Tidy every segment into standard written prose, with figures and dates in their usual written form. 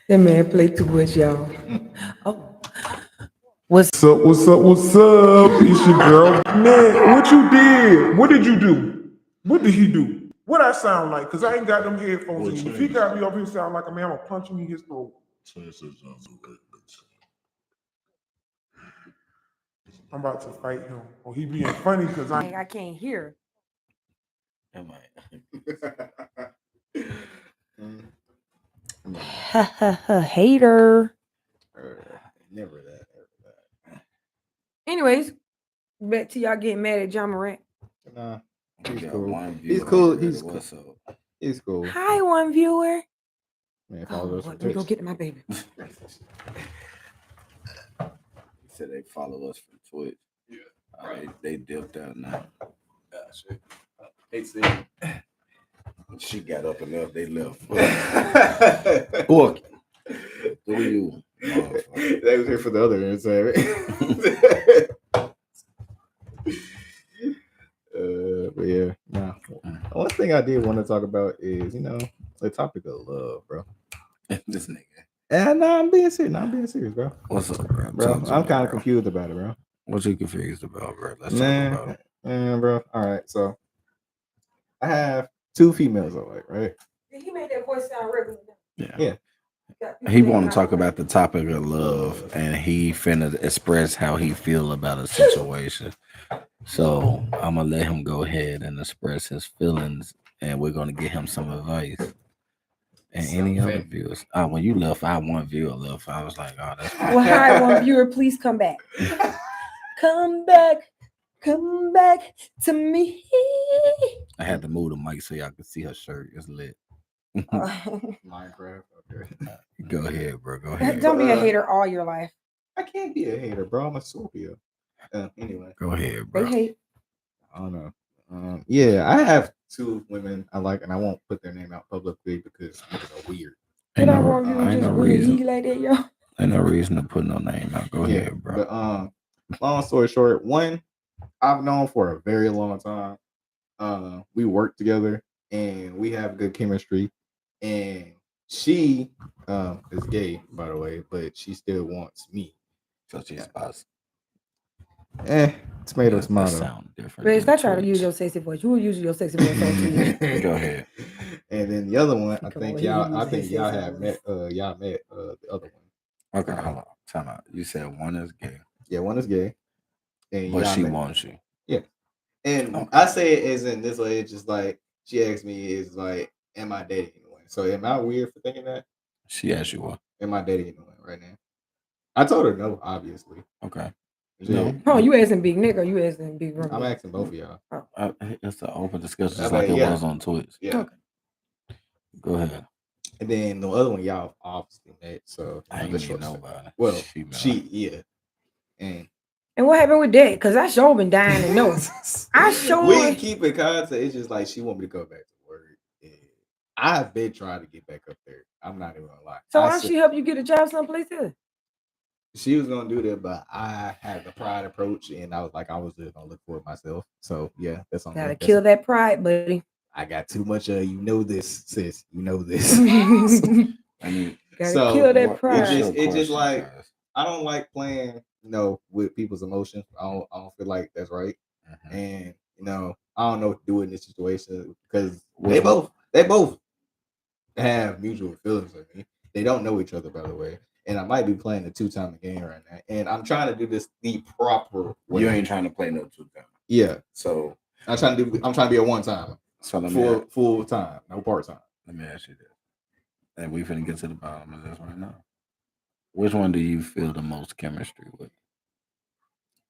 That man play too much, y'all. Oh, what's What's up? What's up? What's up? It's your girl, man. What you did? What did you do? What did he do? What I sound like? Cause I ain't got them headphones in. If he got me up here sound like a man, I'm gonna punch him in his throat. I'm about to fight him. Or he being funny because I can't hear. Am I? Hater. Never that. Anyways, back to y'all getting mad at John Morant. Nah, We he's got cool. one He's viewer cool. already. He's cool. What's up? He's cool. Hi, one viewer. Man, Oh, follow us on let me go Twitch. get my baby. He said they follow us from Twitch. Yeah. They dipped out now. Gotcha. Hey, see. She got up and left. They left. Book. Who are you? They was here for the other end, sorry. But yeah, nah. One thing I did want to talk about is, the topic of love, bro. This nigga. And I'm being serious. I'm being serious, bro. What's up, bro? Bro, I'm kind of confused about it, bro. What you confused about, bro? Let's talk about it. Man, bro. All right, so I have two females I like, right? He made that voice sound regular. Yeah. He want to talk about the topic of love, and he finna express how he feel about a situation. So I'm gonna let him go ahead and express his feelings, and we're gonna get him some advice. And any other viewers. When you left, I had one viewer left. I was like, oh, that's fine. Well, hi, one viewer. Please come back. Come back to me. I had to move the mic so y'all could see her shirt. It's lit. Minecraft. Okay. Go ahead, bro. Go ahead. Don't be a hater all your life. I can't be a hater, bro. I'm a Scorpio. Anyway. Go ahead, bro. They hate. I don't know. Yeah, I have two women I like, and I won't put their name out publicly because niggas are weird. Ain't no reason. Like that, yo. Ain't no reason to put no name out. Go ahead, bro. But long story short, one I've known for a very long time. We work together and we have good chemistry. And she is gay, by the way, but she still wants me. So she's possible. Tomato. Sound different. But stop trying to use your sexy voice. You were using your sexy voice on TV. Go ahead. And then the other one, I think y'all have met. Y'all met the other one. Okay, hold on. Time out. You said one is gay. Yeah, one is gay. And but she wants you. Yeah. And I say it as in this way. It's just like she asked me, "Is like, am I dating anyone?" So am I weird for thinking that? She asked you what? Am I dating anyone right now? I told her no, obviously. Okay. No. Oh, you asking Big Nick or you asking Big Rumble? I'm asking both of y'all. It's an open discussion, just like it was on Twitch. Yeah. Okay. Go ahead. And then the other one y'all obviously met. So I ain't even know about it. Well, yeah. And what happened with that? Because I sure been dying to know. We keep in contact. It's just like she want me to go back to work. And I've been trying to get back up there. I'm not even gonna lie. So why she help you get a job someplace else? She was gonna do that, but I had the pride approach, and I was like, I was just gonna look for it myself. So yeah, that's on. Gotta kill that pride, buddy. I got too much. You know this, sis. You know this. I mean, gotta kill that pride. It's just like I don't like playing, with people's emotions. I don't feel like that's right. Mm-hmm. And I don't know what to do in this situation because they both have mutual feelings with me. They don't know each other, by the way. And I might be playing the 2-time game right now. And I'm trying to do this the proper way. You ain't trying to play no 2-time. Yeah. So I'm trying to be a 1-timer. So full time, no part time. Let me ask you this. And we finna get to the bottom of this right now. Which one do you feel the most chemistry with?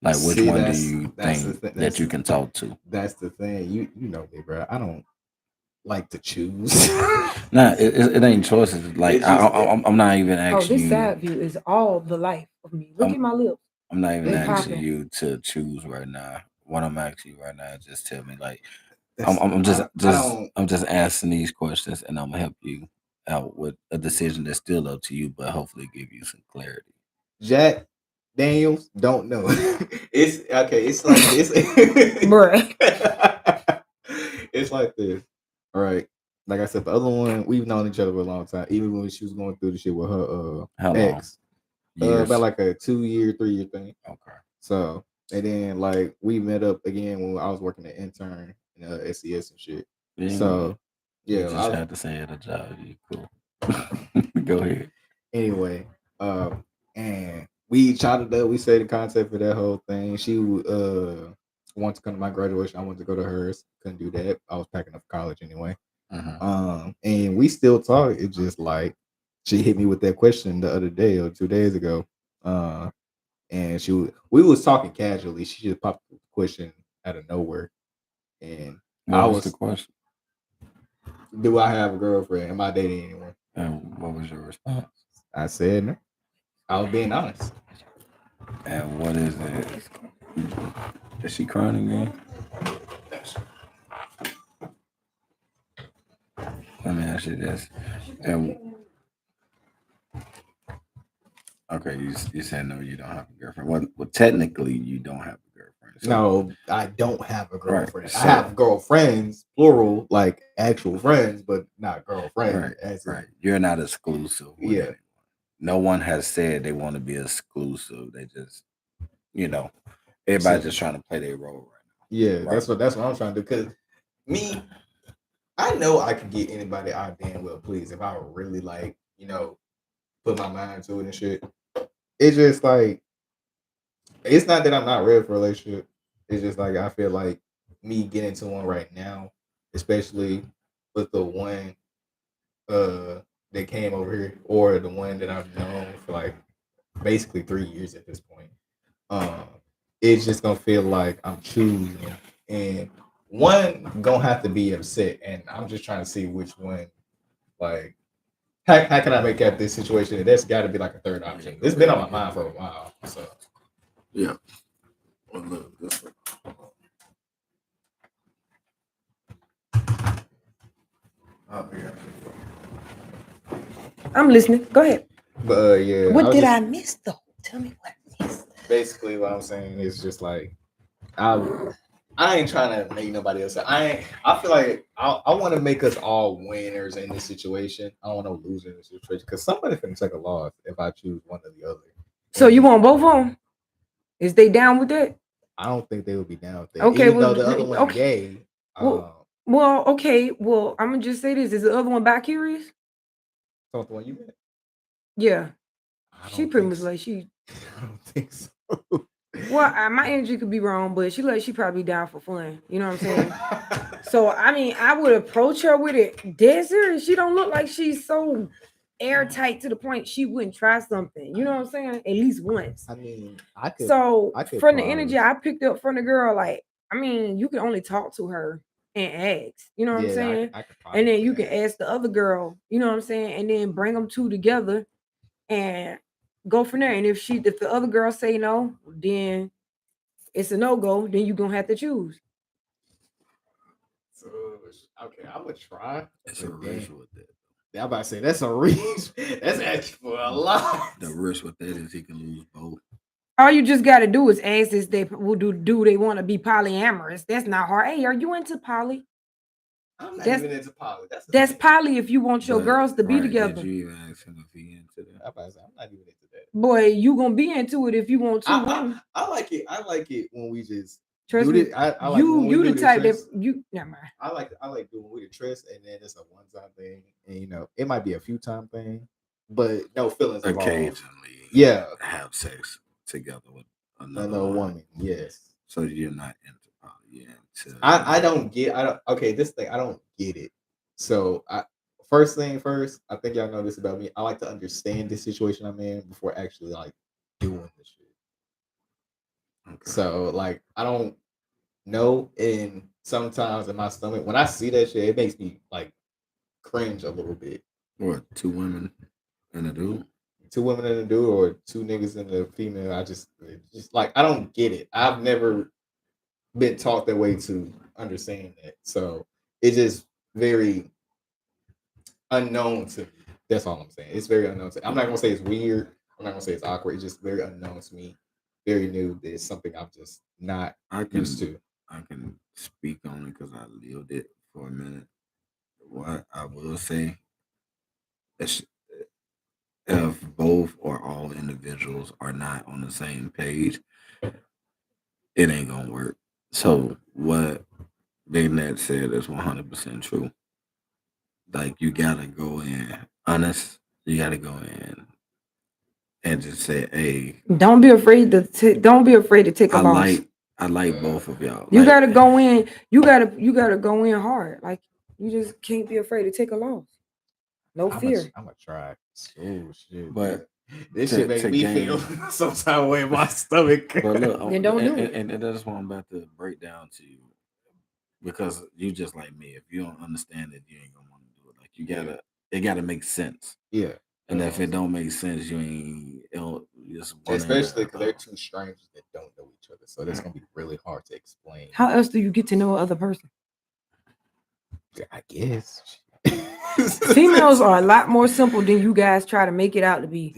Like which one do you think that you can talk to? That's the thing. You know me, bro. I don't like to choose. Nah, it ain't choices. Like I'm not even asking this you. side view is all the life of me. Look at my lips. I'm not even asking you to choose right now. What I'm asking you right now is just tell me, like, I'm just asking these questions, and I'm gonna help you out with a decision that's still up to you, but hopefully give you some clarity. Jack Daniels, don't know. It's okay. It's like this. Bruh. It's like this. All right. like I said, the other one, we've known each other for a long time. Even when she was going through the shit with her How long? ex. Years. About like a 2-year, 3-year thing. Okay. So and then like we met up again when I was working an intern in SES and shit. So you yeah, just had to say at a job. You cool. Go ahead. Anyway, and we chatted up. We stayed in contact for that whole thing. She wanted to come to my graduation. I wanted to go to hers. Couldn't do that. I was packing up for college anyway. And we still talk. It's just like she hit me with that question the other day or 2 days ago. And we was talking casually. She just popped the question out of nowhere. And What was the question? Do I have a girlfriend? Am I dating anyone? And what was your response? I said no. I was being honest. And what is it? Is she crying again? Let me ask you this. And okay, you said no, you don't have a girlfriend. Well, technically, you don't have a girlfriend. So, no, I don't have a girlfriend. Right, so, I have girlfriends, plural, like actual friends, but not girlfriend. Right. You're not exclusive. Yeah. Anyone. No one has said they want to be exclusive. They just, everybody's just trying to play their role right now. Yeah, right. That's what I'm trying to do. Because me, I know I can get anybody I damn well please if I really like, put my mind to it and shit. It's just like, it's not that I'm not ready for a relationship. It's just like I feel like me getting into one right now, especially with the one that came over here, or the one that I've known for like basically 3 years at this point. It's just gonna feel like I'm choosing, and one gonna have to be upset, and I'm just trying to see which one. Like, how can I make out this situation? There's got to be like a third option. It's been on my mind for a while, so yeah. Well, look, this one. I'm listening. Go ahead. But yeah. What did I miss though? Tell me what I missed. Basically, what I'm saying is just like I ain't trying to make nobody else. I feel like I want to make us all winners in this situation. I don't want no losers in this situation because somebody can take a loss if I choose one or the other. So you want both of them? Is they down with that? I don't think they would be down with that. Okay, even well, though the other one gay. Well, okay. Well, I'm gonna just say this: is the other one back curious? So the one you met? Yeah, she pretty much like she. I don't think so. Well, my energy could be wrong, but she probably down for fun. You know what I'm saying? So I mean, I would approach her with it dead serious. She don't look like she's so airtight to the point she wouldn't try something. You know what I'm saying? At least once. I mean, I could. From the energy I picked up from the girl, like, I mean, you can only talk to her and ask. You know what I'm saying? And then you can ask the other girl. You know what I'm saying? And then bring them two together and go from there. And if the other girl say no, then it's a no-go. Then you're gonna have to choose. So okay, I would try. It's a risk with that. I'm about to say that's a risk. That's actually for a lot. The risk with that is he can lose both. All you just got to do is ask if they will do they want to be polyamorous. That's not hard. Hey, are you into poly? I'm not even into poly. That's poly if you want your girls to be together. Did you even ask him if he into that? I'm not even into that. Boy, you gonna be into it if you want to. I like it. I like it when we just trust me. I like you the type that you never mind. I like doing with the trust, and then it's a one-time thing, and it might be a few time thing, but no feelings occasionally. Involved. Have sex together with another woman. Yes. So you're not into poly. I don't get. Okay. This thing I don't get it. So first thing first, I think y'all know this about me. I like to understand the situation I'm in before actually like doing the shit. Okay. So like I don't know, and sometimes in my stomach when I see that shit, it makes me like cringe a little bit. What, 2 women and a dude? 2 women and a dude, or 2 niggas and a female. I just like I don't get it. I've never been taught that way to understand that. So it's just very unknown to me. That's all I'm saying. It's very unknown to me. I'm not gonna say it's weird. I'm not gonna say it's awkward. It's just very unknown to me. Very new. It's something I'm just not used to. I can speak on it because I lived it for a minute. what I will say is if both or all individuals are not on the same page, it ain't gonna work. So what Big Nat said is 100% true. Like you gotta go in honest. You gotta go in and just say, "Hey, Don't be afraid to don't be afraid to take a loss. I like both of y'all." You Like, gotta go in. You gotta go in hard. Like you just can't be afraid to take a loss. No fear. I'm gonna try. Oh shit! but This to- shit make to me gain- feel some type of way in my stomach. but look, Then don't do it. and that's what I'm about to break down to you because you just like me. If you don't understand it, you ain't gonna want to do it. Like you gotta, it gotta make sense. Yeah, And if it don't make sense, you ain't. You just especially because they're two strangers that don't know each other, so that's gonna be really hard to explain. How else do you get to know another person? I guess Females are a lot more simple than you guys try to make it out to be.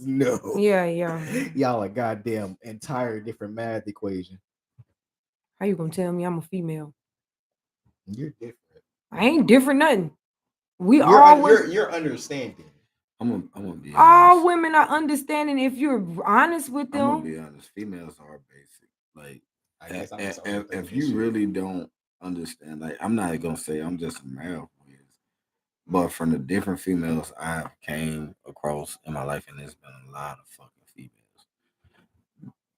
No. Yeah. Y'all a goddamn entire different math equation. How you gonna tell me I'm a female? You're different. I ain't different nothing. You're understanding. I'm gonna be All honest. women are understanding if you're honest with I'm gonna them. be honest. Females are basic. Like I guess I'm just overthinking if this you shit. really don't understand, like I'm not gonna say I'm just a male, but from the different females I've came across in my life, and there's been a lot of fucking females.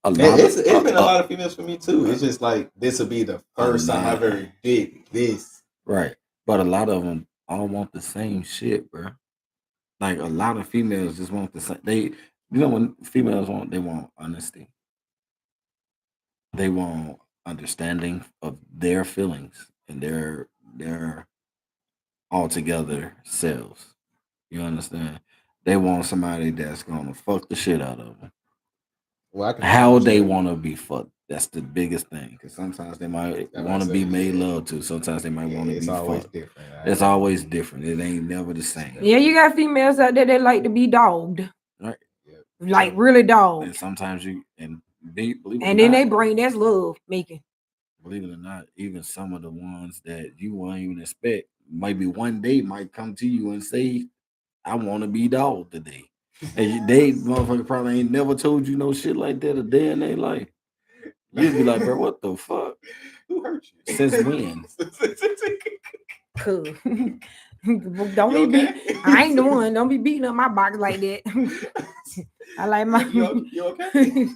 It's been a lot of females for me too. It's just like this will be the first time I've ever did this. Right, but a lot of them all want the same shit, bro. Like a lot of females just want the same. When females they want honesty. They want understanding of their feelings and their altogether selves. You understand? They want somebody that's gonna fuck the shit out of them. Well, How they want to be fucked. That's the biggest thing. Because sometimes they might want to be made love to. Sometimes they might want to be fucked. Different. It's always different. It ain't never the same. Yeah, you got females out there that like to be dogged. Right. Like really dogged. And sometimes believe it or And then not, they bring that's love making. believe it or not, even some of the ones that you won't even expect, maybe one day might come to you and say, I want to be dogged today. And they motherfucker probably ain't never told you no shit like that a day in their life. You'd be like, bro, what the fuck? Who hurt you? Since when? Cool. Don't be I ain't the one. Don't be beating up my box like that. I like my you okay?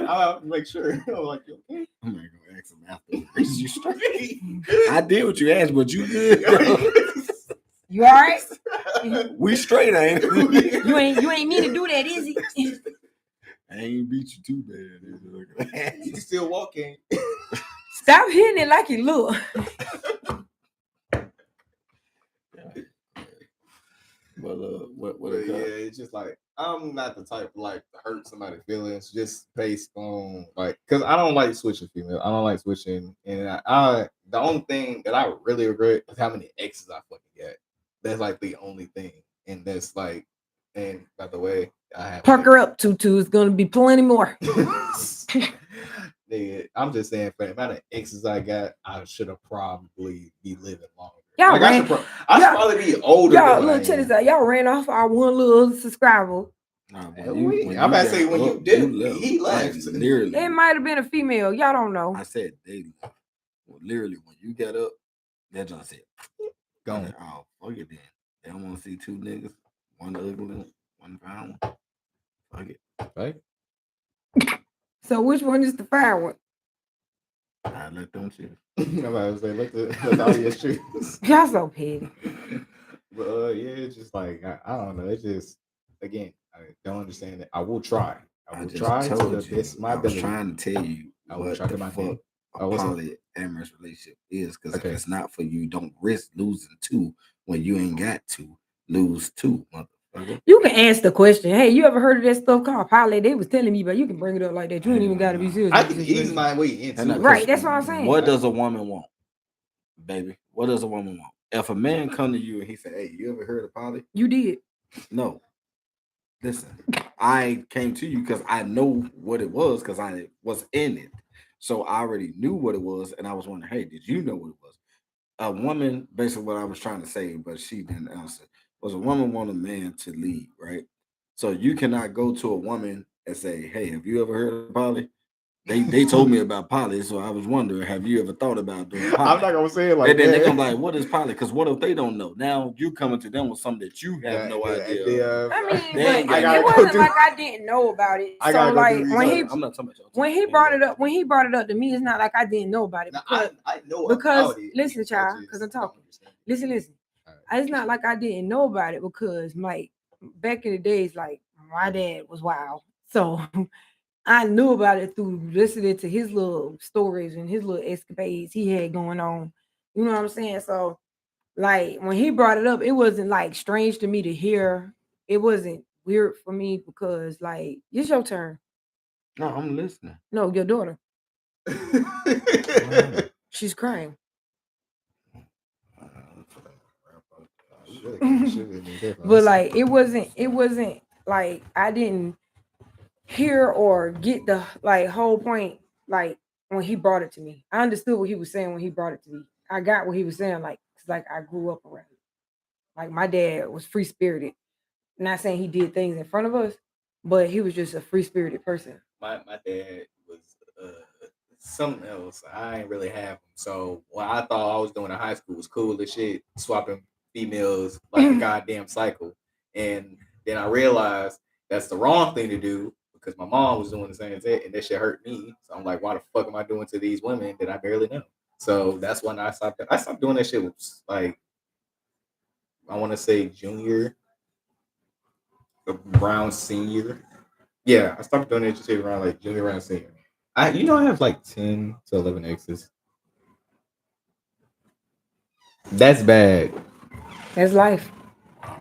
I'll make sure. I'm like, you okay? I'm not gonna ask him after. Is you straight? I did what you asked, but you good. You all right? We straight, ain't it? You ain't mean to do that, is it? I ain't beat you too bad. You still walking. Stop hitting it like you look. Well, what Yeah, it's just like I'm not the type like to hurt somebody's feelings just based on like because I don't like switching females. I don't like switching, and I the only thing that I really regret is how many exes I fucking got. That's like the only thing, and that's like, and by the way, I have Pucker up, Tutu. It's gonna be plenty more. Nigga, I'm just saying for the amount of exes I got, I should have probably be living longer. Y'all Like, ran- I should probably be older. Y'all, than look, check this out. Y'all ran off our one little subscriber. Nah, I'm about to say when you did, he left. Literally, It might have been a female. Y'all don't know. I said they left. Well, literally, when you got up, that John said, Gone. Oh, fuck it then. They don't want to see two niggas, one ugly one, one fine one. Fuck it. Right? So which one is the fire one? I let them choose. I'm about to say, let the audience choose. Y'all so petty. But yeah, it's just like I don't know. It's just again, I don't understand it. I will try. I will try to the best my ability. I was trying to tell you what the fuck a polyamorous relationship is, because if it's not for you, don't risk losing two when you ain't got to lose two, motherfucker. You can ask the question. Hey, you ever heard of that stuff called poly? They was telling me, but you can bring it up like that. You ain't even got to be serious. I can ease my way into it. Right, that's what I'm saying. What does a woman want, baby? What does a woman want? If a man come to you and he say, "Hey, you ever heard of poly?" You did. No. Listen, I came to you because I know what it was because I was in it. So I already knew what it was, and I was wondering, hey, did you know what it was? a woman, basically what I was trying to say, but she didn't answer, was a woman want a man to lead, right? So you cannot go to a woman and say, hey, have you ever heard of poly? They told me about poly, so I was wondering, have you ever thought about doing poly? I'm not gonna say it like and then that. they come like, what is poly? Because what if they don't know? Now you coming to them with something that you have no idea. I mean, They but ain't it got wasn't like I didn't know about it. I So gotta go like do I'm not talking about y'all. when he brought it up to me, it's not like I didn't know about it. Because, I know because about it. listen, I child, just because I'm don't talking. understand. Listen. Alright. It's not like I didn't know about it because like back in the days, like my dad was wild. So I knew about it through listening to his little stories and his little escapades he had going on. You know what I'm saying? So like when he brought it up, it wasn't like strange to me to hear. It wasn't weird for me because like it's your turn. No, I'm listening. No, your daughter. She's crying. But like it wasn't like I didn't hear or get the like whole point like when he brought it to me. I understood what he was saying when he brought it to me. I got what he was saying, like, 'cause like I grew up around it. Like my dad was free spirited. Not saying he did things in front of us, but he was just a free spirited person. My dad was something else. I ain't really have him. So what I thought I was doing in high school was cool as shit, swapping females like a goddamn cycle. And then I realized that's the wrong thing to do because my mom was doing the same thing and that shit hurt me. So I'm like, why the fuck am I doing to these women that I barely know? So that's when I stopped. I stopped doing that shit with like I want to say junior, around senior. Yeah, I stopped doing that shit around like junior, around senior. I have like 10 to 11 exes. That's bad. That's life.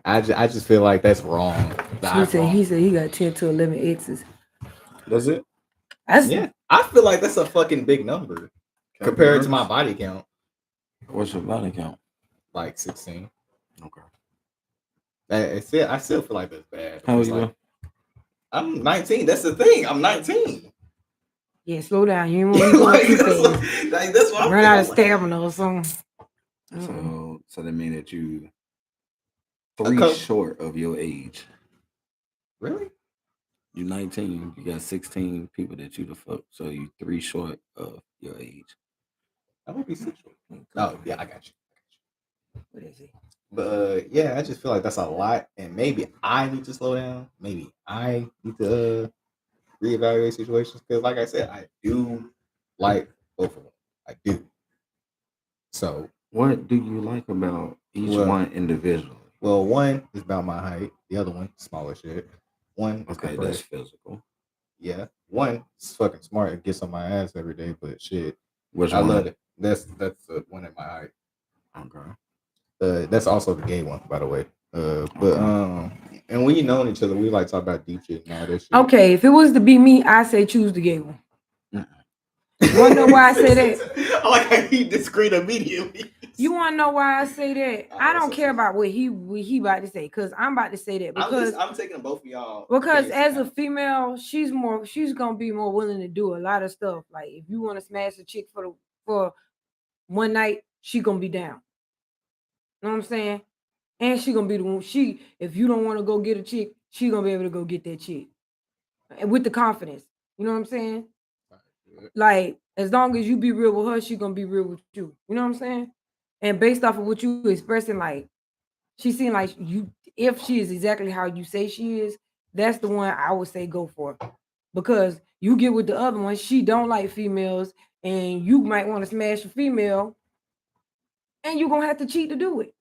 I just feel like that's wrong. He said he got 10 to 11 exes. Does it? Yeah, I feel like that's a fucking big number compared to my body count. What's your body count? Like 16. Okay. I still feel like that's bad. How old you? I'm 19. That's the thing. I'm 19. Yeah, slow down. You ain't want to go too fast. That's what Run out of stamina or something. So that means that you 3 short of your age. Really? You're 19. You got 16 people that you the fuck. So you 3 short of your age. That would be 6 short. Oh yeah, I got you. What is it? But yeah, I just feel like that's a lot, and maybe I need to slow down. Maybe I need to reevaluate situations because, like I said, I do like both of them. I do. So, what do you like about each one individually? Well, one is about my height. The other one, smaller shit. One, okay, that's physical. Yeah, one is fucking smart and gets on my ass every day, but shit, which I one? love it. That's the one at my height. Okay. That's also the gay one, by the way. And we known each other. We like talk about deep shit and all that shit. Okay, if it was to be me, I say choose the gay one. You wanna know why I say that? I like how he discreet immediately. You wanna know why I say that? I don't care about what he about to say, because I'm about to say that because I'm taking both of y'all. Because as a female, she's gonna be more willing to do a lot of stuff. Like if you want to smash a chick for one night, she gonna be down. You know what I'm saying? And she gonna be the one. If you don't want to go get a chick, she gonna be able to go get that chick, and with the confidence. You know what I'm saying? Like as long as you be real with her, she gonna be real with you. You know what I'm saying? And based off of what you expressing, like she seemed like you. If she is exactly how you say she is, that's the one I would say go for. Because you get with the other one, she don't like females, and you might want to smash a female, and you're gonna have to cheat to do it.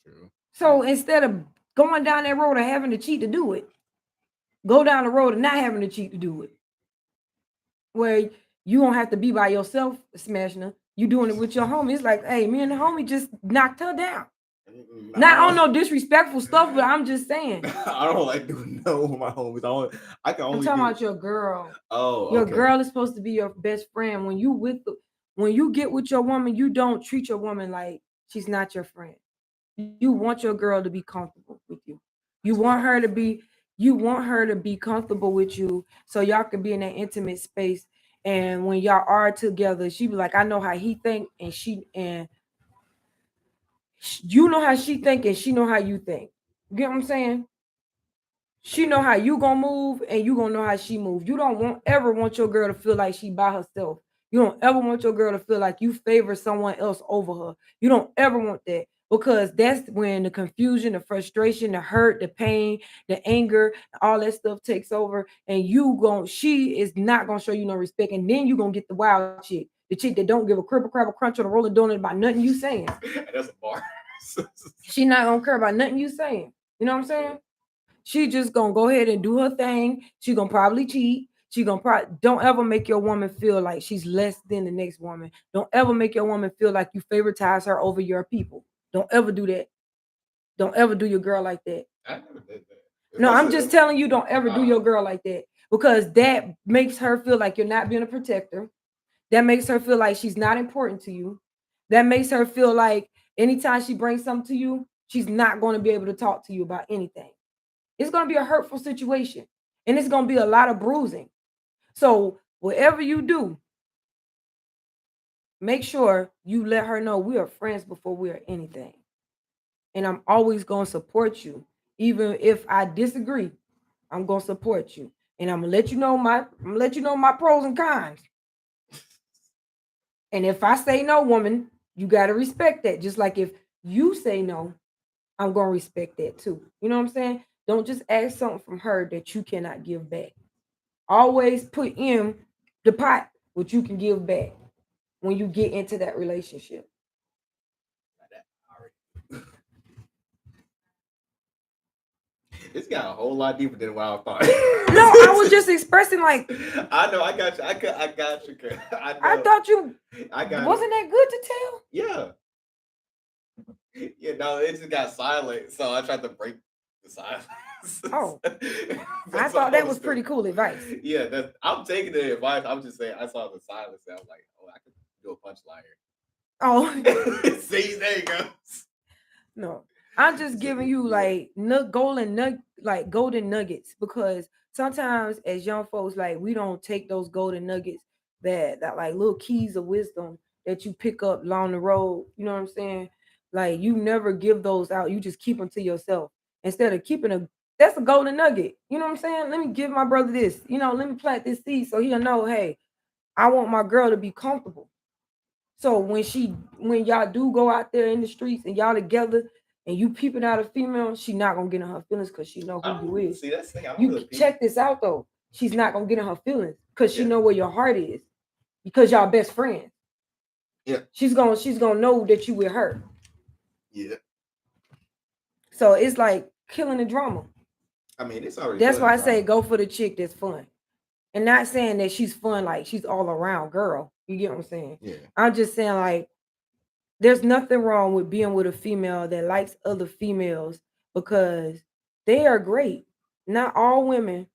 True. So instead of going down that road of having to cheat to do it, go down the road of not having to cheat to do it. Where you don't have to be by yourself smashing her. You doing it with your homie. It's like, hey, me and the homie just knocked her down. Not on no disrespectful stuff, but I'm just saying. I don't like doing no with my homies. I'm talking about your girl. Oh, your girl is supposed to be your best friend. When you get with your woman, you don't treat your woman like she's not your friend. You want your girl to be comfortable with you. You want her to be comfortable with you, so y'all can be in that intimate space And when y'all are together, she be like, I know how he think, and you know how she think, and she know how you think. You get what I'm saying? She know how you gonna move, and you gonna know how she move. You don't ever want your girl to feel like she by herself. You don't ever want your girl to feel like you favor someone else over her. You don't ever want that, because that's when the confusion, the frustration, the hurt, the pain, the anger, all that stuff takes over, and she is not gonna show you no respect, and then you gonna get the wild chick, the chick that don't give a cripple crab a crunch or a roller donut about nothing you saying. That's a bar. She not gonna care about nothing you saying. You know what I'm saying? She just gonna go ahead and do her thing. She gonna probably cheat. She gonna don't ever make your woman feel like she's less than the next woman. Don't ever make your woman feel like you favoritize her over your people. Don't ever do that. Don't ever do your girl like that. I never did that. No, I'm just telling you, don't ever do your girl like that, because that makes her feel like you're not being a protector. That makes her feel like she's not important to you. That makes her feel like anytime she brings something to you, she's not going to be able to talk to you about anything. It's going to be a hurtful situation, and it's going to be a lot of bruising. So whatever you do, make sure you let her know we are friends before we are anything. And I'm always going to support you. Even if I disagree, I'm going to support you. And I'm going to let you know my pros and cons. And if I say no, woman, you got to respect that. Just like if you say no, I'm going to respect that too. You know what I'm saying? Don't just ask something from her that you cannot give back. Always put in the pot what you can give back when you get into that relationship. It's got a whole lot deeper than what I thought. No, I was just expressing like. I know, I got you. I got you. I thought you. I got. Wasn't that good to tell? Yeah. Yeah. No, it just got silent, so I tried to break the silence. Oh, I thought that was pretty cool advice. Yeah, I'm taking the advice. I'm just saying, I saw the silence, and I was like, oh, I could do a punchline here. Oh, see, there you go. No. I'm just giving you like golden nuggets, because sometimes as young folks, like, we don't take those golden nuggets that like little keys of wisdom that you pick up along the road. You know what I'm saying? Like, you never give those out. You just keep them to yourself instead of that's a golden nugget. You know what I'm saying? Let me give my brother this. Let me plant this seed so he'll know, hey, I want my girl to be comfortable. So when y'all do go out there in the streets and y'all together, and you peeping out a female, she not gonna get in her feelings because she know who you is. See, that's the thing. You check this out though. She's not gonna get in her feelings because she know where your heart is, because y'all best friends. Yeah. She's gonna know that you with her. Yeah. So it's like killing the drama. I mean, it's already. That's why I say go for the chick that's fun, and not saying that she's fun like she's all around girl. You get what I'm saying? Yeah. I'm just saying, like, there's nothing wrong with being with a female that likes other females, because they are great. Not all women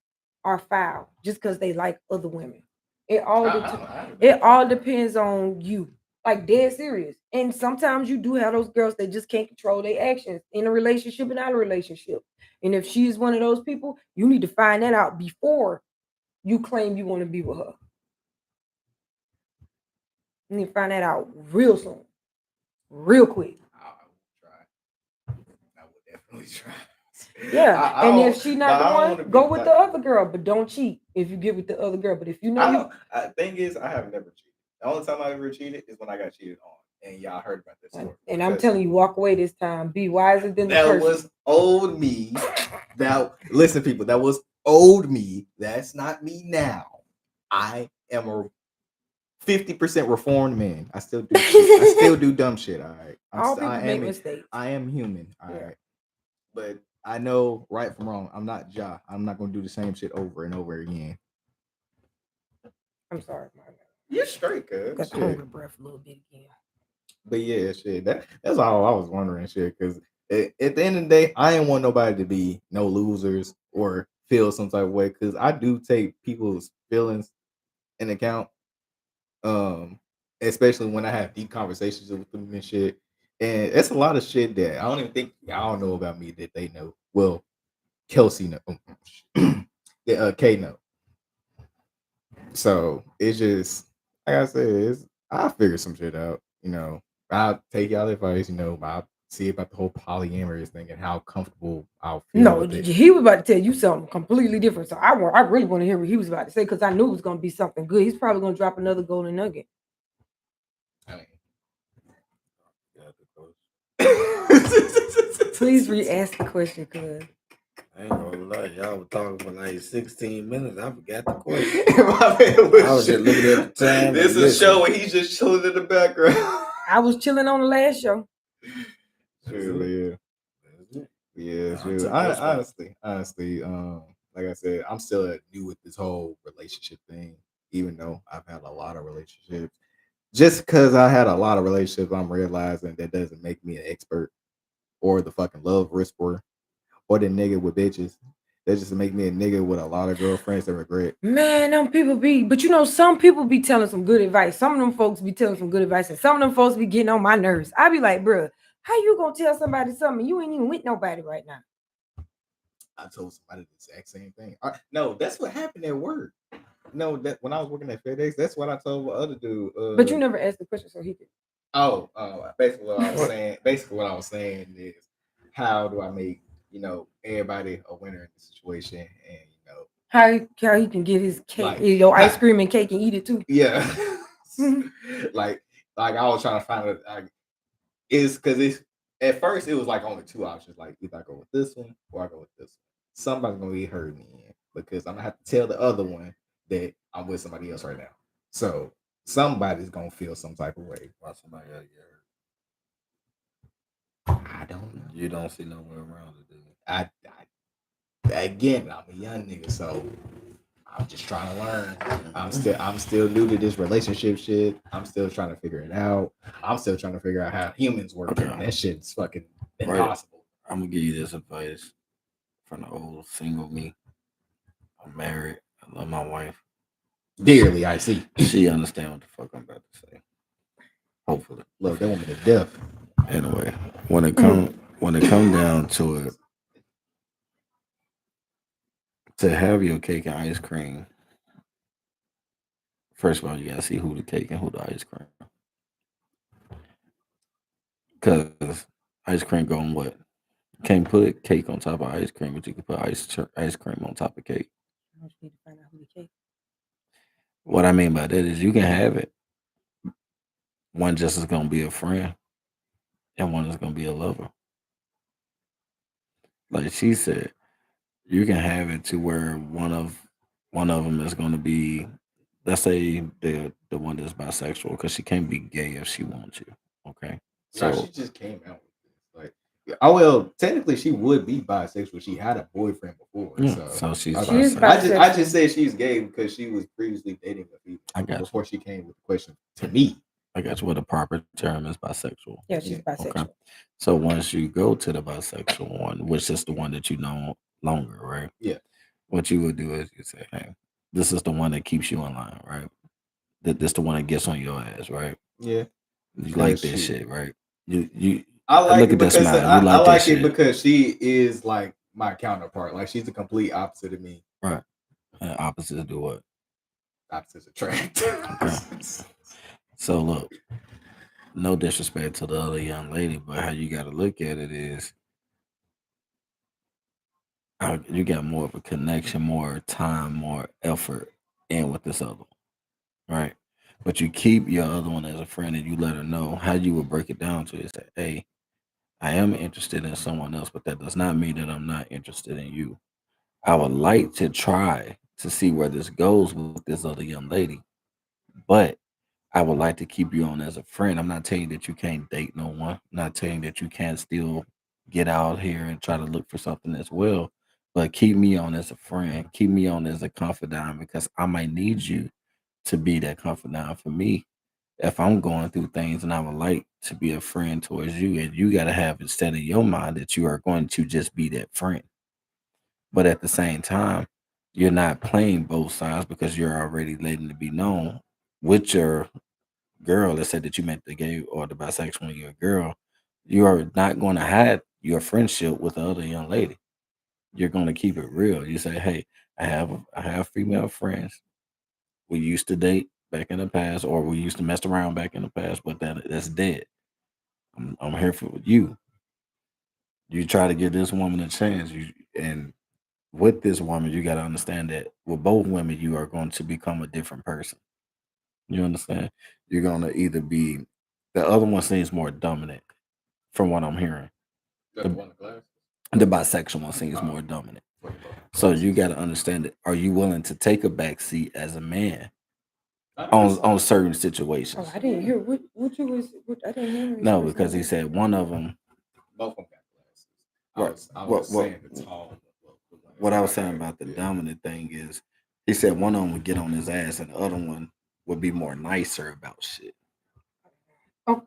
are foul just because they like other women. It all depends on you. Like, dead serious. And sometimes you do have those girls that just can't control their actions in a relationship and out of a relationship. And if she's one of those people, you need to find that out before you claim you want to be with her. You need to find that out real soon. Real quick. I will try. I will definitely try. Yeah, and if she's not the one, go with the other girl, but don't cheat if you get with the other girl. But if you know, thing is, I have never cheated. The only time I ever cheated is when I got cheated on, and y'all heard about this story. And I'm telling you, walk away this time. Be wiser than the person. That was old me. Listen, people, that was old me. That's not me now. I am a 50% reformed man. I still do dumb shit. All right. All people make mistakes. I am human. All right. But I know right from wrong. I'm not Ja. I'm not gonna do the same shit over and over again. I'm sorry, my God. You're straight, cuz. Got the hungry breath a little bit again. But yeah, shit. That's all I was wondering, shit. Because at the end of the day, I ain't want nobody to be no losers or feel some type of way. Because I do take people's feelings in account. Especially when I have deep conversations with them and shit. And it's a lot of shit that I don't even think y'all know about me that they know. Well, Kelsey know. Kay know. So it's just like I said, I'll figure some shit out. I'll take y'all advice. I'll see about the whole polyamorous thing and how comfortable I'll feel No, with it. he was about to tell you something completely different. So I really want to hear what he was about to say because I knew it was going to be something good. He's probably going to drop another golden nugget. I mean, Please re-ask the question, cuz. I ain't gonna lie, y'all were talking for like 16 minutes. I forgot the question. I was just looking at the time. This is a show where he's just chilling in the background. I was chilling on the last show. True, yeah, true. Honestly, like I said, I'm still new with this whole relationship thing, even though I've had a lot of relationships. Just because I had a lot of relationships, I'm realizing that doesn't make me an expert or the fucking love whisperer or the nigga with bitches. That just make me a nigga with a lot of girlfriends that regret. Man, them people but some people be telling some good advice. Some of them folks be telling some good advice, and some of them folks be getting on my nerves. I be like, bro, how you gonna tell somebody something? You ain't even with nobody right now. I told somebody the exact same thing. No, that's what happened at work. No, that when I was working at FedEx, that's what I told the other dude. But you never asked the question, so he could. Basically what I was saying is, how do I make everybody a winner in the situation, and how he can get his cake, ice cream and cake and eat it too. Yeah, like I was trying to find it. It's because it's at first it was like only two options. Like either I go with this one or I go with this one. Somebody's gonna be hurting me in because I'm gonna have to tell the other one that I'm with somebody else right now. So somebody's gonna feel some type of way. Why somebody else get hurt? I don't know. You don't see nowhere around it, do you? Again, I'm a young nigga, so I'm just trying to learn. I'm still new to this relationship shit. I'm still trying to figure it out. I'm still trying to figure out how humans work. And that shit's fucking impossible. I'm gonna give you this advice from the old single me. I'm married. I love my wife dearly. I see. She understand what the fuck I'm about to say. Hopefully, love that woman to death. Anyway, when it come down to it, to have your cake and ice cream, first of all, you gotta see who the cake and who the ice cream. Because ice cream going what? You can't put cake on top of ice cream, but you can put ice cream on top of cake. What I mean by that is you can have it. One just is gonna be a friend, and one is gonna be a lover. Like she said, you can have it to where one of them is gonna be, let's say the one that's bisexual, because she can't be gay if she wants you. Okay, so she just came out with this. Like, well, technically she would be bisexual. She had a boyfriend before, so she's bisexual. I just said she's gay because she was previously dating a female before she came with the question to me. I guess what the proper term is bisexual. Yeah, she's bisexual. Okay. So once you go to the bisexual one, which is the one that you know longer, right? Yeah. What you would do is you say, hey, this is the one that keeps you in line, right? This the one that gets on your ass, right? Yeah. You like this shit, right? I like look it at because this I like it because she is like my counterpart. Like she's the complete opposite of me. Right. And opposites do what? Opposites attract. Okay. So look, no disrespect to the other young lady, but how you got to look at it is you got more of a connection, more time, more effort in with this other one, right? But you keep your other one as a friend and you let her know. How you would break it down to is that, hey, I am interested in someone else, but that does not mean that I'm not interested in you. I would like to try to see where this goes with this other young lady, but I would like to keep you on as a friend. I'm not telling you that you can't date no one. I'm not telling you that you can't still get out here and try to look for something as well. But keep me on as a friend. Keep me on as a confidant because I might need you to be that confidant for me if I'm going through things, and I would like to be a friend towards you. And you got to have it set in your mind that you are going to just be that friend. But at the same time, you're not playing both sides because you're already letting it be known with your girl, let's say that you met the gay or the bisexual when you're a girl, you are not going to hide your friendship with the other young lady. You're going to keep it real. You say, hey, I have female friends. we used to date back in the past, or we used to mess around back in the past, but that's dead. I'm here for you. You try to give this woman a chance. And with this woman, you got to understand that with both women, you are going to become a different person. You understand? You're going to either be the other one seems more dominant, from what I'm hearing. The bisexual one seems more dominant. So you got to understand it. Are you willing to take a back seat as a man on certain situations? Oh, I didn't hear what you was. I didn't hear. No, because he said one of them. Both of them got glasses. I was saying the tall. What I was saying about the dominant thing is, he said one of them would get on his ass, and the other one would be more nicer about shit. Oh.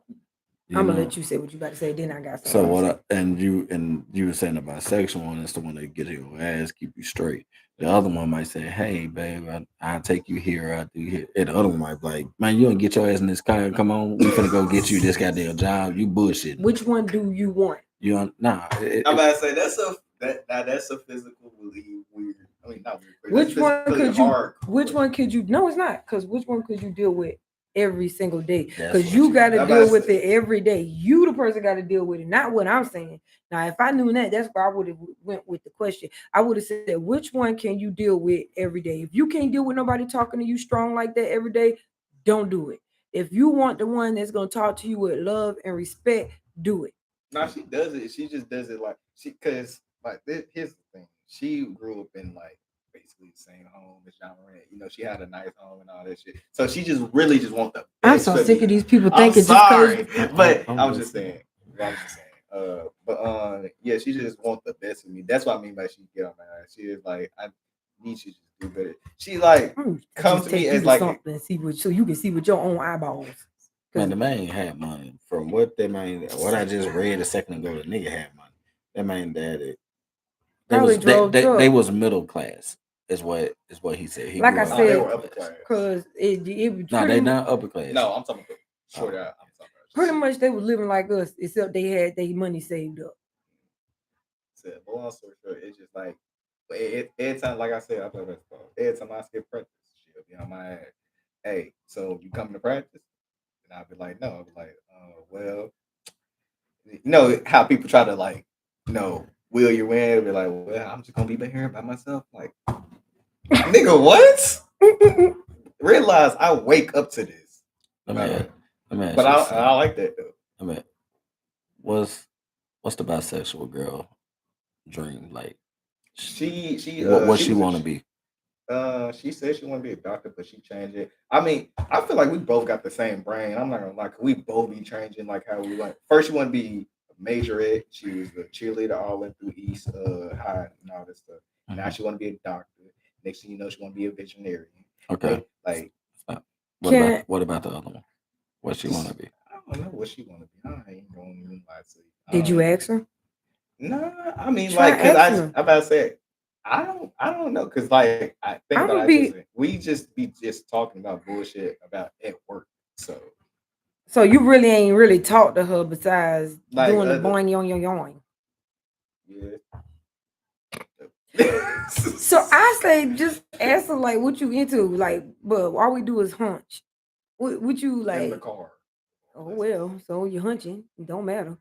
I'm gonna let you say what you about to say. Then I got something. So what? You were saying the bisexual one is the one that get your ass, keep you straight. The other one might say, "Hey, babe, I'll take you here. I'll do here." And the other one might be like, "Man, you don't get your ass in this car. Come on, we finna go get you this goddamn job. You bullshit." Which one do you want? You don't, nah. I'm about to say that's a physical really weird. I mean, not weird. Which one could you? Which one could you? No, it's not. Because which one could you deal with every single day? Because you got to deal with it every day. You the person got to deal with it, not what I'm saying. Now, if I knew that, that's why I would have went with the question. I would have said, which one can you deal with every day? If you can't deal with nobody talking to you strong like that every day, don't do it. If you want the one that's gonna talk to you with love and respect, do it. No, she does it. She just does it like because here's the thing. She grew up in like basically the same home as John Morant. You know, she had a nice home and all that shit. So she just really just want the best. I'm so sick of these people thinking. I'm sorry, but I was just saying. Yeah, she just wants the best of me. That's what I mean by she get on my ass. She is like, I need you to do better. She like comes to me as like something, so you can see with your own eyeballs. Man, the man had money. From what I just read a second ago, the nigga had money. That man daddy. They was middle class. Is what he said. Like I said, they were upper class. Because they not upper class. No, I'm talking about short out. Pretty much they were living like us, except they had their money saved up. So, long story short, it's just like every time, like I said, I play basketball. Every time I skip practice, she'll be on my ass. Hey, so you coming to practice? And I'll be like, no. I'll be like, well, you know how people try to like, will you win? Be like, well, I'm just gonna be back here by myself. Like, nigga, what? Realize I wake up to this. But I like that though. I mean, what's the bisexual girl dream like? What she want to be? She said she want to be a doctor, but she changed it. I mean, I feel like we both got the same brain. I'm not gonna lie, we both be changing like how we like. First, she want to be a majorette. She was a cheerleader all went through East High and all this stuff. Mm-hmm. Now she want to be a doctor. Next thing you know, she want to be a veterinarian. Okay. Like, what about the other one? What she want to be? I don't know what she want to be. I ain't gonna even lie to you. Did you ask her? No, I mean, like, because I'm about to say, I don't know, because like I think about we just be talking about bullshit about at work. So you really ain't really talked to her besides like, doing the boing yoing. Yeah. So I say just ask her like what you into, like, but all we do is hunch. What you like? In the car. Oh well, so you're hunching. It don't matter.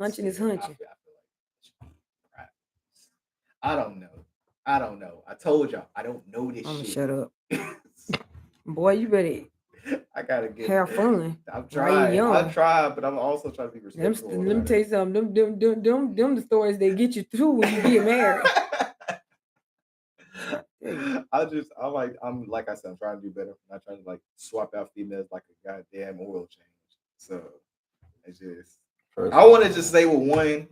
Hunching is hunching. I don't know. I told y'all I don't know this shit. Shut up. Boy, you better I gotta have fun. I'm trying. I try, but I'm also trying to be respectful. Let me tell you something. Them the stories they get you through when you get married. I'm like I said, I'm trying to do better. I'm not trying to like swap out females like a goddamn oil change. So it's just I want to just stay with one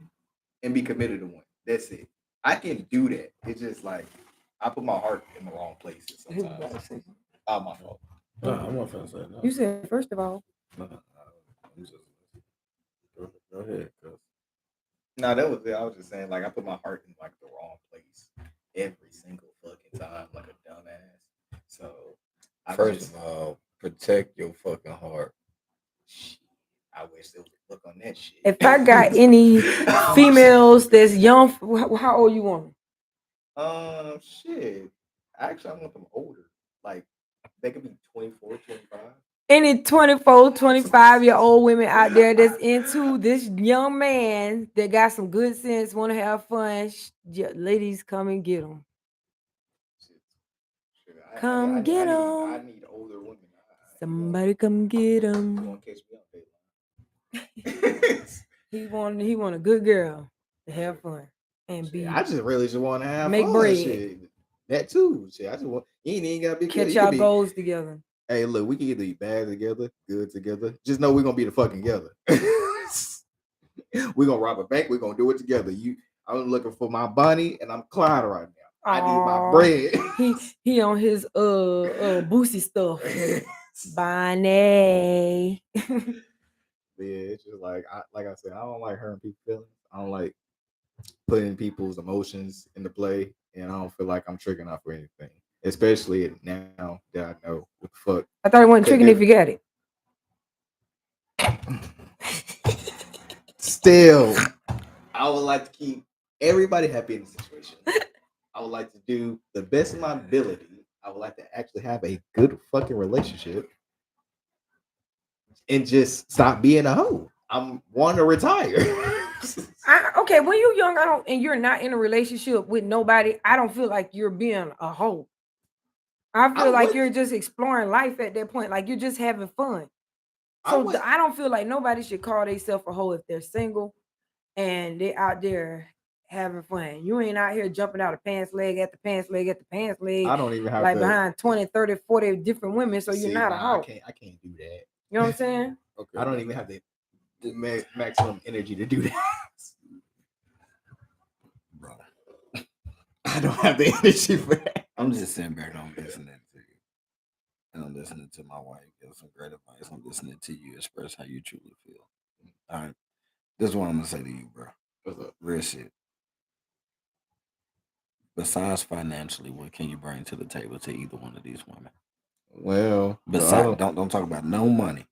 and be committed to one. That's it. I can do that. It's just like I put my heart in the wrong places sometimes. My fault. No, I'm not gonna say no. You said first of all. No, go ahead. No, that was it. I was just saying, like, I put my heart in like the wrong place every single fucking time, like a dumbass. So, first of all, protect your fucking heart. I wish they would look on that shit. If I got any females that's young, how old you want them? Shit. Actually, I want them older, like They could be 24, 25. Any 24, 25-year-old women out there that's into this young man that got some good sense, want to have fun, ladies, come and get him. Come get him. I need older women. Somebody come get him. You want to catch me up, He want a good girl to have fun and be. I just really just want to have make fun. bread. Shit. That too. Shit, I just want. You ain't even gotta be catch y'all goals together. Hey, look, we can either be bad together, good together. Just know we're gonna be the fucking together. We're gonna rob a bank. We're gonna do it together. I'm looking for my Bonnie and I'm Clyde right now. I need my bread. he on his Boosie stuff. Bonnie. Yeah, it's just like I said, I don't like hurting people's feelings. I don't like putting people's emotions into play, and I don't feel like I'm tricking off for anything. Especially now that I know what the fuck. I thought it wasn't tricking if you got it. Still, I would like to keep everybody happy in the situation. I would like to do the best of my ability. I would like to actually have a good fucking relationship and just stop being a hoe. I'm wanting to retire. Okay, when you're young, and you're not in a relationship with nobody, I don't feel like you're being a hoe. I feel like you're just exploring life at that point. Like you're just having fun. So I don't feel like nobody should call themselves a hoe if they're single and they're out there having fun. You ain't out here jumping out of pants leg at the pants leg at the pants leg. I don't even have like behind 20, 30, 40 different women. So you're not a hoe. I can't do that. You know what I'm saying? Okay. I don't even have the maximum energy to do that. Bro. I don't have the energy for that. I'm just sitting back and I'm listening to you. And I'm listening to my wife give some great advice. I'm listening to you express how you truly feel. All right. This is what I'm gonna say to you, bro. What's up? Real shit. Besides financially, what can you bring to the table to either one of these women? Well, besides, don't talk about no money.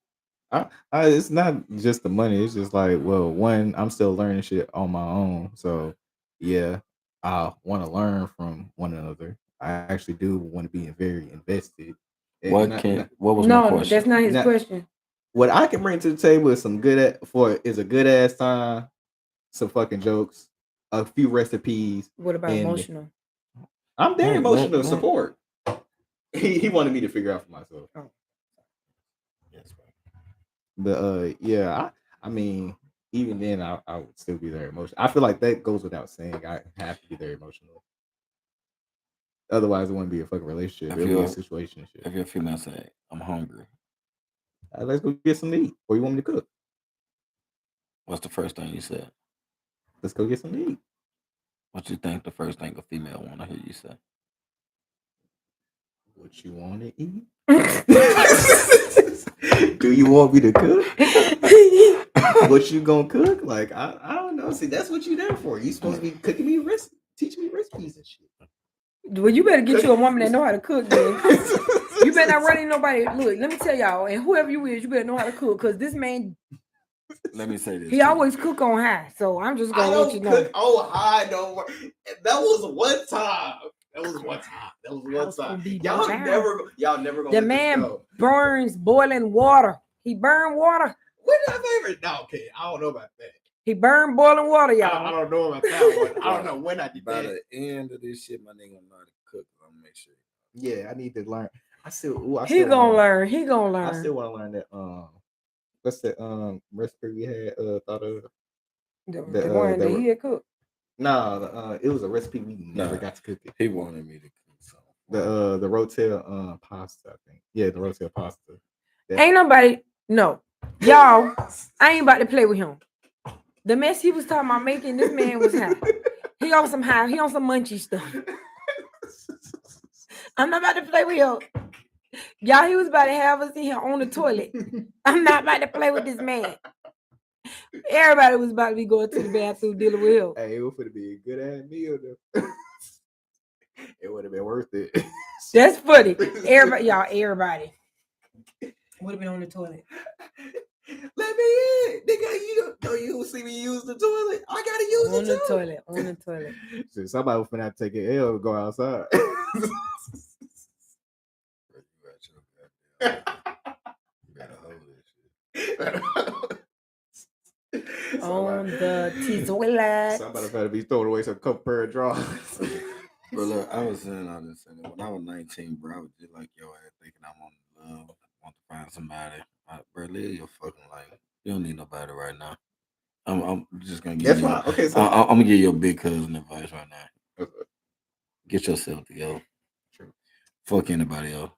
It's not just the money. It's just like, well, one, I'm still learning shit on my own. So, yeah, I want to learn from one another. I actually do want to be very invested. What was my question? No, that's not his question. What I can bring to the table is a good ass time, some fucking jokes, a few recipes. What about emotional? I'm very emotional support. He wanted me to figure out for myself. Oh. Yes, but yeah, I mean, even then, I would still be very emotional. I feel like that goes without saying. I have to be very emotional. Otherwise, it wouldn't be a fucking relationship. It would be a situation. If your female say, "I'm hungry," let's go get some to eat, or you want me to cook? What's the first thing you said? Let's go get some to eat. What you think the first thing a female want to hear you say? What you want to eat? Do you want me to cook? What you gonna cook? Like I don't know. See, that's what you there for. You supposed to be cooking me teaching me recipes and shit. Well, you better get you a woman that know how to cook, then. You better not run into nobody. Look, let me tell y'all, and whoever you is, you better know how to cook, because this man. Let me say this. He always cook on high, so I'm just gonna let you know. Cook on high, no. That was one time. Y'all never gonna. The man burns boiling water. He burned water. What's my favorite? No, okay, I don't know about that. He burned boiling water, y'all. I don't know about that one. I don't know when I did By that. the end of this shit, my nigga gonna know how to cook. I'm gonna make sure. Yeah, I need to learn. He gonna learn. He gonna learn. I still want to learn that. What's the recipe we had thought of? The one that he had cooked. No, it was a recipe we never got to cook it. He wanted me to cook something. The rotel pasta, I think. Yeah, the rotel pasta. Ain't nobody. No, y'all. I ain't about to play with him. The mess he was talking about making, this man was high. He on some high. He on some munchy stuff. I'm not about to play with him. Y'all, he was about to have us in here on the toilet. I'm not about to play with this man. Everybody was about to be going to the bathroom dealing with him. Hey, it was going to be a good ass meal though. It would have been worth it. That's funny. Everybody would have been on the toilet. Let me in, nigga. You see me use the toilet? I gotta use on the toilet. So somebody was finna have to take an L and go outside. On the toilet. Somebody better be throwing away some couple pair of drawers. But look, I was saying all this. When I was 19, bro, I was just like your ass, thinking I want love, want to find somebody. Bro, live your fucking life. You don't need nobody right now. I'm just gonna give you. Okay, so I'm gonna give your big cousin advice right now. Get yourself together. True. Fuck anybody else.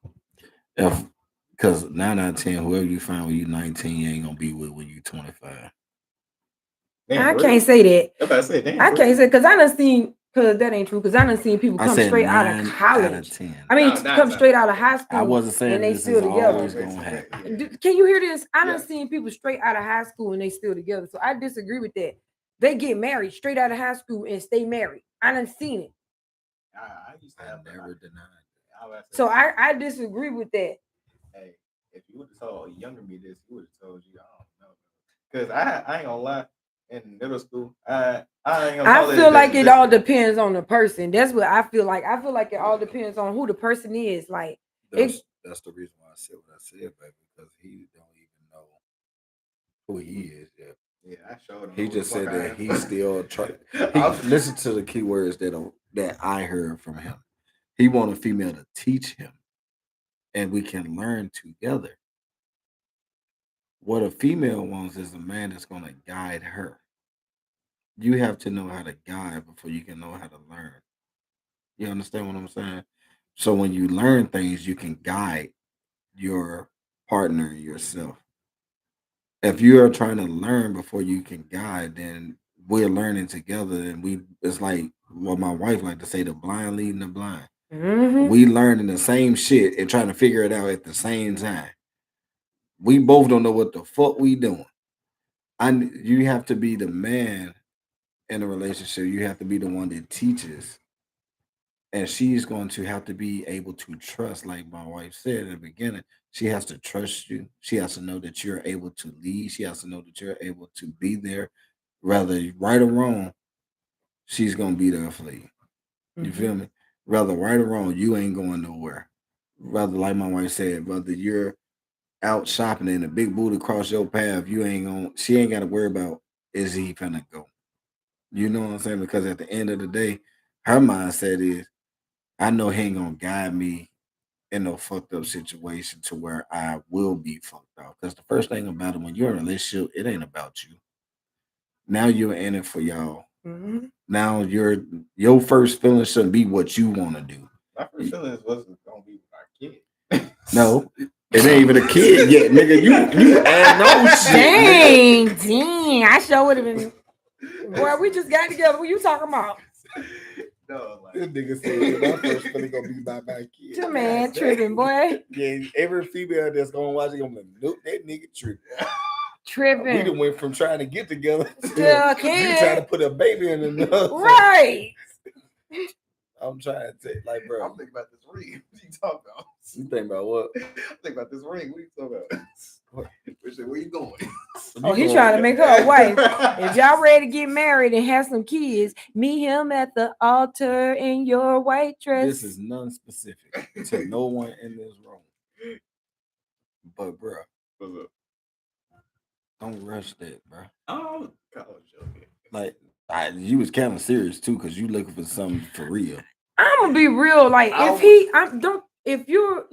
Because 9 out of 10, whoever you find when you 19, you ain't gonna be with when you 25. Damn, I can't say that. I say, damn, I can't say because I done seen. Because that ain't true. Because I done seen people come straight out of college. Out of 10. I mean, come straight out of high school. I wasn't saying and they this still is together. always gonna happen. Can you hear this? I done seen people straight out of high school and they still together. So I disagree with that. They get married straight out of high school and stay married. I done seen it. I used to have never denied. So I disagree with that. Hey, if you would have told younger me this, you would have told you, I don't know. Because I ain't gonna lie. In middle school, I feel like it all depends on the person. That's what I feel like. I feel like it all depends on who the person is. Like that's the reason why I said what I said, baby, because he don't even know who he is yet. Yeah, I showed him. He just said that he still try. Listen to the key words that I heard from him. He want a female to teach him, and we can learn together. What a female wants is a man that's going to guide her. You have to know how to guide before you can know how to learn. You understand what I'm saying? So when you learn things, you can guide your partner and yourself. If you are trying to learn before you can guide, then we're learning together, and it's like what my wife like to say, the blind leading the blind. Mm-hmm. We learning the same shit and trying to figure it out at the same time. We both don't know what the fuck we doing. You have to be the man in a relationship. You have to be the one that teaches. And she's going to have to be able to trust, like my wife said at the beginning. She has to trust you. She has to know that you're able to lead. She has to know that you're able to be there. Whether right or wrong, she's going to be there for you. You feel me? Whether right or wrong, you ain't going nowhere. Whether, like my wife said, whether you're out shopping and a big booty cross your path, she ain't got to worry about, is he finna go? You know what I'm saying? Because at the end of the day, her mindset is, I know he ain't gonna guide me in no fucked up situation to where I will be fucked up. Because the first thing about it, when you're in a relationship, it ain't about you. Now you're in it for y'all. Mm-hmm. Now your first feeling shouldn't be what you want to do. My first feelings wasn't gonna be with our kid. No, it ain't even a kid yet, nigga. You add no shit. Dang! I sure would have been. Boy, we just got together. What you talking about? No, like this nigga said my first feeling gonna be by my kid. Your man tripping, boy. Yeah, every female that's gonna watch it gonna be, nope, that nigga tripping. Tripping. We done went from trying to get together to you trying to put a baby in another. Right. I'm trying to like, bro. I'm thinking about this ring. What you talking about? You think about what? I'm thinking about this ring. What are you talking about? Where you going? Oh, he's trying to make her a wife. If y'all ready to get married and have some kids, meet him at the altar in your white dress. This is non-specific to no one in this room. But, bro, don't rush that, bro. Oh, God, I was joking. Like, you was kind of serious too, because you looking for something for real. I'm gonna be real. Like, if you're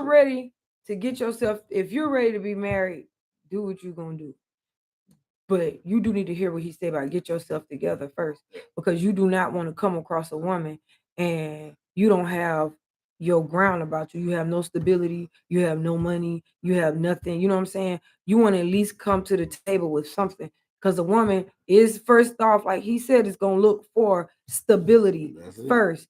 ready to get yourself, if you're ready to be married, do what you're gonna do. But you do need to hear what he said about get yourself together first, because you do not want to come across a woman and you don't have your ground about you. You have no stability, you have no money, you have nothing. You know what I'm saying? You want to at least come to the table with something, because a woman is, first off, like he said, is gonna look for stability first.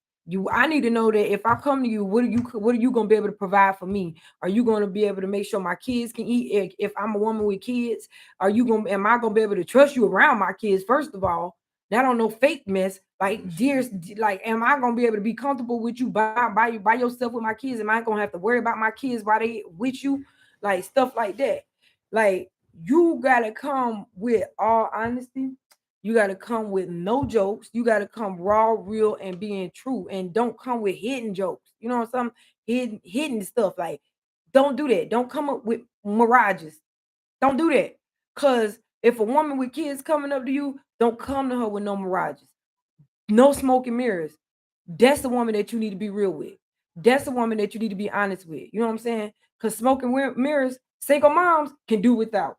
I need to know that if I come to you, what are you gonna be able to provide for me? Are you gonna be able to make sure my kids can eat? If I'm a woman with kids, am I gonna be able to trust you around my kids? First of all, not on no fake mess. Like, dear, like, am I gonna be able to be comfortable with you by yourself with my kids? Am I gonna have to worry about my kids while they with you? Like, stuff like that. Like, you gotta come with all honesty. You got to come with no jokes. You got to come raw, real, and being true. And don't come with hidden jokes. You know, some hidden stuff. Like, don't do that. Don't come up with mirages. Don't do that. Because if a woman with kids coming up to you, don't come to her with no mirages. No smoke and mirrors. That's the woman that you need to be real with. That's the woman that you need to be honest with. You know what I'm saying? Because smoke and mirrors, single moms can do without.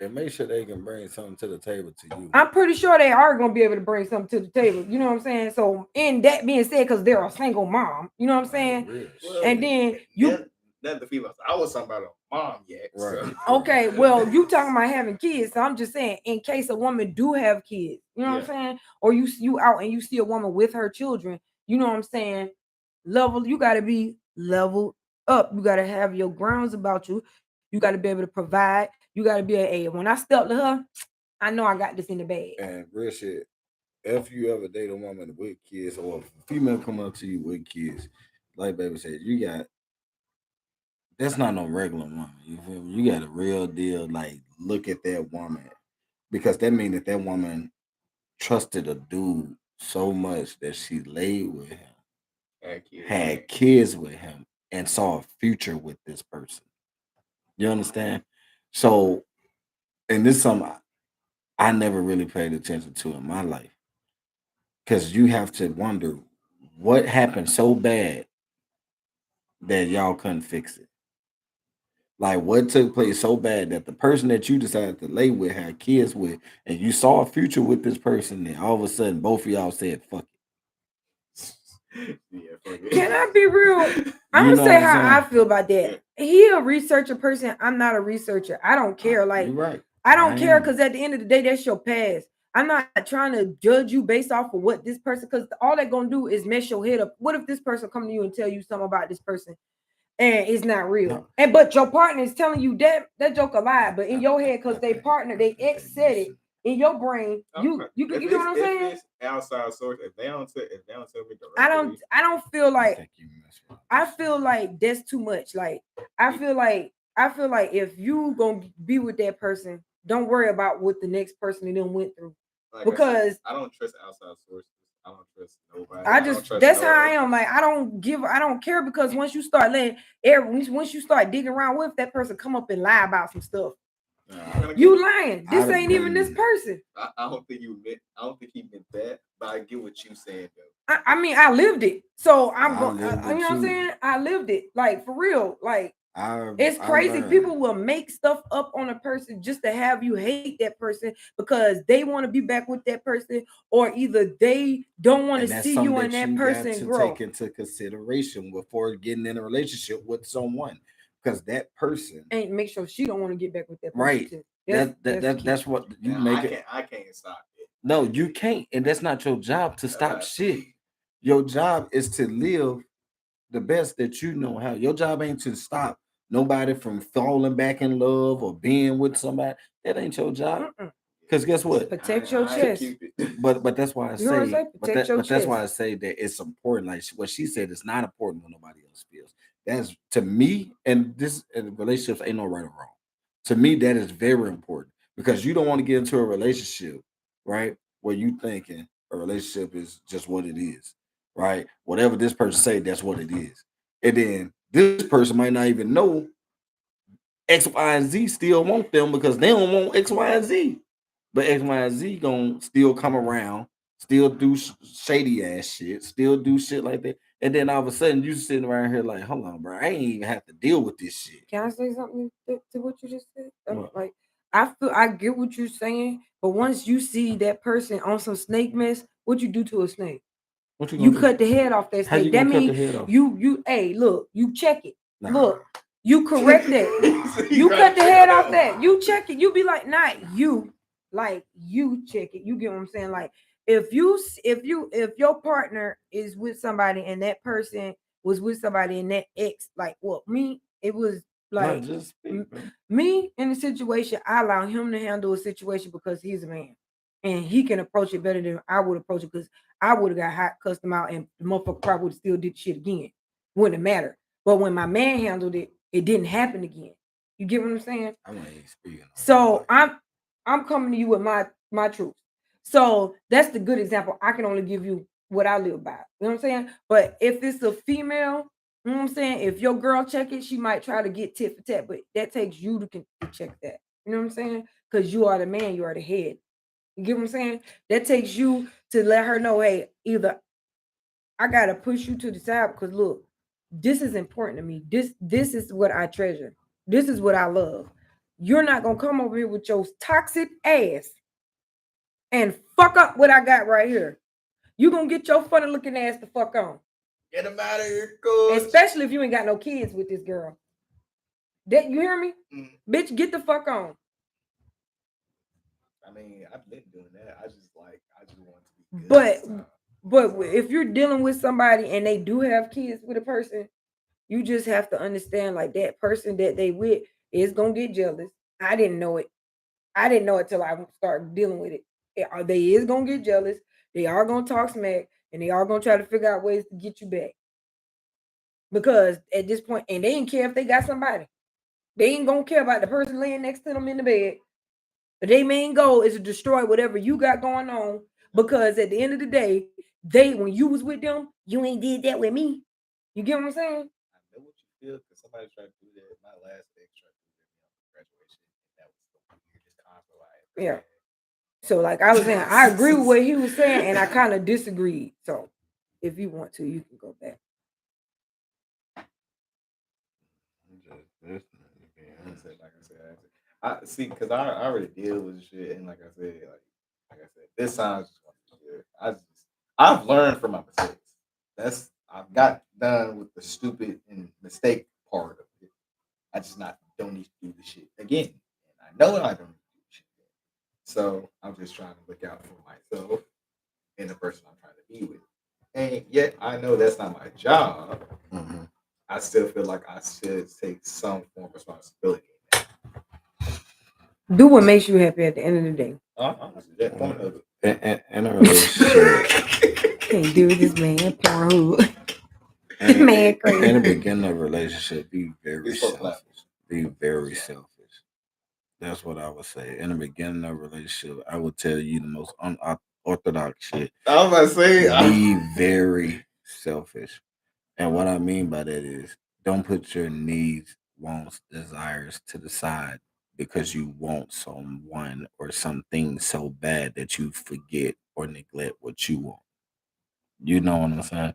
And make sure they can bring something to the table to you. I'm pretty sure they are going to be able to bring something to the table. You know what I'm saying? So, in that being said, because they're a single mom, you know what I'm saying? Well, and then you... Not the females. I was talking about a mom yet. Right. So. Okay, well, you talking about having kids. So, I'm just saying, in case a woman do have kids, you know what I'm saying? Or you out and you see a woman with her children, you know what I'm saying? You got to be leveled up. You got to have your grounds about you. You got to be able to provide. You got to be when I step to her, I know I got this in the bag. And real shit, if you ever date a woman with kids or a female come up to you with kids, like baby said, that's not no regular woman. You feel me? You got a real deal. Like, look at that woman, because that means that woman trusted a dude so much that she laid with him, had kids with him, and saw a future with this person. You understand? So, and this is something I never really paid attention to in my life, because you have to wonder what happened so bad that y'all couldn't fix it. Like, what took place so bad that the person that you decided to lay with, had kids with, and you saw a future with this person, and all of a sudden both of y'all said, fuck it. Can I be real? I'm gonna say how I feel about that. He a researcher person. I'm not a researcher. I don't care. Like, you're right. I don't care, because at the end of the day, that's your past. I'm not trying to judge you based off of what this person, because all they're gonna do is mess your head up. What if this person come to you and tell you something about this person and it's not real? No. But your partner is telling you that joke a lie, but in your head, because they partner, they ex said it in your brain. You know what I'm saying? It's outside source. If they don't tell me directly, I don't feel like. I feel like that's too much. Like, I feel like if you gonna be with that person, don't worry about what the next person and them went through. Like, because I don't trust outside sources. I don't trust nobody. That's how I am. Like, I don't care, because once you start once you start digging around, what if that person come up and lie about some stuff? You lying. This ain't even this person. I don't think he meant that, but I get what you saying though. I mean, I lived it, so I'm going. You know what I'm saying? I lived it, like, for real. Like, it's crazy. People will make stuff up on a person just to have you hate that person because they want to be back with that person, or either they don't want to see you and that person grow. Take into consideration before getting in a relationship with someone, because that person ain't make sure she don't want to get back with that person. Right. Too. That's what you make it. I can't stop it. No, you can't, and that's not your job to stop shit. Your job is to live the best that you know how. Your job ain't to stop nobody from falling back in love or being with somebody. That ain't your job. Because guess what? Protect your chest. But that's why I say. But that's why I say that it's important. Like what she said, it's not important when nobody else feels. That's, to me, and relationships ain't no right or wrong. To me, that is very important, because you don't want to get into a relationship, right, where you thinking a relationship is just what it is, right? Whatever this person say, that's what it is. And then this person might not even know X, Y, and Z still want them because they don't want X, Y, and Z. But X, Y, and Z gonna still come around, still do shady ass shit, still do shit like that. And then all of a sudden you sitting around here like, hold on, bro, I ain't even have to deal with this shit. Can I say something to what you just said? Like, I get what you're saying, but once you see that person on some snake mess, what you do to a snake? You cut the head off that snake. That means you hey, look, you check it. Nah. Look, you correct that. You cut the head off that. You check it. You be like, not you. Like, you check it. You get what I'm saying? Like, if your partner is with somebody and that person was with somebody and that ex, like, well, me, it was like me in the situation. I allow him to handle a situation because he's a man and he can approach it better than I would approach it, because I would have got hot, cussed him out, and the motherfucker probably would have still did shit again. Wouldn't have mattered. But when my man handled it, it didn't happen again. You get what I'm saying? I ain't speaking. So I'm coming to you with my truth. So that's the good example. I can only give you what I live by. You know what I'm saying? But if it's a female, you know what I'm saying? If your girl check it, she might try to get tit for tat, but that takes you to check that. You know what I'm saying? Because you are the man, you are the head. You get what I'm saying? That takes you to let her know, hey, either I gotta push you to the side because look, this is important to me. This is what I treasure. This is what I love. You're not gonna come over here with your toxic ass and fuck up what I got right here. You gonna get your funny looking ass the fuck on. Get him out of here, coach. Especially if you ain't got no kids with this girl. That you hear me? Bitch, get the fuck on. I mean, I've been doing that. I just want to be good. But if you're dealing with somebody and they do have kids with a person, you just have to understand like that person that they with is gonna get jealous. I didn't know it. I didn't know it till I started dealing with it. They is gonna get jealous. They are gonna talk smack, and they are gonna try to figure out ways to get you back. Because at this point, and they ain't care if they got somebody. They ain't gonna care about the person laying next to them in the bed. But their main goal is to destroy whatever you got going on. Because at the end of the day, when you was with them, you ain't did that with me. You get what I'm saying? I know what you feel because somebody tried to do that. My last ex tried to do that on graduation. That was the weirdest conflict. Yeah. So like I was saying, I agree with what he was saying, and I kind of disagreed. So if you want to, you can go back. I see because I already deal with shit, and like I said, this sounds just good. I've learned from my mistakes. I've got done with the stupid and mistake part of it. I just don't need to do the shit again, and I know I don't need to do the shit again. So I'm just trying to look out for myself and the person I'm trying to be with. And yet I know that's not my job. Mm-hmm. I still feel like I should take some form of responsibility. Do what makes you happy at the end of the day. That point of it. In a relationship. Can't do this, man. Pornhub. Man, crazy. In the beginning of a relationship, be very selfish. Be very selfish. That's what I would say. In the beginning of a relationship, I would tell you the most unorthodox shit. I was about to say, be very selfish. And what I mean by that is don't put your needs, wants, desires to the side because you want someone or something so bad that you forget or neglect what you want. You know what I'm saying?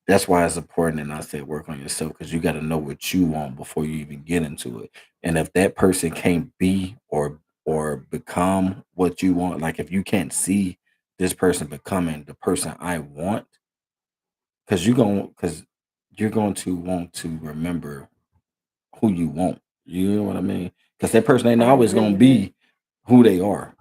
That's why it's important, and I said work on yourself because you got to know what you want before you even get into it. And if that person can't be or become what you want, like if you can't see this person becoming the person I want, because you're going to want to remember who you want. You know what I mean? Because that person ain't always going to be who they are.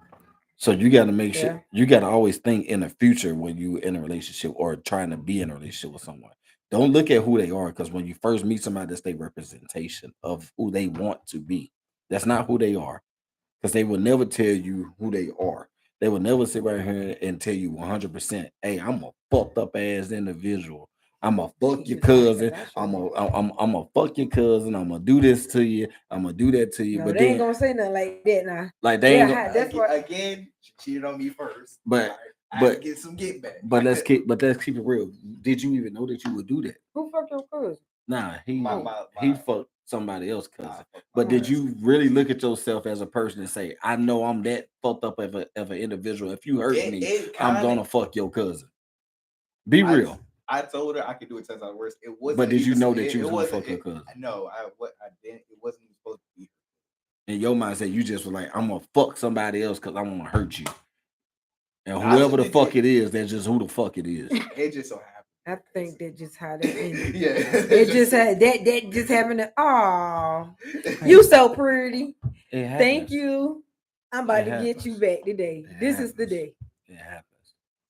So you got to make sure you got to always think in the future when you in a relationship or trying to be in a relationship with someone. Don't look at who they are because when you first meet somebody, that's their representation of who they want to be. That's not who they are because they will never tell you who they are. They will never sit right here and tell you 100%. Hey, I'm a fucked up ass individual. I'm gonna fuck your cousin. I'm gonna fuck your cousin. I'm gonna do this to you. I'm gonna do that to you. No, but they ain't gonna say nothing like that now. Like they ain't gonna, that's what again. She cheated on me first. But I get some get back. But let's keep it real. Did you even know that you would do that? Who fucked your cousin? Nah, he fucked somebody else's cousin. But did you really look at yourself as a person and say, I know I'm that fucked up of an individual. If you hurt me, I'm gonna fuck your cousin. Be real. I told her I could do it 10 times worse. It wasn't. But did you know that you was gonna fuck your cousin? No, I didn't. It wasn't supposed to be. In your mindset, you just were like, I'm gonna fuck somebody else because I'm gonna hurt you. And whoever the fuck it is, that's just who the fuck it is. It just so happened. I think that just how that ended. Yeah. It just had that just happened to you so pretty. Thank you. I'm about to get you back today. This is the day. It happens.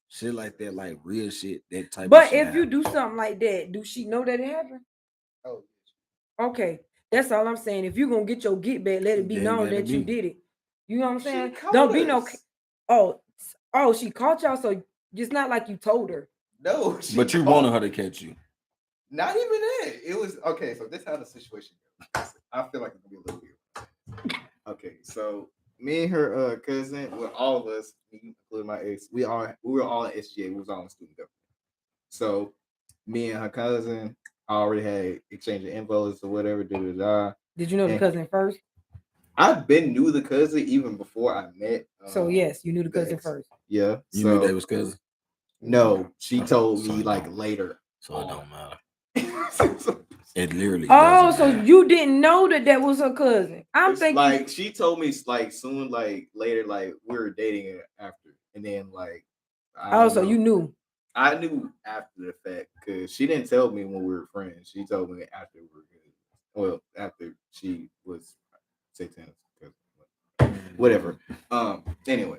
Shit like that, like real shit, that type but of shit. But if you do something like that, do she know that it happened? Oh. Okay. That's all I'm saying. If you're gonna get your get back, let it be known that you did it. You know what I'm saying? Don't be no she caught y'all, so it's not like you told her. No, but you wanted her to catch you. Not even that. It was okay. So this is how the situation goes. I feel like it's gonna be a little weird. Okay, so me and her cousin, with all of us, including my ex, we were all in SGA. We was all in student government. So me and her cousin already had exchanging infos or whatever. Did you know the cousin first? I've been knew the cousin even before I met. So yes, you knew the cousin first. Yeah, you knew they was cousins. No, she told me like later. So it don't matter. It literally. Oh, so you didn't know that was her cousin? I'm thinking like she told me like soon, like later, like we were dating after, and then like. So you knew. I knew after the fact because she didn't tell me when we were friends. She told me after we were good. Well, after she was 16, whatever. Anyway,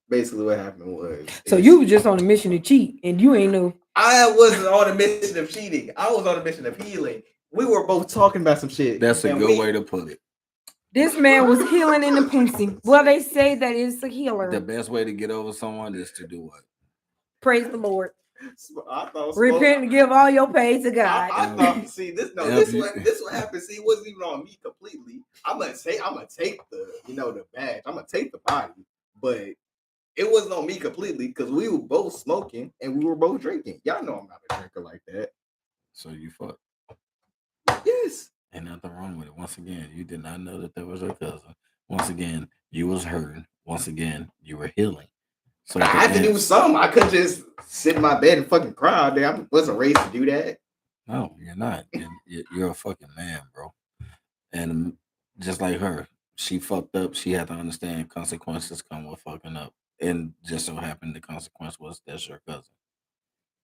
basically what happened was. So you were just on a mission to cheat, and you ain't know. I wasn't on a mission of cheating. I was on a mission of healing. We were both talking about some shit. That's a good way to put it. This man was healing in the pussy. Well, they say that it's a healer. The best way to get over someone is to do what? Praise the Lord. I thought repent and give all your pay to God. I thought, see, this what happened. See, it wasn't even on me completely. I'm gonna take the, the badge. I'm gonna take the body, but it wasn't on me completely because we were both smoking and we were both drinking. Y'all know I'm not a drinker like that. So you fucked. Yes. Ain't nothing wrong with it. Once again, you did not know that there was a cousin. Once again, you was hurting. Once again, you were healing. So I had to do something. I couldn't just sit in my bed and fucking cry all day. I wasn't raised to do that. No, you're not. You're a fucking man, bro. And just like her, she fucked up. She had to understand consequences come with fucking up. And just so happened the consequence was that's your cousin.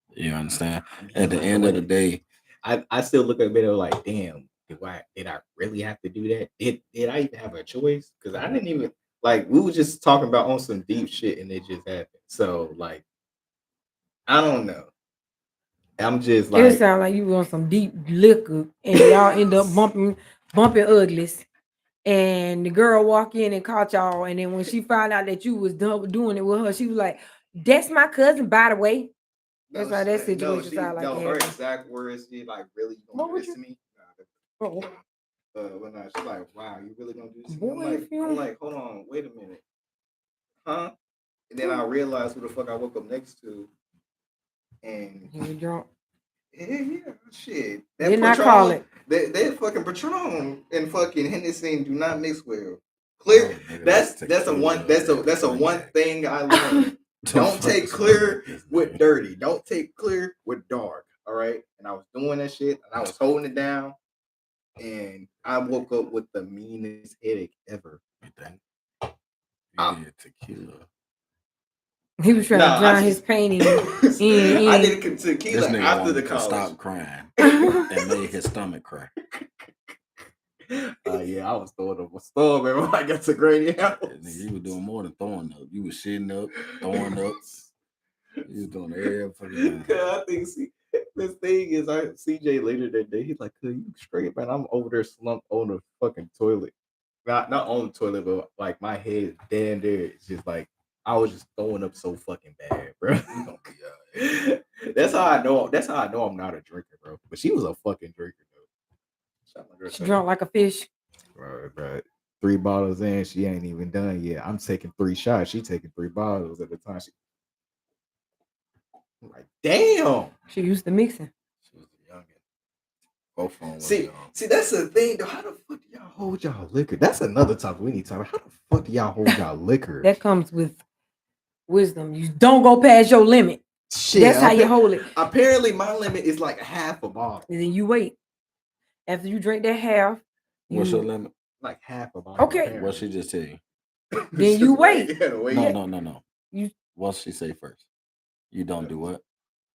You understand? At the end of the day, I still look at it like, damn, did I really have to do that? Did I even have a choice? Because I didn't even. Like, we were just talking about on some deep shit and it just happened. So, like, I don't know. I'm just like. It sounds like you were on some deep liquor and y'all end up bumping uglies. And the girl walk in and caught y'all. And then when she found out that you was doing it with her, she was like, that's my cousin, by the way. That's how that situation sounds like. No, her exact words, she like, really, you gonna do this to me? When she's like, wow, you really gonna do this? I'm like, hold on, wait a minute. Huh? And then I realized who the fuck I woke up next to. And you drunk. Yeah, shit. Did not call it. That fucking Patron and fucking Hennessy do not mix well. Clear. That's a one thing I learned. Don't take clear with dirty. Don't take clear with dark. All right. And I was doing that shit and I was holding it down. And I woke up with the meanest headache ever. You think? You did tequila. He was trying to drown his pain in. I did tequila after the college. Stop crying and made his stomach cry. Yeah, I was throwing up a storm every time I got to Granny House. You were doing more than throwing up. You were shitting up, throwing up. You was doing everything. I think this thing is, CJ later that day, he's like, you straight, man. I'm over there slumped on the fucking toilet. Not on the toilet, but like my head dead there. It's just like I was just throwing up so fucking bad, bro. That's how I know I'm not a drinker, bro. But she was a fucking drinker, though. She drunk like a fish. Right. 3 bottles in, she ain't even done yet. I'm taking 3 shots. She taking 3 bottles at the time. I'm like, damn. She used to mixing. She was a youngin'. Both of them. See, that's the thing, though. How the fuck do y'all hold y'all liquor? That's another topic we need to talk about. How the fuck do y'all hold y'all liquor? That comes with wisdom. You don't go past your limit. Shit, that's how you hold it. Apparently, my limit is like half a bottle. And then you wait. After you drink that half. What's your limit? Like half a bottle. Okay. What she just tell you? Then you wait. No. What she say first? You don't do what?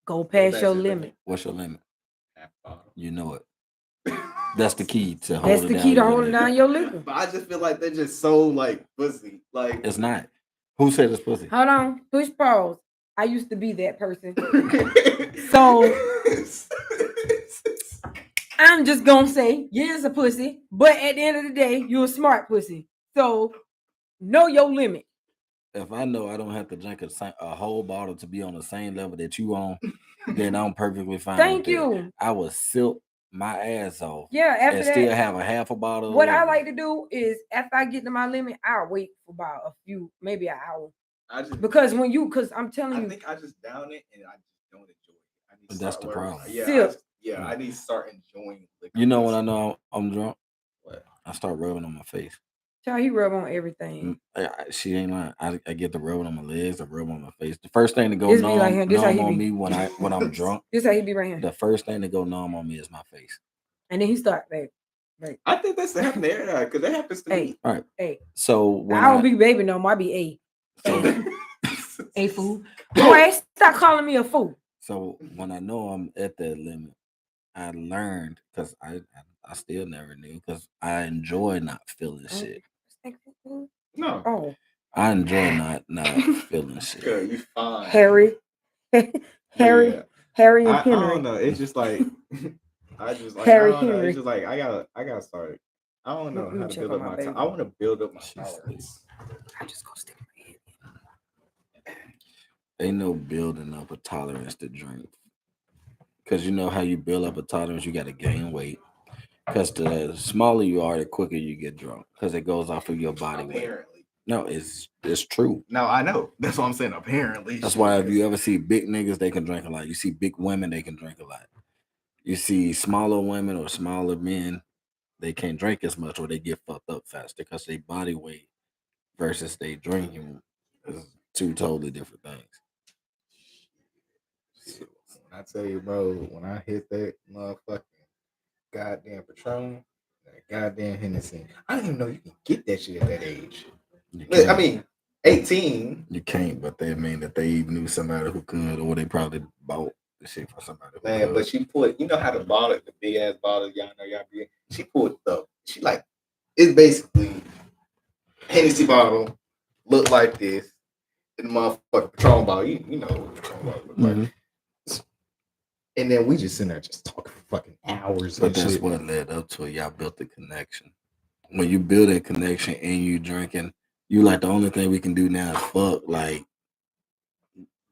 Go past your limit. What's your limit? Half bottle. You know it. That's the key to hold it down. That's the key to holding down your liquor. But I just feel like they're just so like pussy. Like it's not. Who said it's pussy? Hold on. Push pause. I used to be that person. So I'm just gonna say, yeah, it's a pussy, but at the end of the day, you're a smart pussy. So know your limit. If I know I don't have to drink a whole bottle to be on the same level that you on, then I'm perfectly fine. Thank you. I will sip my ass off. Yeah, after and that, still have a half a bottle. What I like to do is after I get to my limit, I'll wait for about a few, maybe an hour. Because I'm telling you, I think I just down it and I just don't enjoy it. I need to That's the problem. I need to start enjoying liquor. You know when I know I'm drunk? What? I start rubbing on my face. Child, he rub on everything. She ain't lying. I get the rubbing on my legs, I rub on my face. The first thing to go This be numb, like him. This how numb he on be. me when I'm drunk. This how he be right here. The first thing to go numb on me is my face. And then he start babe. I think that's the happening there because that happens to me. All right. Hey. So when I don't be baby no more. I be a fool. Boy, stop calling me a fool. So when I know I'm at that limit, I learned because I still never knew because I enjoy not feeling shit. No. Oh. I enjoy not feeling shit. Good, you fine. Harry and I Henry. don't know. It's just like It's just like I gotta start. I don't know how to build up my time. I want to build up my tolerance. I just gonna stick my head. Ain't no building up a tolerance to drink. Because you know how you build up a tolerance, you got to gain weight. Because the smaller you are, the quicker you get drunk. Because it goes off of your body weight. No, it's true. No, I know. That's what I'm saying. Apparently. That's why if you ever see big niggas, they can drink a lot. You see big women, they can drink a lot. You see smaller women or smaller men, they can't drink as much or they get fucked up faster because their body weight versus they drinking is two totally different things. I tell you, bro, when I hit that motherfucking goddamn Patron, that goddamn Hennessy, I didn't even know you can get that shit at that age. I mean, 18. You can't, but they mean that they knew somebody who could, or they probably bought the shit for somebody. Man, but she put, you know how the bottle, the big ass bottle, y'all know y'all be. She put it's basically Hennessy bottle, look like this, and the motherfucking Patron bottle. You know what Patron bottle look like. Mm-hmm. And then we just sitting there just talking for fucking hours. But that's what led up to it. Y'all built the connection. When you build a connection and you drinking, you like the only thing we can do now is fuck. Like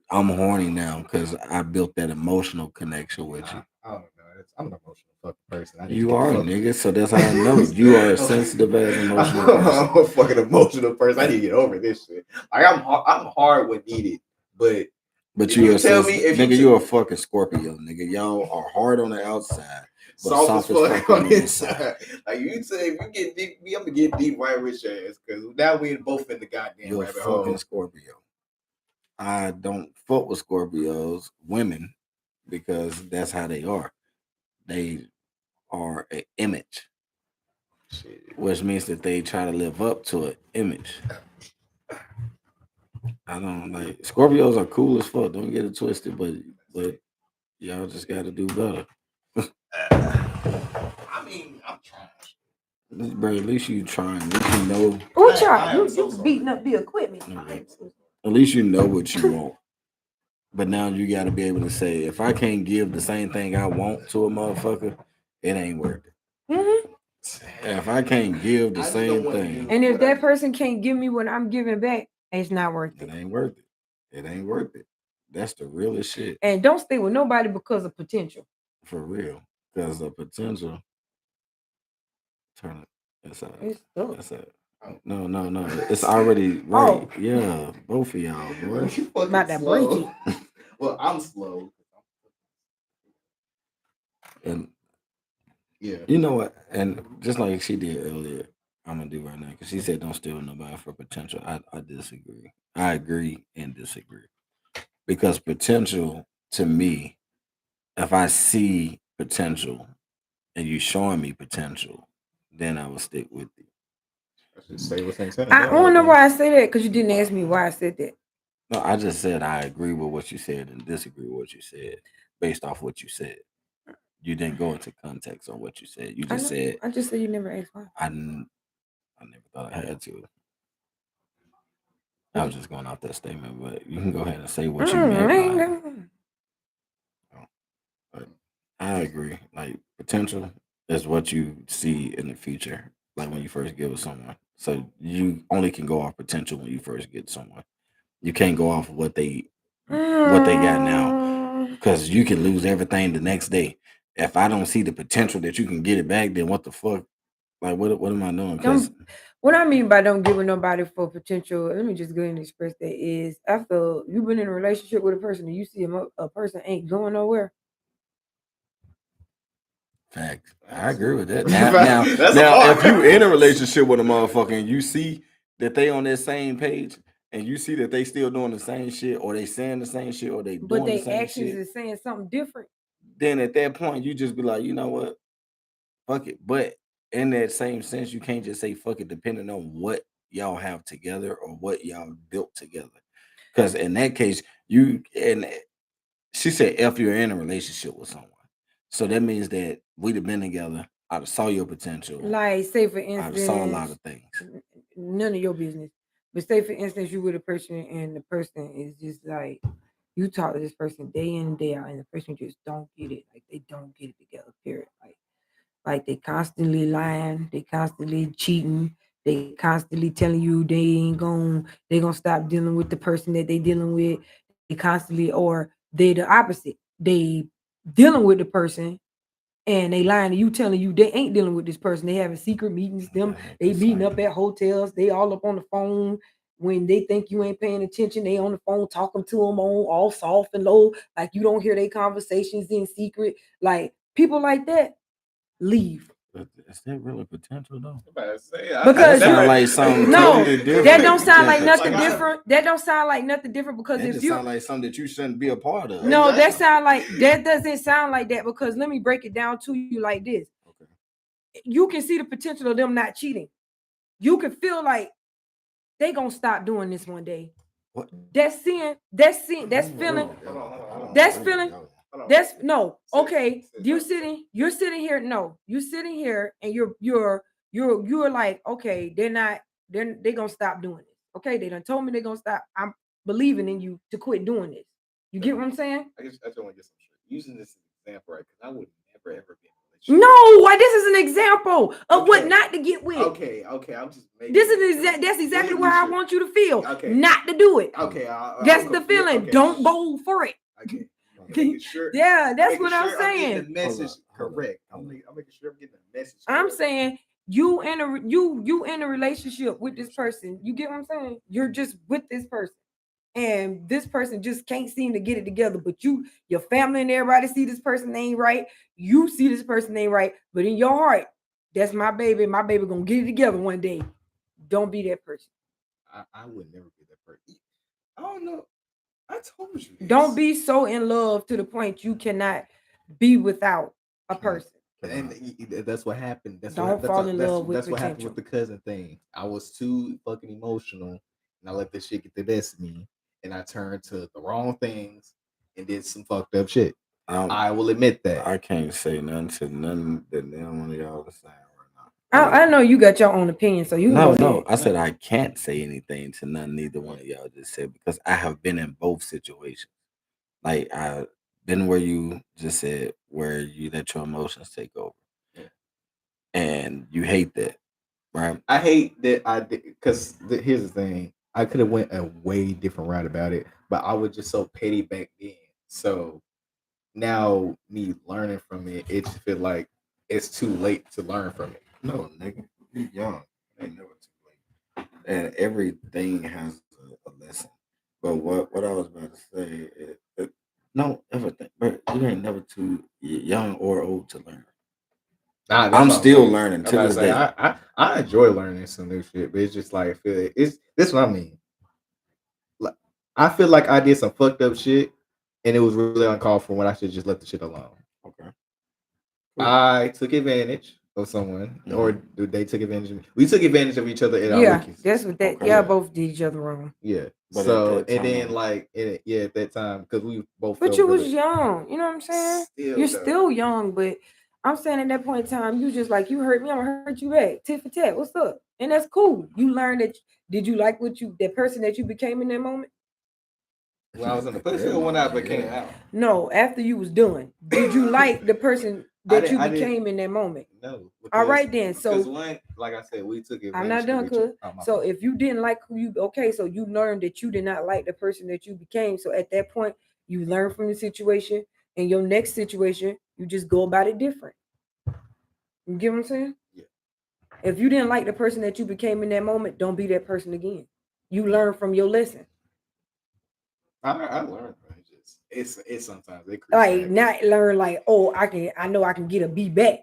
I'm horny now because I built that emotional connection with you. I don't know. I'm an emotional fucking person. You are, nigga. So that's how I know you are a sensitive ass emotional person. I'm a fucking emotional person. I need to get over this shit. Like I'm hard when needed, but you tell me if nigga, you're a fucking Scorpio, nigga. Y'all are hard on the outside, but soft as fuck on the inside. Like you say, if you get deep, I'm gonna get deep right with your ass because now we both in the goddamn you're rabbit fucking hole. Scorpio. I don't fuck with Scorpios, women, because that's how they are. They are an image, which means that they try to live up to an image. I don't like Scorpios are cool as fuck. Don't get it twisted, but y'all just got to do better. I mean, I'm trying. Bro, at least you trying. At least you know. What y'all? You beating up the equipment. At least you know what you want. But now you got to be able to say, if I can't give the same thing I want to a motherfucker, it ain't worth it. Mm-hmm. If I can't give the same thing, and if that person can't give me what I'm giving back, it's not worth it. It ain't worth it. It ain't worth it. That's the realest shit. And don't stay with nobody because of potential. For real. Because of potential. Turn it. That's it. No. It's already right. Oh. Yeah. Both of y'all, boy. About that breaking. Well, I'm slow. And yeah. You know what? And just like she did earlier, I'm gonna do right now because she said don't steal nobody for potential. I disagree. I agree and disagree because potential to me, if I see potential and you showing me potential, then I will stick with you. I don't know why I say that because you didn't ask me why I said that. No, I just said I agree with what you said and disagree with what you said based off what you said. You didn't go into context on what you said. You just said. I just said you never asked why. I never thought I had to. I was just going off that statement, but you can go ahead and say what you meant. But I agree. Like potential is what you see in the future, like when you first get with someone. So you only can go off potential when you first get someone. You can't go off what they got now, because you can lose everything the next day. if I don't see the potential that you can get it back, then what the fuck? Like, what am I doing? Because what I mean by don't give nobody for potential, let me just go ahead and express that is after you've been in a relationship with a person and you see a person ain't going nowhere. Facts. I agree with that. Now, if you in a relationship with a motherfucker and you see that they on that same page and you see that they still doing the same shit or they saying the same shit or they doing the same actions shit, is saying something different. Then at that point you just be like, you know what? Fuck it. But in that same sense, you can't just say fuck it depending on what y'all have together or what y'all built together. Because in that case, she said if you're in a relationship with someone. So that means that we'd have been together. I'd have saw your potential. Like, say for instance, I'd have saw a lot of things. None of your business. But say for instance, you with a person and the person is just like, you talk to this person day in and day out, and the person just don't get it. Like they don't get it together. Period. Like they constantly lying, they constantly cheating, they constantly telling you they gonna stop dealing with the person that they dealing with. They constantly, or they the opposite. They dealing with the person and they lying to you, telling you they ain't dealing with this person. They having secret meetings, they meeting up at hotels, they all up on the phone. When they think you ain't paying attention, they on the phone talking to them on all soft and low, like you don't hear their conversations in secret. Like people like that, leave. But is that really potential though? Because that sound like something totally different. That don't sound like nothing different. That don't sound like nothing different because that if you sound like something that you shouldn't be a part of. No, that sound like that doesn't sound like that because let me break it down to you like this. Okay. You can see the potential of them not cheating. You can feel like they gonna stop doing this one day. What? That's feeling. No. Okay. You're sitting here. No, you're sitting here and you're like, okay, they gonna stop doing it. Okay, they done told me they're gonna stop. I'm believing in you to quit doing this. You get what I'm saying? I just want to get some shit. Using this example, right? Because I would never ever be. No, this is an example of what not to get with. Okay. I'm just making. That's exactly where I want you to feel. Okay. Not to do it. Okay. That's the feeling. Okay. Don't go for it. Okay. Sure. Yeah, that's what I'm saying. The message correct. I'm making sure I'm getting the message. I'm saying you in a relationship with this person. You get what I'm saying? You're just with this person. And this person just can't seem to get it together. But your family and everybody see this person ain't right. You see this person ain't right. But in your heart, that's my baby. My baby gonna get it together one day. Don't be that person. I would never be that person. I don't know. I told you. Don't be so in love to the point you cannot be without a person. And that's what happened. Don't fall in love with that's what happened with the cousin thing. I was too fucking emotional, and I let this shit get the best of me. And I turned to the wrong things and did some fucked up shit. I will admit that. I can't say nothing to none that one of y'all are saying right now. I know you got your own opinion, so you No. I said I can't say anything to none. Neither one of y'all just said because I have been in both situations. Like I've been where you just said where you let your emotions take over, and you hate that, right? I hate that I did because here's the thing. I could have went a way different route about it, but I was just so petty back then. So now me learning from it, it just feel like it's too late to learn from it. No, nigga, you're young. Ain't never too late. And everything has a lesson. But what I was about to say is, no, everything. But you ain't never too young or old to learn. I'm still learning to this day. I enjoy learning some new shit, but it's just like this what I mean. Like I feel like I did some fucked up shit, and it was really uncalled for when I should just let the shit alone. Okay. I took advantage of someone, or they took advantage of me. We took advantage of each other. That's what that. Okay. Both did each other wrong. Yeah. But so and then at that time because we both. But you was young. You know what I'm saying? You're still young, but. I'm saying at that point in time, you just like, you hurt me, I'm gonna hurt you back. Tit for tat. What's up? And that's cool. You learned that. Did you like that person that you became in that moment? When I was in the pussy or when I became out? No, after you was done. Did you like the person that you became in that moment? No. All right then. So one, like I said, we took it. I'm not done, cuz. So if you didn't like who you so you learned that you did not like the person that you became. So at that point, you learn from the situation. In your next situation, You just go about it different. You get what I'm saying? Yeah. If you didn't like the person that you became in that moment, don't be that person again. You learn from your lesson. I learned, man. It's sometimes they like not learn like, oh, I know I can get a B back.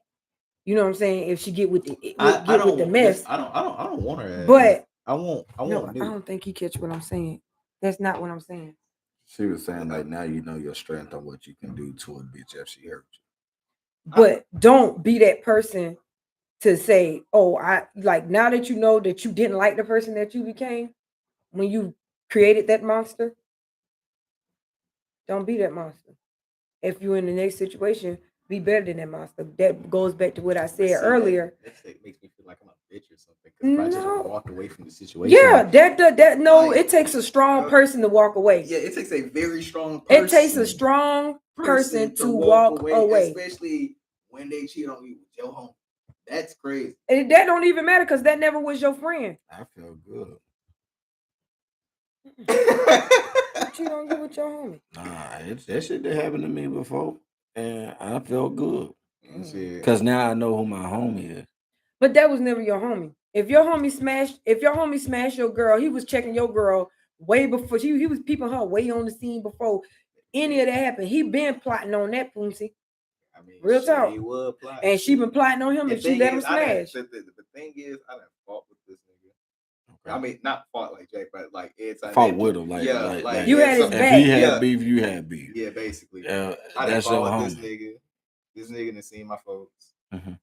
You know what I'm saying? If she get with the with the mess. I don't want her. But I won't. I don't think he catch what I'm saying. That's not what I'm saying. She was saying like now you know your strength on what you can do to a bitch if she hurt you. But don't be that person to say, oh, I like now that you know that you didn't like the person that you became when you created that monster. Don't be that monster. If you're in the next situation, be better than that monster. That goes back to what I said earlier. That makes me feel like I'm a bitch or something. Because if I just walked away from the situation. Yeah, it takes a strong person to walk away. Yeah, it takes a very strong person. It takes a strong person to walk away. Especially when they cheat on you with your home. That's crazy. And that don't even matter because that never was your friend. I feel good. Cheat on you with your homie. Nah, that shit that happened to me before, and I felt good because now I know who my homie is. But that was never your homie. If your homie smashed your girl, he was checking your girl way before he was peeping her way on the scene before any of that happened. He been plotting on that pussy. I mean, real talk. And she been plotting on him, and she let him smash. The thing is, I done fought with this nigga. Okay. I mean, not fought like Jake, but like it's fought with him. Like you had his back. If he had beef, you had beef. Yeah, basically. I done fought with this nigga. This nigga done seen my folks. Mm-hmm.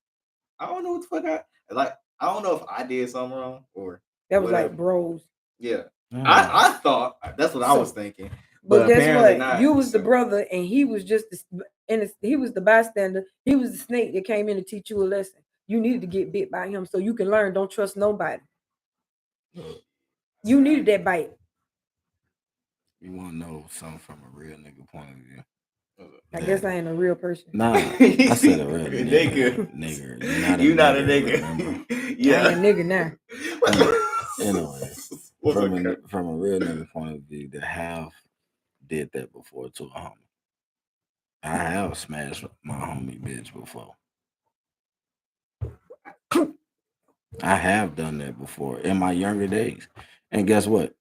I don't know what the fuck I don't know if I did something wrong or that was like bros. Yeah. I thought that's what I was thinking. But guess what? Not, you was the brother, and he was just he was the bystander. He was the snake that came in to teach you a lesson. You needed to get bit by him so you can learn. Don't trust nobody. You needed that bite. You want to know something from a real nigga point of view? I guess I ain't a real person. Nah, I said a real nigga. You're not a nigga. Yeah, I ain't a nigga now. Anyway, from a real nigga point of view, that have did that before to a homie. I have smashed my homie bitch before. I have done that before in my younger days, and guess what?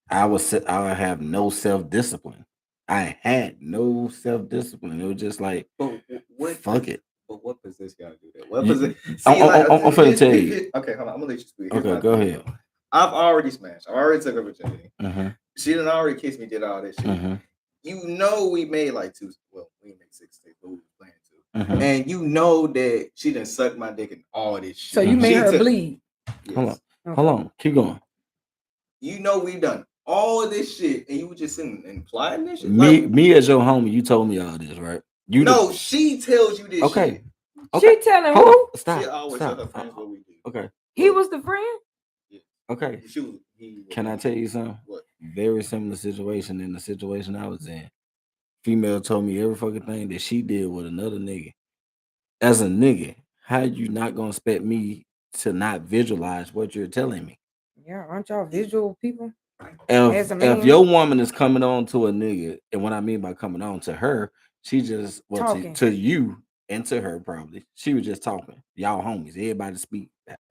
I have no self-discipline. I had no self-discipline. It was just like, fuck it. But what position gotta do that? What position? I'm finna tell you. Okay, hold on. I'm gonna let you speak. Okay, go ahead. I've already smashed. I already took her virginity. Mm-hmm. She done already kissed me, did all that shit. Mm-hmm. You know we made like two. Well, we didn't make 6 days, but we were planning to. Mm-hmm. And you know that she done sucked my dick and all this shit. So you made her bleed. Yes. Hold on. Keep going. You know we done all this shit, and you were just sitting and implying this shit. Me as your homie, you told me all this, right? She tells you this. Okay. Shit. She telling who? Stop. She always tell her friends what we do. Okay. He was the friend. Yeah. Okay. Can I tell you something? What? Very similar situation in the situation I was in. Female told me every fucking thing that she did with another nigga. As a nigga, how you not gonna expect me to not visualize what you're telling me? Yeah, aren't y'all visual people? If your woman is coming on to a nigga, and what I mean by coming on to her, she just to you and to her probably. She was just talking. Y'all homies, everybody speak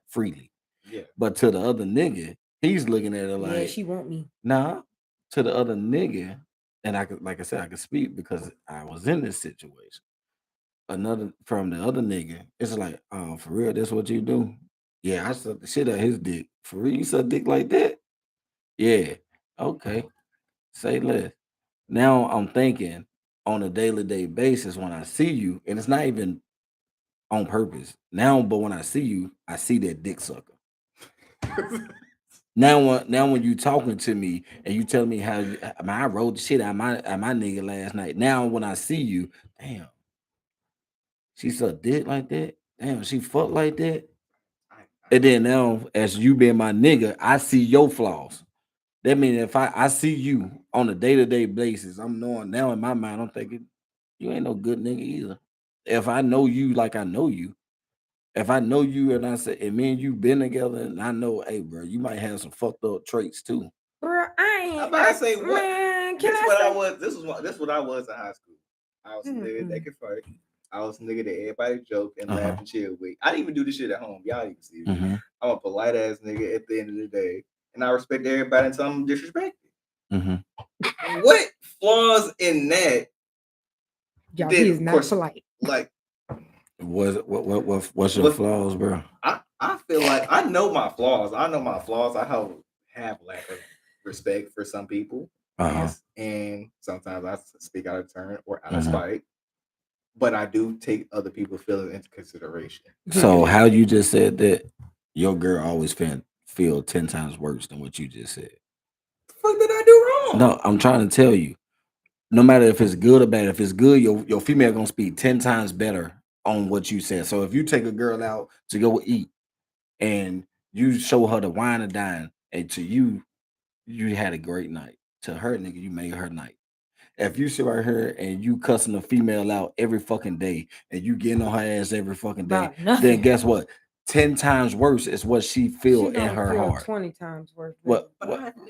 freely. Yeah. But to the other nigga, he's looking at her like, yeah, she want me. Nah. To the other nigga, and I could, like I said, I could speak because I was in this situation. From the other nigga, it's like, oh, for real, that's what you do? Yeah, I sucked the shit out of his dick. For real, you suck dick like that? Yeah. Okay. Say less. Now I'm thinking on a daily basis when I see you, and it's not even on purpose. Now, but when I see you, I see that dick sucker. Now when you talking to me and you tell me how I rolled the shit out my nigga last night. Now when I see you, damn, she sucked dick like that. Damn, she fucked like that. And then now, as you being my nigga, I see your flaws. That means if I see you on a day-to-day basis, I'm knowing now in my mind, I'm thinking, you ain't no good nigga either. If I know you like I know you, if I know you and I say, and me and you been together, and I know, hey, bro, you might have some fucked up traits too. Bro, I ain't. I'm about to say what? Man, This is what I was in high school. I was a nigga that could fight. I was a nigga that everybody joke and laugh and chill with. I didn't even do this shit at home. Y'all even see me. I'm a polite ass nigga at the end of the day, and I respect everybody until I'm disrespected. What flaws in that? Y'all, he is not polite. Like, what's your flaws, bro? I feel like I know my flaws. I have lack of respect for some people, and sometimes I speak out of turn or out of spite. But I do take other people's feelings into consideration. So how you just said that your girl always feel 10 times worse than what you just said. The fuck did I do wrong? No, I'm trying to tell you. No matter if it's good or bad, if it's good, your female gonna speak 10 times better on what you said. So if you take a girl out to go eat and you show her the wine and dine, and to you had a great night. To her, nigga, you made her night. If you sit right here and you cussing a female out every fucking day and you getting on her ass every fucking day, then guess what? 10 times worse is what she feel in her heart. 20 times worse. What?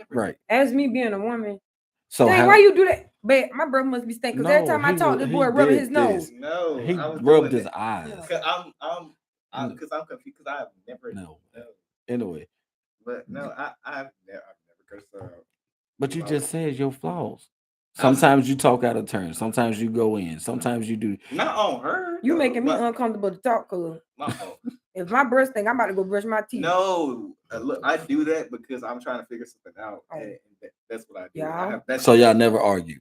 Right. As me being a woman. So dang, why you do that? But my brother must be stinking. Because every time I talk, this boy rubbing his nose. No, he rubbed his eyes. Because I'm confused. Because I've never. No. Anyway. But no, I've never cursed her out. But you just said your flaws. Sometimes you talk out of turn. Sometimes you go in. Sometimes you do. Not on her. You making me uncomfortable to talk, cause if my breath stink, I'm about to go brush my teeth. No, look, I do that because I'm trying to figure something out. And that's what I do. Yeah. So y'all never argue.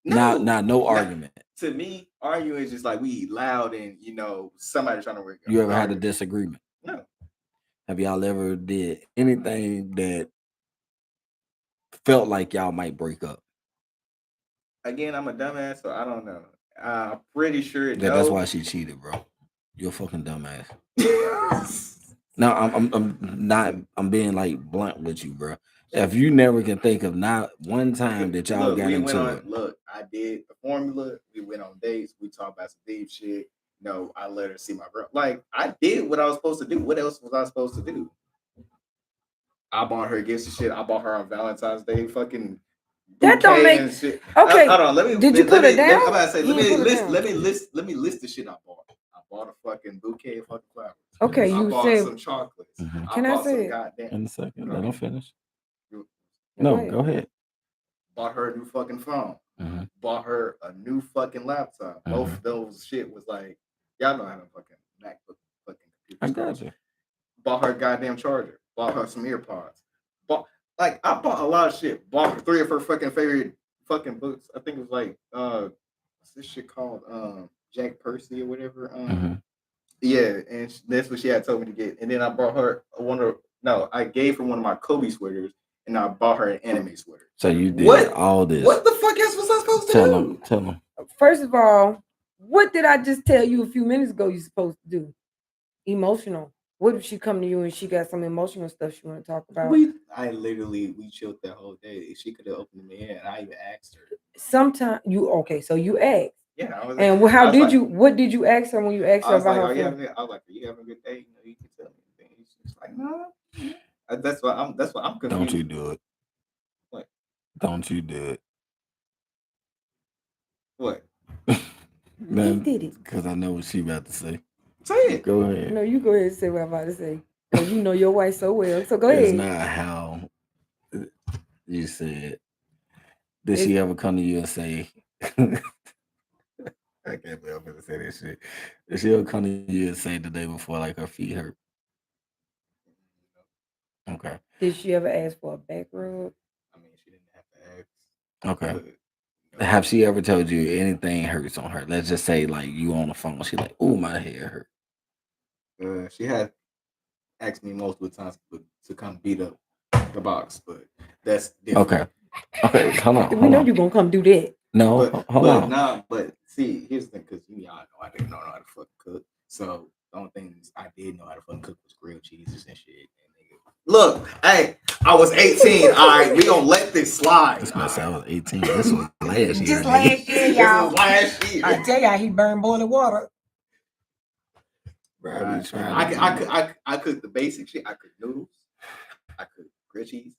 No argument. To me, arguing is just like we loud and somebody trying to work. You ever had a disagreement? No. Have y'all ever did anything that felt like y'all might break up? Again, I'm a dumbass, so I don't know. I'm pretty sure. That's why she cheated, bro. You're a fucking dumbass. No, I'm not. I'm being like blunt with you, bro. If you never can think of not one time that y'all got into it. Look, I did the formula. We went on dates. We talked about some deep shit. No, I let her see my girl. Like, I did what I was supposed to do. What else was I supposed to do? I bought her gifts and shit. I bought her on Valentine's Day fucking. That don't make shit. Okay. Hold on. Did you put it down? I'm about to say, let me list the shit I bought. I bought a fucking bouquet of fucking flowers. Okay, I bought some chocolates. Can I say it? In a second. Let them finish. No, go ahead. Bought her a new fucking phone. Bought her a new fucking laptop. Both of those shit was like, y'all know how to fucking MacBook fucking computer. I got you. Bought her a goddamn charger. Bought her some earpods. I bought a lot of shit. Bought her 3 of her fucking favorite fucking books. I think it was like what's this shit called? Jack Percy or whatever. Yeah, and that's what she had told me to get. And then I bought her I gave her one of my Kobe sweaters, and I bought her an anime sweater. So you did all this. What the fuck else was I supposed to do? Tell them. First of all, what did I just tell you a few minutes ago you're supposed to do? Emotional. What if she come to you and she got some emotional stuff she want to talk about? We chilled that whole day. She could have opened me in, and I even asked her. Sometimes so you asked. Yeah. What did you ask her when you asked her about her feelings? I was like, are you having a good day? You can tell me anything. She's like, no. That's why I'm confused. Don't you do it. What? Don't you do it. What? Man, he did it. Because I know what she about to say. Say it. Go ahead. No, you go ahead and say what I'm about to say. Because you know your wife so well. So go ahead. It's not how you said. Did she ever come to you and say, I can't believe I'm going to say this shit. Did she ever come to you and say the day before, like, her feet hurt? Okay. Did she ever ask for a back rub? I mean, she didn't have to ask. Okay. Have she ever told you anything hurts on her? Let's just say, like, you on the phone. She's like, "Oh, my head hurt." She had asked me multiple times to come beat up the box, but that's different. Okay, hold on. We know you're gonna come do that. No, hold on. Nah, but see, here's the thing, because y'all know I didn't know how to fucking cook. So the only things I did know how to fucking cook was grilled cheeses and shit. Look, hey, I was 18. All right, we gonna let this slide. I was 18. This was last year. Just last year, y'all. Last year. I tell y'all, he burned boiling water. Bro, I cooked the basic shit. I cooked noodles. I cooked grilled cheese.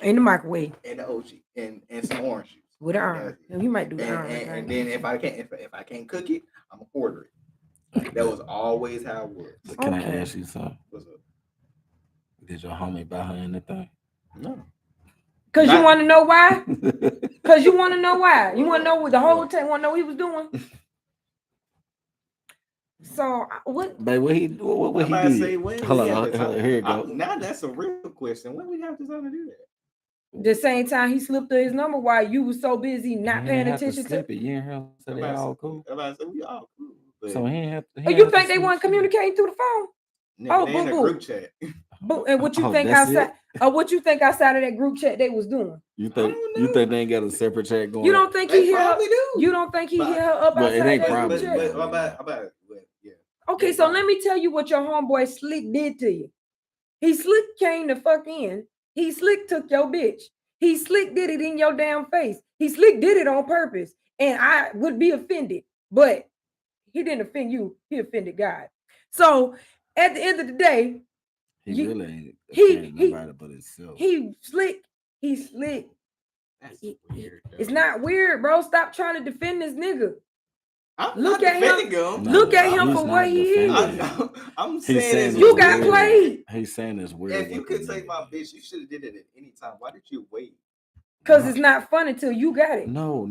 In the microwave. And the OG. And some orange juice. With an iron. You might do iron. And then if I can't cook it, I'm gonna order it. That was always how it was. Can I ask you something? What's up? Did your homie buy her anything? No. Because you want to know why? Because you want to know why? You want to know what the whole time? Want to know what he was doing? So what? Babe, what he did? Hold on, here you go. Now that's a real question. When we have to time to do that? The same time he slipped his number while you was so busy not paying attention to it. You didn't have to say they all cool. We all cool. But so he ain't have to. You think they weren't communicating through the phone? Oh, they in a group chat. And what you think outside? What you think outside of that group chat they was doing? You think they ain't got a separate chat going? You don't think he hear her? Do. You don't think he hear her up outside it ain't that probably. group chat? Yeah. Okay, so let me tell you what your homeboy Slick did to you. He Slick came to fuck in. He Slick took your bitch. He Slick did it in your damn face. He Slick did it on purpose. And I would be offended, but he didn't offend you. He offended God. So at the end of the day, he really ain't nobody but himself. He Slick. That's weird. It's not weird, bro. Stop trying to defend this nigga. Look at him. Look at him for what he is. I'm saying you got played. He's saying it's weird. If you could take my bitch, you should have did it at any time. Why did you wait? Because it's not fun until you got it. No.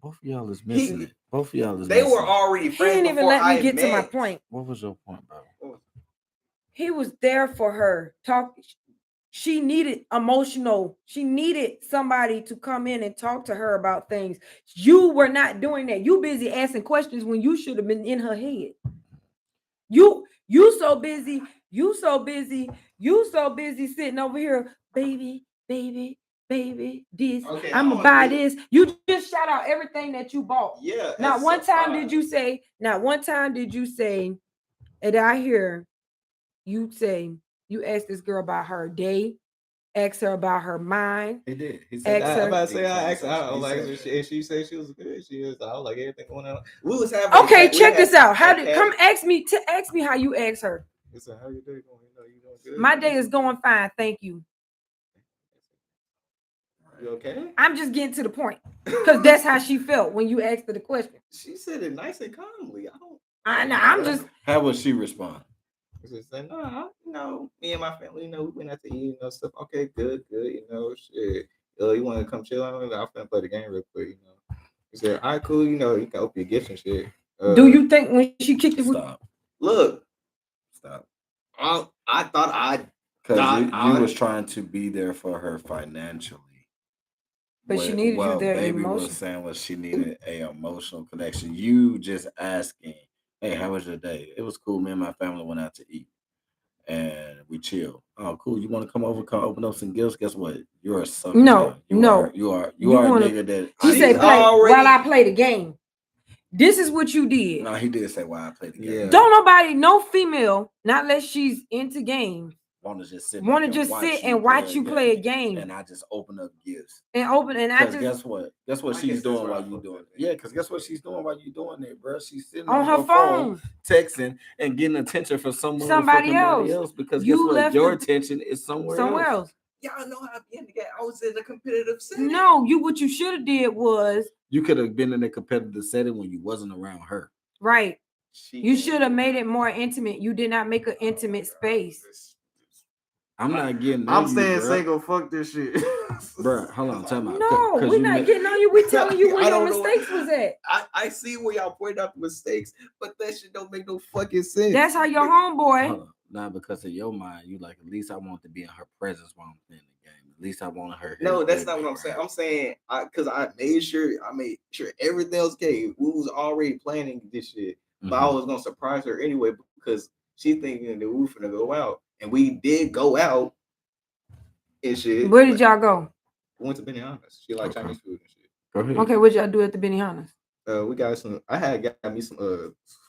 Both of y'all is missing it. Both of y'all is They were already friends. He didn't even let me get to my point. What was your point, bro? He was there for her. She needed emotional. She needed somebody to come in and talk to her about things. You were not doing that. You busy asking questions when you should have been in her head. You so busy sitting over here, baby, this. Okay, I'm gonna buy this. You just shout out everything that you bought. Yeah. Not one time did you say, and I hear you say, you asked this girl about her day, asked her about her mind. He did. He said, I asked her, and she said she was good. She was, I was like, everything going on. We was having. Okay, check this out. Come ask me how you asked her. He said, how your day going? You doing good? My day is going fine, thank you. You okay? I'm just getting to the point because that's how she felt when you asked her the question. She said it nice and calmly. I'm just. How would she respond? She said, no, me and my family, we went out to eat, stuff. Okay, good, shit. You want to come chill on it? I'm finna play the game real quick, He said, all right, cool, you can open your gifts and shit. Do you think when she kicked it? Stop. Look. Stop. I thought because you was trying to be there for her financially. But she needed you there baby emotionally. Was saying was she needed a emotional connection. You just asking, hey, how was your day? It was cool. Me and my family went out to eat and we chilled. Oh, cool. You want to come over, come open up some gifts? Guess what? You're a sucker. No. You are a nigga that he said play while I play the game. This is what you did. No, he did say while I play the game. Yeah. Don't no female, not unless she's into games. Want to just sit and watch you play a game, and I just open up gifts guess what? Guess what she's doing while you doing it? Yeah, because guess what she's doing while you doing it, bro? She's sitting on her phone, texting and getting attention from somebody else because your attention is somewhere else. Y'all know how I was in a competitive setting. No, what you should have did was you could have been in a competitive setting when you wasn't around her. Right. You should have made it more intimate. You did not make an intimate space. I'm not getting. I'm staying single. Fuck this shit, bro. Hold on, tell me. No, we're not getting on you. We telling you where your mistakes was at. I see where y'all point out the mistakes, but that shit don't make no fucking sense. That's how your homeboy. Nah, because of your mind, you like at least I want to be in her presence while I'm playing the game. At least I want her. No, that's not what I'm saying. I'm saying because I made sure everything else okay. We was already planning this shit, but I was gonna surprise her anyway because she thinking that we were gonna go out. And we did go out and shit. Where did y'all go? We went to Benihana's. She liked Chinese food and shit. Go ahead. Okay, what y'all do at the Benihana's? We got some. I had got me some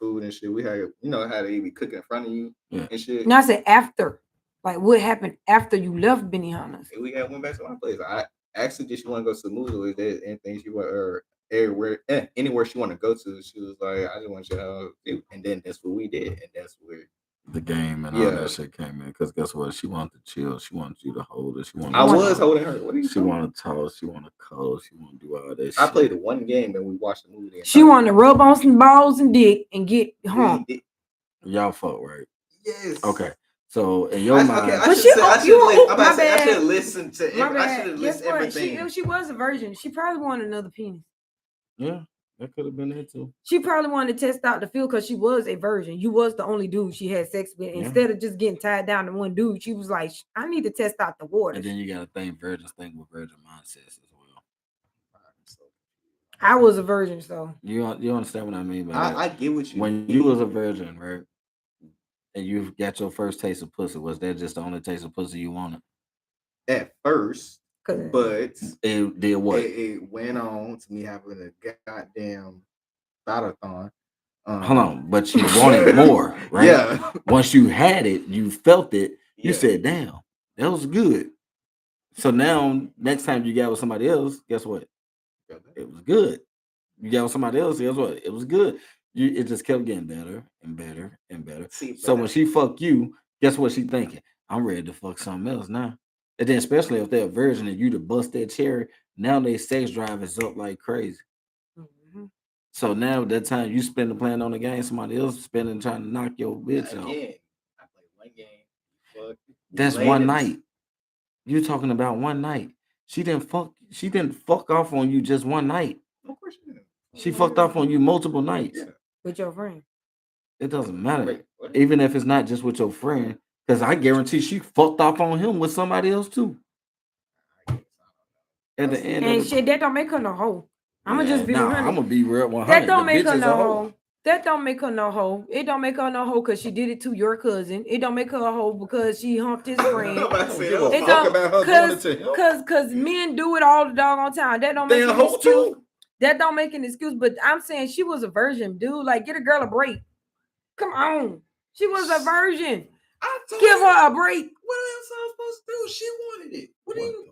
food and shit. We had how they be cooking in front of you and shit. No, I said after. Like what happened after you left Benihana's? And we went back to my place. I asked her, did she want to go to the movie or is there anything she want or anywhere she want to go to? She was like, I just want you to. And then that's what we did, and that's where the game and all that shit came in. Because guess what? She wanted to chill. She wanted you to hold her. I was holding her. What are you She wanted to talk. She wanted to cuddle. She wanted to do all that shit. I played one game and we watched the movie. She wanted to rub on some balls and dick and get home. Y'all fuck, right? Yes. Okay. So in your mind, I should have listened to everything. If she was a virgin, she probably wanted another penis. Yeah, that could have been it too. She probably wanted to test out the field because she was a virgin. You was the only dude she had sex with. Instead of just getting tied down to one dude, she was like, I need to test out the water. And then you gotta think virgins think with virgin mindsets as well. I was a virgin, so you understand what I mean by that? I get what you when you was a virgin, right? And you got your first taste of pussy, was that just the only taste of pussy you wanted? At first, but it did what? It went on to me having a goddamn thought-a-thon. Hold on, but you wanted more, right? Yeah. Once you had it, you felt it. You said, "Damn, that was good." So now, next time you got with somebody else, guess what? It was good. You got with somebody else, guess what? It was good. It just kept getting better and better and better. So when she fuck you, guess what she thinking? I'm ready to fuck something else now. And then especially if they're a virgin and you to bust that cherry, now their sex drive is up like crazy. Mm-hmm. So now that time you spend the plan on the game, somebody else spending trying to knock your bitch out. I played one game. That's one night. You're talking about one night. She didn't fuck off on you just one night. Of course she did. She fucked off on you multiple nights. Yeah. With your friend. It doesn't matter. Even if it's not just with your friend. Because I guarantee she fucked off on him with somebody else too. At the end and shit, that don't make her no hoe. I'ma just be real. I'm gonna be real 100. That don't make her no hoe. That don't make her no hoe. It don't make her no hoe because she did it to your cousin. It don't make her a hoe because she humped his friend. It don't because men do it all the doggone time. That don't make an excuse. That don't make an excuse. But I'm saying she was a virgin, dude. Like, get a girl a break. Come on. She was a virgin. Give her a break. What else am I supposed to do? She wanted it. What do you?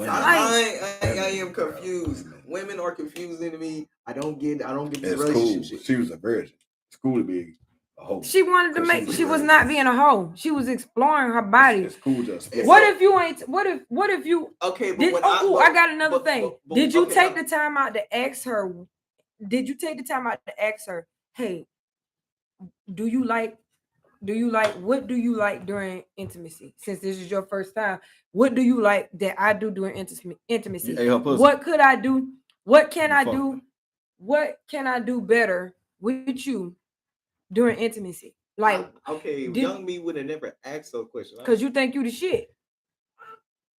I am confused. Women are confusing to me. I don't get this relationship shit. She was a virgin. It's cool to be a hoe. She wanted to make. She was not being a hoe. She was exploring her body. It's cool just. What if you ain't? What if you? Okay, but I got another thing. Did you take the time out to ask her? Did you take the time out to ask her? Hey, do you like? What do you like during intimacy? Since this is your first time, what do you like that I do during intimacy? What could I do? What can I do? What can I do better with you during intimacy? Like, young me would have never asked those questions. Because you think you the shit.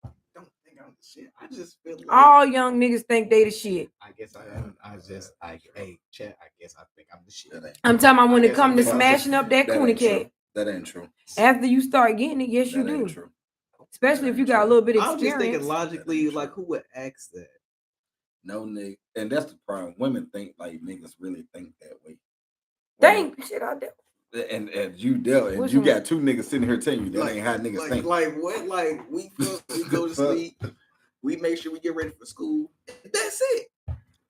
I don't think I'm the shit. I just feel like all young niggas think they the shit. I guess I am. Hey, chat. I guess I think I'm the shit. I'm talking about when it comes to smashing up that coonie cat. That ain't true. After you start getting it, yes, you do. True. Especially if you got a little bit of experience. I'm just thinking logically, like, who would ask that? No nigga, and that's the problem. Women think like niggas really think that way. Dang, shit out there. And you dealt, and you got two niggas sitting here telling you that ain't how niggas think. Like what? Like we go to sleep, we make sure we get ready for school. That's it.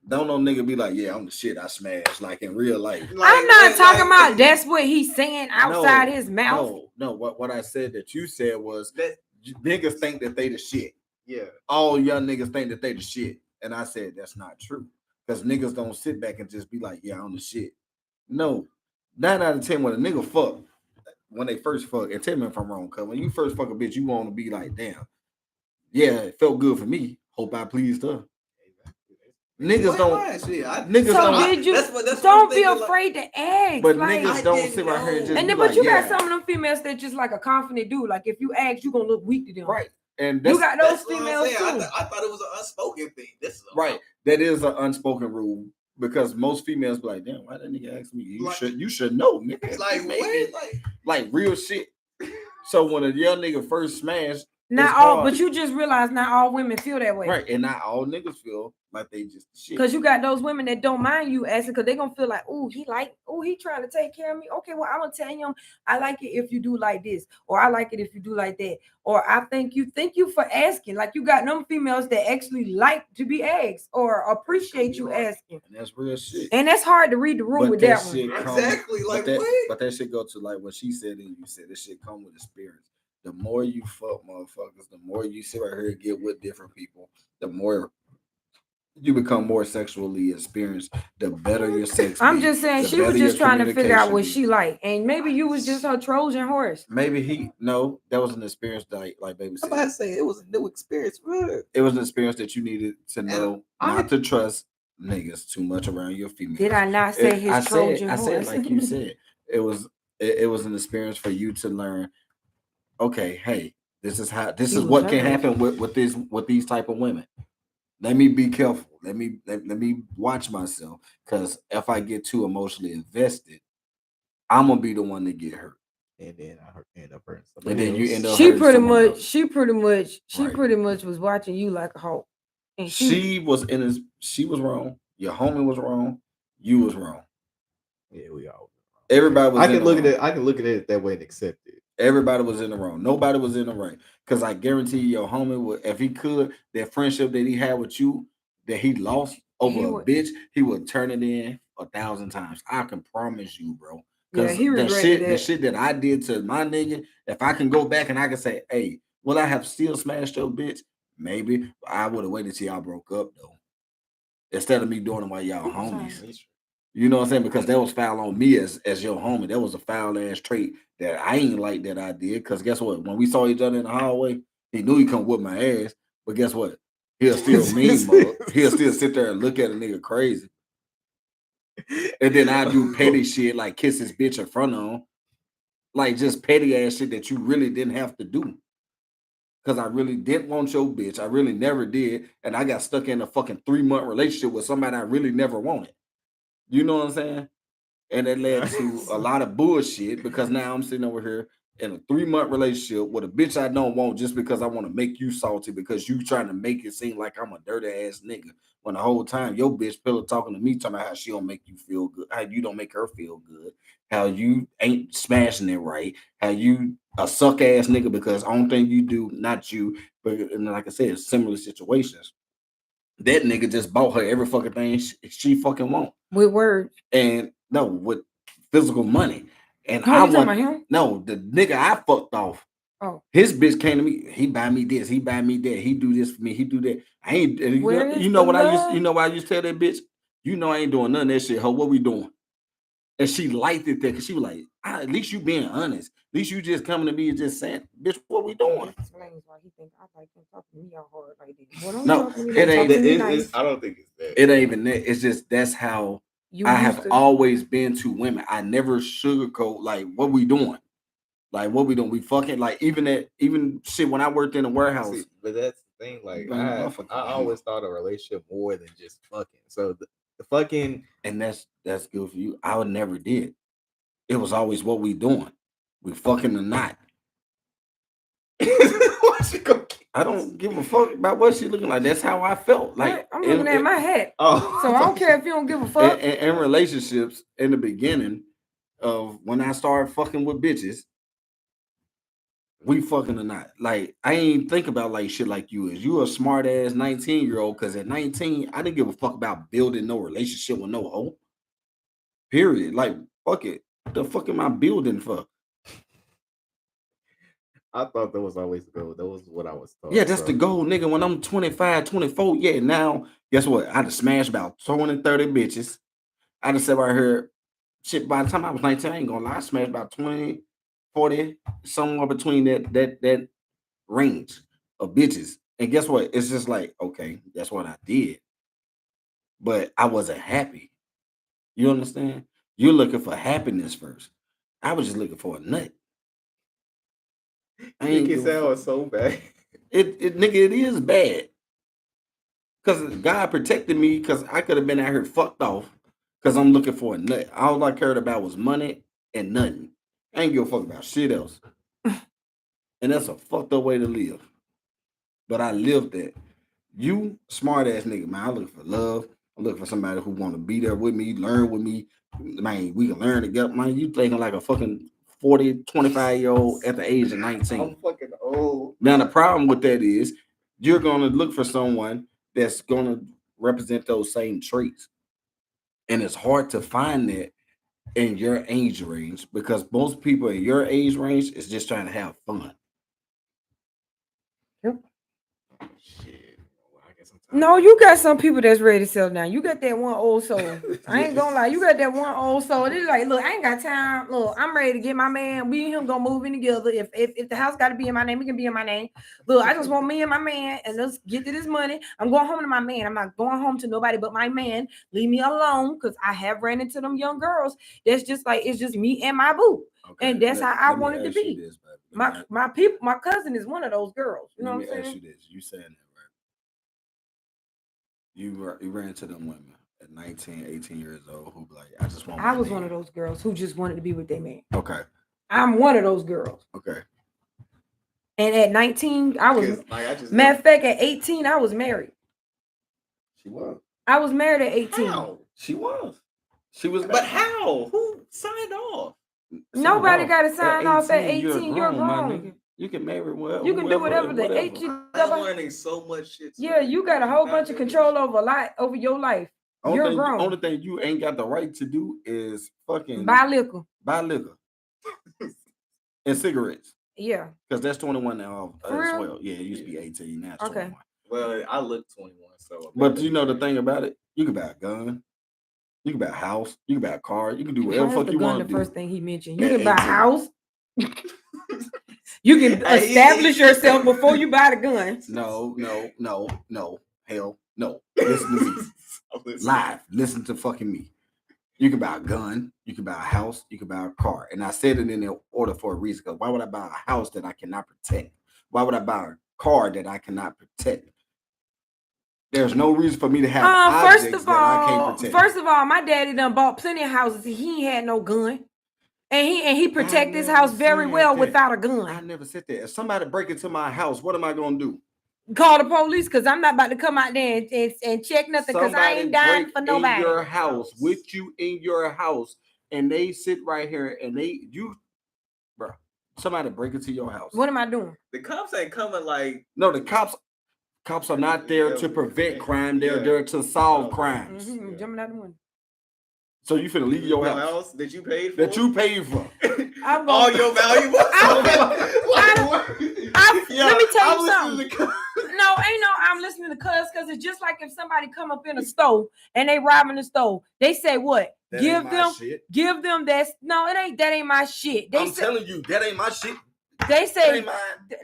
Don't no nigga be like, yeah, I'm the shit. I smash like in real life. I'm not talking about that's what he's saying outside his mouth. No. What I said that you said was that niggas think that they the shit. Yeah. All young niggas think that they the shit, and I said that's not true because niggas don't sit back and just be like, yeah, I'm the shit. No, 9 out of 10 when a nigga fuck, when they first fuck, and tell me if I'm wrong, cause when you first fuck a bitch, you want to be like, damn, yeah, it felt good for me. Hope I pleased her. Niggas don't. Niggas don't. Don't be afraid to ask. But niggas don't sit right here and just. And then, but you got some of them females that just like a confident dude. Like if you ask, you gonna look weak to them. Right. And you got those females too. I thought it was an unspoken thing. Right. That is an unspoken rule because most females be like, damn, why that nigga ask me? You should know, nigga. Like what? Like real shit. So when a young nigga first smashed, Not all, but you just realize not all women feel that way. Right. And not all niggas feel like they just shit. Because you got those women that don't mind you asking because they're gonna feel like, he trying to take care of me. Okay, well, I'm gonna tell him I like it if you do like this, or I like it if you do like that, or I thank you for asking. Like you got them females that actually like to be asked or appreciate you asking. And that's real shit. And that's hard to read the room with that one. Exactly. Like what? But that shit go to like what she said and you said. This shit come with experience. The more you fuck motherfuckers, the more you sit right here and get with different people, the more you become more sexually experienced, the better your sex. I'm just saying she was just trying to figure out what she like, and maybe you was just her Trojan horse. Maybe that was an experience like baby said. I'm about to say it was a new experience. It was an experience that you needed to know not to trust niggas too much around your female. Did I not say his Trojan horse? I said like you said. It was an experience for you to learn. Okay, hey, this is what can happen with these type of women. Let me be careful. Let me watch myself, because if I get too emotionally invested, I'm gonna be the one to get hurt. And then I end up hurting somebody. And then you end up. She pretty much was watching you like a hawk. And she was wrong. Your homie was wrong. You was wrong. Yeah, we all. Everybody was. I can look at it that way and accept it. Everybody was in the wrong. Nobody was in the right. Because I guarantee you, your homie would, if he could, that friendship that he had with you, that he lost over a bitch, he would turn it in 1,000 times. I can promise you, bro. Because the shit that I did to my nigga, if I can go back and I can say, hey, will I have still smashed your bitch? Maybe. I would have waited till y'all broke up, though. Instead of me doing it while y'all homies. You know what I'm saying? Because that was foul on me as your homie. That was a foul ass trait that I ain't like that I did. Because guess what? When we saw each other in the hallway, he knew he couldn't whoop my ass. But guess what? He'll still he'll still sit there and look at a nigga crazy. And then I do petty shit like kiss his bitch in front of him. Like just petty ass shit that you really didn't have to do. Because I really didn't want your bitch. I really never did. And I got stuck in a fucking 3-month relationship with somebody I really never wanted. You know what I'm saying? And it led to a lot of bullshit because now I'm sitting over here in a 3-month relationship with a bitch I don't want just because I want to make you salty because you trying to make it seem like I'm a dirty ass nigga. When the whole time your bitch pillow talking to me talking about how she don't make you feel good, how you don't make her feel good, how you ain't smashing it right, how you a suck ass nigga because only thing you do, not you, but and like I said, similar situations. That nigga just bought her every fucking thing she fucking want. With words. And no, with physical money. And I want him? No, the nigga I fucked off. Oh. His bitch came to me. He buy me this. He buy me that. He do this for me. He do that. I ain't. You know what I used to tell that bitch. You know I ain't doing none of that shit. Ho, what we doing? And she liked it there because she was like, at least you being honest. At least you just coming to me and just saying, bitch, what we doing? Explains why he think I like him talking to me all hard like this. No, it ain't. Nice. I don't think it's that. It ain't even that. It's just that's how I have always been to women. I never sugarcoat like what we doing. Like what we doing? We fucking like even shit when I worked in the warehouse. See, but that's the thing. Like I always thought a relationship more than just fucking. So the fucking, and that's good for you. I would never did. It was always what we doing. We fucking or not. I don't give a fuck about what she looking like. That's how I felt. Like I'm looking at my head. Oh, so I don't care if you don't give a fuck. In relationships, in the beginning of when I started fucking with bitches, we fucking or not. Like I ain't think about like shit like you is. You a smart ass 19-year-old because at 19, I didn't give a fuck about building no relationship with no hoe. Period. Like fuck it. What the fuck am I building for? I thought that was always the goal. That was what I was taught. Yeah, that's the goal, nigga. When I'm 25, 24, yeah, now, guess what? I just smashed about 20, 30 bitches. I just said right here, shit, by the time I was 19, I ain't gonna lie, I smashed about 20, 40, somewhere between that range of bitches. And guess what? It's just like, okay, that's what I did. But I wasn't happy. You understand? You're looking for happiness first. I was just looking for a nut. I think it sounds so bad. Nigga, it is bad. Because God protected me because I could have been out here fucked off because I'm looking for a nut. All I cared about was money and nothing. I ain't give a fuck about shit else. And that's a fucked up way to live. but I lived that. You smart ass nigga, man. I look for love. I look for somebody who want to be there with me, learn with me. Man, we can learn together. Man, you thinking like a fucking 40, 25-year-old at the age of 19. I'm fucking old. Now, the problem with that is you're going to look for someone that's going to represent those same traits. And it's hard to find that in your age range because most people in your age range is just trying to have fun. Yep. Shit. Well, I guess No, you got some people that's ready to settle down. You got that one old soul. I ain't gonna lie. You got that one old soul. It's like, look, I ain't got time. Look, I'm ready to get my man. We and him gonna move in together. If the house got to be in my name, it can be in my name. Look, I just want me and my man, and let's get to this money. I'm going home to my man. I'm not going home to nobody but my man. Leave me alone, because I have ran into them young girls. That's just like it's just me and my boo, and that's how I want it to be. This, my people, my cousin is one of those girls. You know what I'm saying? Ask you this. You saying that, right? You ran into them women at 19, 18 years old who be like, I just want. I was one of those girls who just wanted to be with their man. Okay. I'm one of those girls. Okay. And at 19, I was matter of fact, at 18, I was married. She was. I was married at 18. How? She was. She was. But how? Who signed off? Nobody got to sign off at 18. You're grown. grown. You can marry well. You can do whatever the age you. I'm learning so much shit. Yeah, you got a whole bunch of control over your life. You're grown. Only thing you ain't got the right to do is fucking buy liquor. Buy liquor. And cigarettes. Yeah. Because that's 21 now as real? well. Yeah, it used to be 18. Now it's okay. 21. Well, I look 21, so. But you know the thing about it, you can buy a gun, you can buy a house, you can buy a car, you can do whatever fuck you want to do. The first thing he mentioned, you can buy a house. You can establish yourself before you buy the gun. No, hell no. Listen to me. Live. Listen to fucking me. You can buy a gun, you can buy a house, you can buy a car. And I said it in the order for a reason. Because why would I buy a house that I cannot protect? Why would I buy a car that I cannot protect? There's no reason for me to have objects that I can't protect. First of all, my daddy done bought plenty of houses. He ain't had no gun. And he protect his house very well without a gun. I never said that. If somebody break into my house, what am I gonna do? Call the police, because I'm not about to come out there and check nothing, because I ain't dying for nobody. In your house, with you in your house, and they sit right here and bro, somebody break into your house. What am I doing? The cops ain't coming like. No, the cops are not there to prevent crime. They're there to solve crimes. Mm-hmm. Jumping out the window. So you finna leave your house that you paid for? That you paid for. All your valuables. Let me tell you something. I'm listening to cuz, because it's just like if somebody come up in a store and they robbing the store. They say what? Give them that. No, that ain't my shit. I'm telling you, that ain't my shit. They say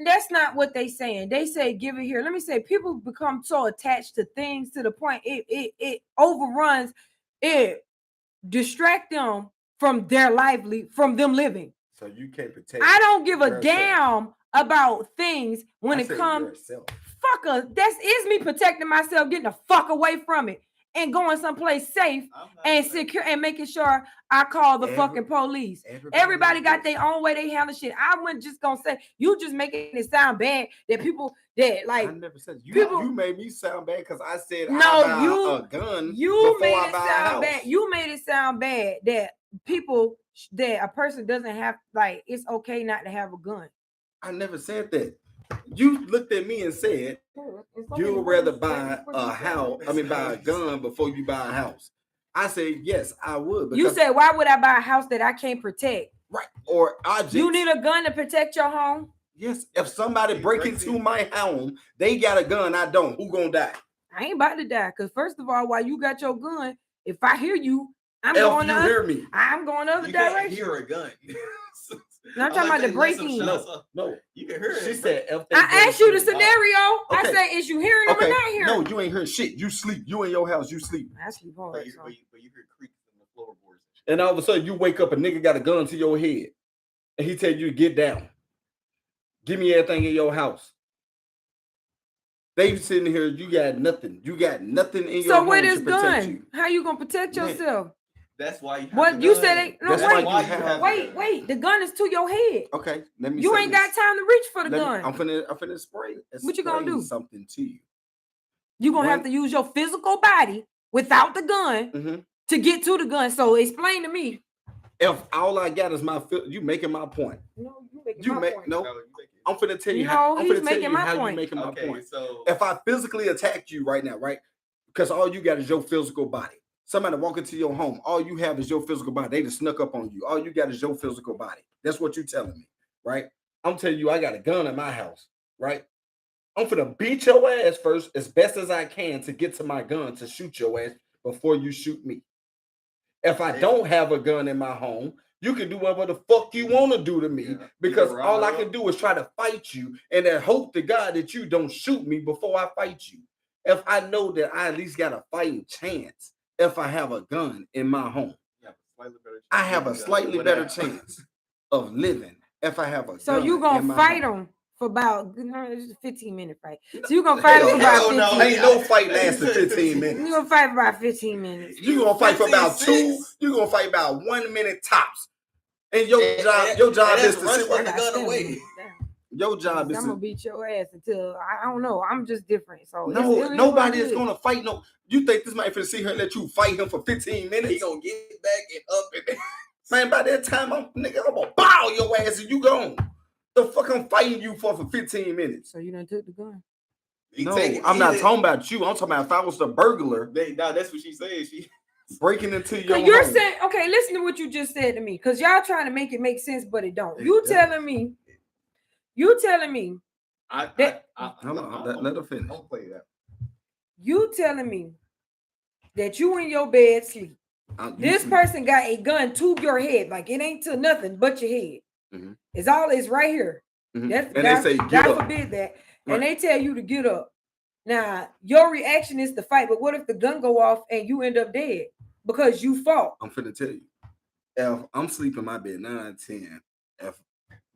that's not what they saying. They say give it here. Let me say, people become so attached to things to the point it overruns it. Distract them from from them living. So you can't protect. I don't give a damn about things when it comes. Fuck us. Is me protecting myself, getting the fuck away from it, and going someplace safe and secure, and making sure I call the fucking police. Everybody got their own way they handle shit. I wasn't just gonna say you just making it sound bad that people that like. I never said you made me sound bad because I said a gun. You made it sound bad. You made it sound bad that a person doesn't have, like, it's okay not to have a gun. I never said that. You looked at me and said you would rather buy buy a gun before you buy a house. I said yes, I would. You said, why would I buy a house that I can't protect? Right. Or objects. You need a gun to protect your home? Yes. If somebody break into my home, they got a gun, I don't. Who gonna die? I ain't about to die. Because first of all, while you got your gun, if I hear you, I'm going the other direction. Can't hear a gun. No, I'm talking about the breaking. No, you can hear it. She said, I asked you the scenario. Okay. I said, is you hearing them or not hearing? No, you ain't hearing shit. You sleep. You in your house. You sleep. I sleep hard. But you hear creaks in the floorboards. And all of a sudden, you wake up, a nigga got a gun to your head, and he tell you to get down. Give me everything in your house. They sitting here. You got nothing. You got nothing in your home. So where this gun? How you gonna protect yourself? That's why you have What the you gun. said? No, That's why wait, you have the wait. The gun is to your head. Okay, let me. You say ain't this. got time to reach for the gun. I'm finna spray. What you gonna do? Something to you. You're gonna have to use your physical body without the gun to get to the gun. So explain to me. If all I got is you making my point. No, you making my point. No, I'm finna tell you No, how. I'm he's finna tell making you my how point. you making my point. So if I physically attack you right now, right? Because all you got is your physical body. Somebody walk into your home, all you have is your physical body. They just snuck up on you. All you got is your physical body. That's what you telling me, right? I'm telling you, I got a gun in my house, right? I'm finna beat your ass first as best as I can to get to my gun to shoot your ass before you shoot me. If I don't have a gun in my home, you can do whatever the fuck you want to do to me because all I can do is try to fight you and then hope to God that you don't shoot me before I fight you. If I know that I at least got a fighting chance if I have a gun in my home, I have a slightly better chance of living if I have a gun. So you gonna fight them for about 15 minute fight. So you gonna fight for about 15 minutes. Ain't no fight lasting 15 minutes. You gonna fight for about 15 minutes. You gonna fight for about 2. You gonna fight about 1 minute tops. And your job is to sit with the gun away. Your job is I'm gonna beat your ass until I don't know. I'm just different. So nobody is gonna fight. No, you think this might finna see her let you fight him for 15 minutes? He gonna get back and up and man. By that time, I'm gonna bow your ass and you gone. The fuck I'm fighting you for 15 minutes. So you done took the gun? No, I'm not talking about you. I'm talking about if I was the burglar. That's what she said. She breaking into your you're home. saying, okay, listen to what you just said to me, because y'all trying to make it make sense, but it don't. You telling me let her finish. Don't play that. You telling me that you in your bed sleep. This person got a gun to your head, like it ain't to nothing but your head. Mm-hmm. It's right here. That's, and they say God forbid that. Right. And they tell you to get up. Now your reaction is to fight, but what if the gun go off and you end up dead because you fought? I'm finna tell you. If I'm sleeping in my bed 9 out of 10, if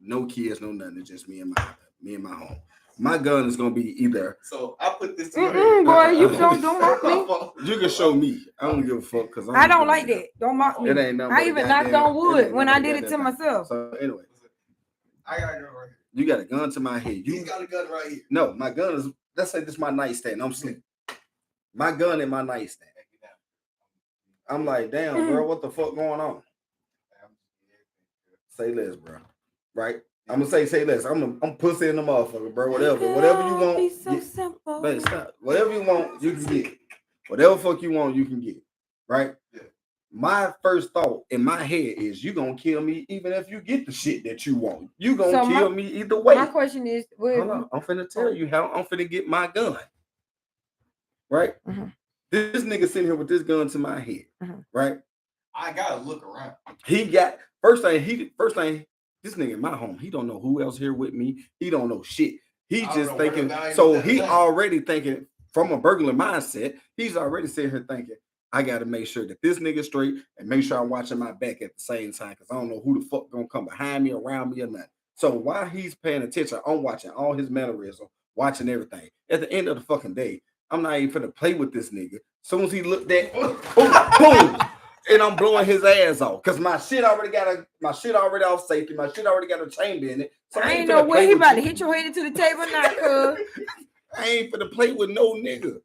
no kids, no nothing, it's just me and my home. My gun is gonna be either. So I put this to boy, you don't mock me. You can show me. I don't give a fuck because I don't like that. Don't mock me. It ain't nothing. I even knocked on wood when I did it to myself. So anyway, I got a gun right here. You got a gun to my head. You got a gun right here. No, my gun is. Let's say this is my nightstand. I'm sleeping. My gun in my nightstand. I'm like, damn, bro, what the fuck going on? Say less, bro. Right? I'm gonna say less. I'm pussy in the motherfucker, bro. Whatever you want. Be so simple. Man, stop. Whatever you want, you can get. Whatever fuck you want, you can get. Right? Yeah. My first thought in my head is you gonna kill me even if you get the shit that you want. You gonna kill me either way. My question is, hold on, I'm finna tell you how I'm finna get my gun. Right? Mm-hmm. This nigga sitting here with this gun to my head. Mm-hmm. Right? I gotta look around. He got first thing. This nigga in my home, he don't know who else here with me. He don't know shit. He's just thinking. So he already thinking from a burglar mindset. He's already sitting here thinking, I got to make sure that this nigga straight and make sure I'm watching my back at the same time because I don't know who the fuck gonna come behind me, around me, or nothing. So while he's paying attention, I'm watching all his mannerisms, watching everything. At the end of the fucking day, I'm not even finna play with this nigga. As soon as he looked at, boom. And I'm blowing his ass off because my shit already off safety. My shit already got a chamber in it. So I ain't know where he about to hit your head into the table now, cuz. I ain't finna play with no nigga.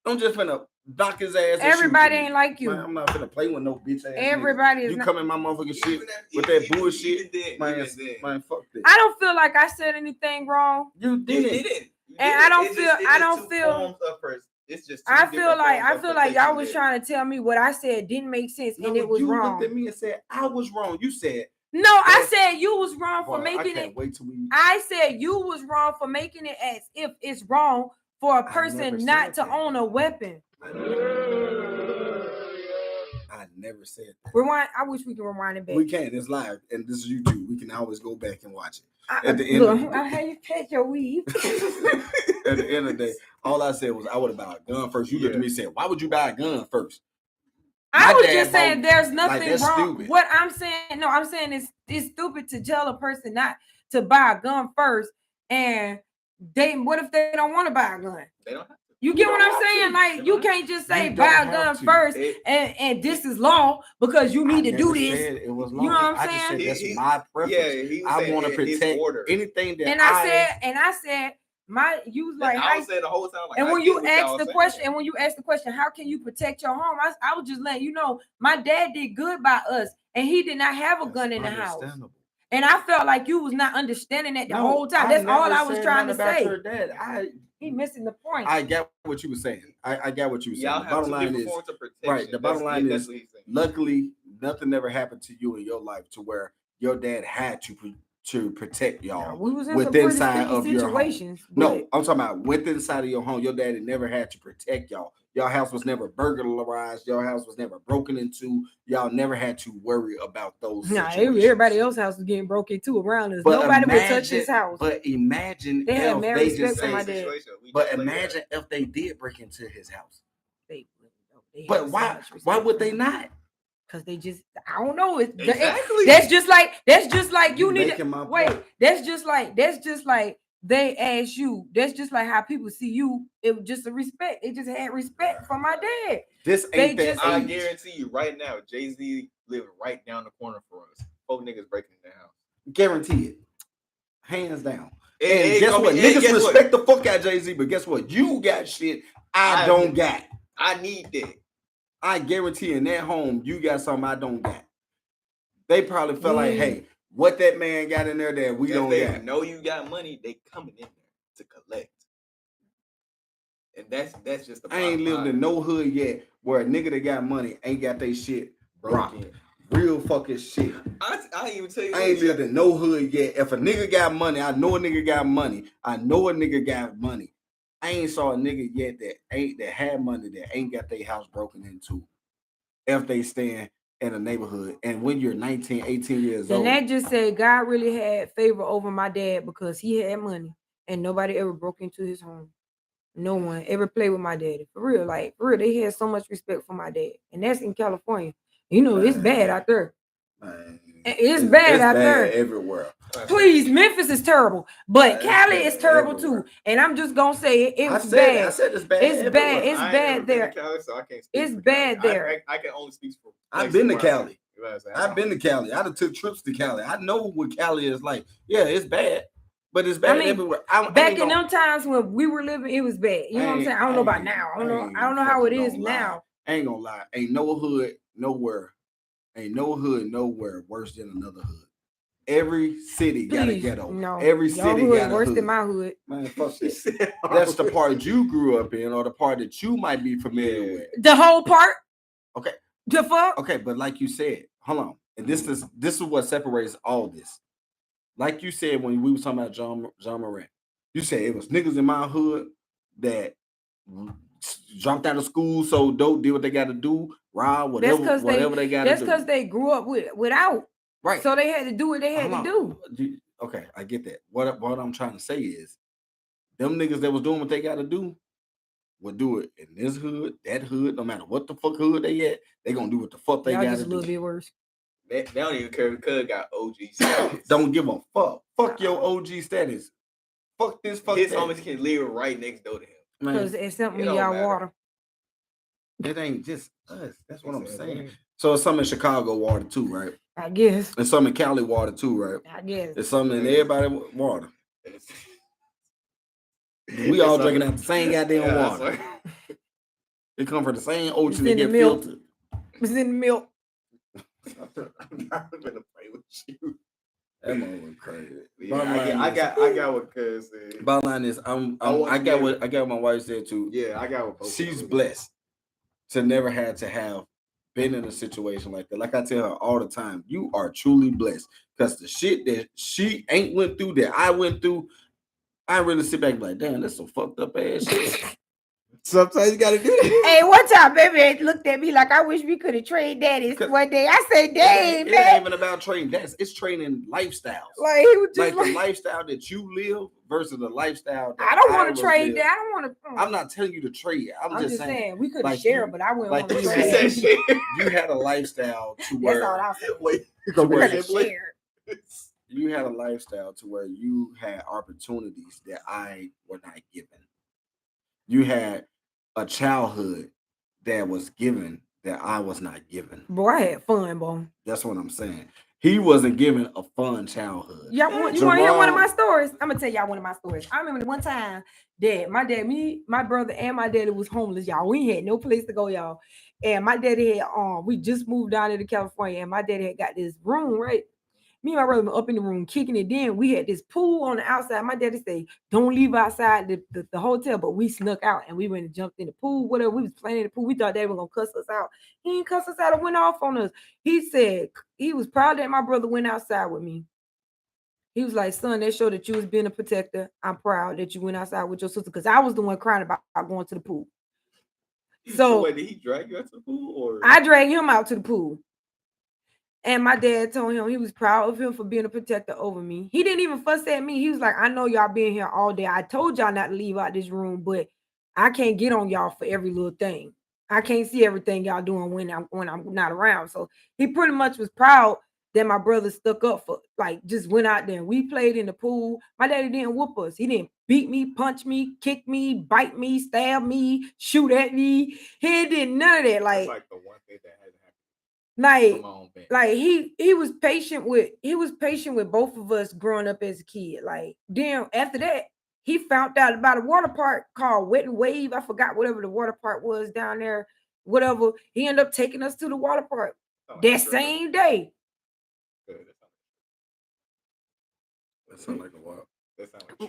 I'm just finna knock his ass. Everybody ain't like you. Man, I'm not finna play with no bitch ass. Everybody is. You come in my motherfucking shit with that bullshit, man. Fuck this. I don't feel like I said anything wrong. You didn't. And I don't feel. It's just I feel like y'all was trying to tell me what I said didn't make sense and it was wrong. You looked at me and said I was wrong. You said no. I said you was wrong for making it. Wait till we. I said you was wrong for making it as if it's wrong for a person not to own a weapon. I never said that. Rewind. I wish we could rewind it back. We can. It's live, and this is YouTube. We can always go back and watch it. At the end, I had you catch your weave. At the end of the day, all I said was I would have bought a gun first. You looked at me and said, "Why would you buy a gun first?" I was just saying there's nothing wrong. Stupid. What I'm saying, it's stupid to tell a person not to buy a gun first, and what if they don't want to buy a gun? They don't have to. You get what I'm saying? Like you can't just say buy a gun first and this is law because you need to do this. It was law. You know what I'm I saying? just said that's my preference. Yeah, I want to protect anything that I said you was like I was saying the whole time. Like, and when you asked the question, how can you protect your home? I was just letting you know my dad did good by us, and he did not have a gun in the house. And I felt like you was not understanding that the whole time. That's all I was trying to say. Your dad. He missing the point. I get what you were saying. I got what you were saying. Y'all the bottom line is right. The bottom line is, luckily, nothing ever happened to you in your life to where your dad had to protect y'all. We was in within some inside of situations. Your home. No, I'm talking about within inside of your home. Your daddy never had to protect y'all. Your house was never burglarized. Your house was never broken into. Y'all never had to worry about those. Everybody else's house was getting broken into around us. But nobody would touch his house. But imagine they had mad respect for my dad. But imagine if they did break into his house. But why would they not? Because they just, I don't know. Exactly. That's just like you need to wait. That's just like they ask you. That's just like how people see you. It was just a respect. They just had respect for my dad. This ain't that. I guarantee you right now, Jay-Z lived right down the corner for us. 4 niggas breaking in their house. Guarantee it. Hands down. And guess what? Niggas respect the fuck out of Jay-Z, but guess what? You got shit I don't got. I need that. I guarantee in that home, you got something I don't got. They probably felt like, hey, what that man got in there that we don't they got. Know you got money, they coming in there to collect. And that's just the I ain't lived in no hood yet where a nigga that got money ain't got they shit broken. Real fucking shit. I even tell you, I ain't lived in no hood yet. If a nigga got money, I know a nigga got money. I know a nigga got money. I ain't saw a nigga yet that had money that ain't got their house broken into if they staying in a neighborhood. And when you're 19, 18 years old. And that just said God really had favor over my dad because he had money and nobody ever broke into his home. No one ever played with my daddy. For real, they had so much respect for my dad. And that's in California. You know, it's bad out there. Man, it's bad out there everywhere. Please, Memphis is terrible, but Cali is terrible too. And I'm just gonna say it. It's bad. I said it's bad. It's bad. It's bad there. Cali, so I can't it's bad there. I can only speak for. I've been to Cali. I've been to Cali. I done took trips to Cali. I know what Cali is like. Yeah, it's bad, but it's bad everywhere. Back in them times when we were living, it was bad. You know what I'm saying? I don't know about now. I don't know how it is now. I ain't gonna lie. Ain't no hood nowhere worse than another hood. Every city got a ghetto. No, every city got a worse hood. than my hood. Man, fuck that. That's the part you grew up in, or the part that you might be familiar with. The whole part. Okay. The fuck. Okay, but like you said, hold on. And this is what separates all this. Like you said when we was talking about John Morant, you said it was niggas in my hood that dropped out of school, so dope, did what they got to do, rob whatever they got to do. That's because they grew up without. Right. So they had to do what they had to do. Okay, I get that. What I'm trying to say is, them niggas that was doing what they got to do would do it in this hood, that hood, no matter what the fuck hood they at, they gonna do what the fuck they got to do. A little bit worse. They don't even care because got OG status. Don't give a fuck. Fuck your OG status. Fuck this. Fuck his that. homies can live right next door to him. Because it's something in y'all water. It ain't just us. That's what I'm saying. So it's some in Chicago water too, right? I guess. And some in Cali water too, right? I guess. It's some in everybody water. We all drinking out the same goddamn water. It come from the same ocean that get filtered. It's in the milk. I'm not gonna play with you. That moment was crazy. Yeah, I got what cuz said. Bottom line is I got what my wife said too. Yeah, I got what she's blessed to never had to have been in a situation like that. Like I tell her all the time, you are truly blessed because the shit that she ain't went through that I went through, I really sit back and be like, damn, that's some fucked up ass shit. Sometimes you gotta do that. Hey, one time, baby looked at me like I wish we could have traded daddies one day. I said, dang, man. It ain't even about trading. It's trading lifestyles. Like he was just like the lifestyle that you live versus the lifestyle that I don't want to trade that. I don't want to. I'm not telling you to trade. I'm just saying we could have shared, but I wouldn't want to trade. You had a lifestyle to where. That's all I'm saying. You had a lifestyle to where you had opportunities that I were not given. You had a childhood that was given that I was not given. Boy, I had fun, boy. That's what I'm saying. He wasn't given a fun childhood. You want to hear one of my stories? I'm gonna tell y'all one of my stories. I remember the one time that my dad, me, my brother, and my daddy was homeless, y'all. We had no place to go, y'all. And my daddy had we just moved down to California, and my daddy had got this room, right? Me and my brother were up in the room kicking it. Then we had this pool on the outside. My daddy said, "Don't leave outside the hotel," but we snuck out and we went and jumped in the pool. Whatever, we was playing in the pool. We thought they were gonna cuss us out. He didn't cuss us out and went off on us. He said he was proud that my brother went outside with me. He was like, "Son, that showed that you was being a protector. I'm proud that you went outside with your sister," because I was the one crying about going to the pool. So wait, did he drag you out to the pool, or I dragged him out to the pool? And my dad told him he was proud of him for being a protector over me. He didn't even fuss at me. He was like, "I know y'all been here all day. I told y'all not to leave out this room, but I can't get on y'all for every little thing. I can't see everything y'all doing when I'm not around." So he pretty much was proud that my brother stuck up for, like, just went out there and we played in the pool. My daddy didn't whoop us. He didn't beat me, punch me, kick me, bite me, stab me, shoot at me. He did none of that. that's like the one thing that hasn't happened from my own family. Like he was patient with both of us growing up as a kid. Like, then after that, he found out about a water park called Wet and Wave. I forgot whatever the water park was down there. Whatever. He ended up taking us to the water park that same day. That sounds like a while.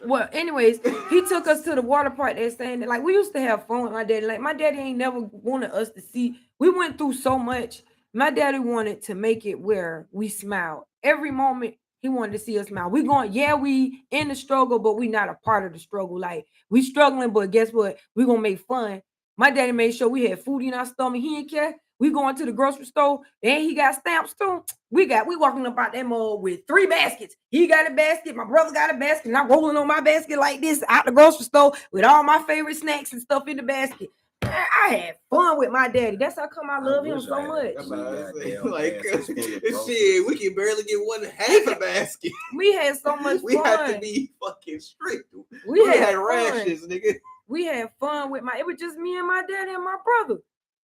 Well, anyways, he took us to the water park that same day. Like, we used to have fun with my daddy. Like, my daddy ain't never wanted us to see. We went through so much. My daddy wanted to make it where we smile every moment. He wanted to see us smile. We in the struggle, but we not a part of the struggle. Like, we struggling, but guess what? We gonna make fun. My daddy made sure we had food in our stomach. He didn't care. We going to the grocery store, and he got stamps too. We walking about that mall with 3 baskets. He got a basket, my brother got a basket, and I'm rolling on my basket like this out the grocery store with all my favorite snacks and stuff in the basket. I had fun with my daddy. That's how come I love him so much. Like, shit, we can barely get one half a basket. We had so much fun. We had to be fucking strict. We had rashes, nigga. We had fun with it was just me and my daddy and my brother.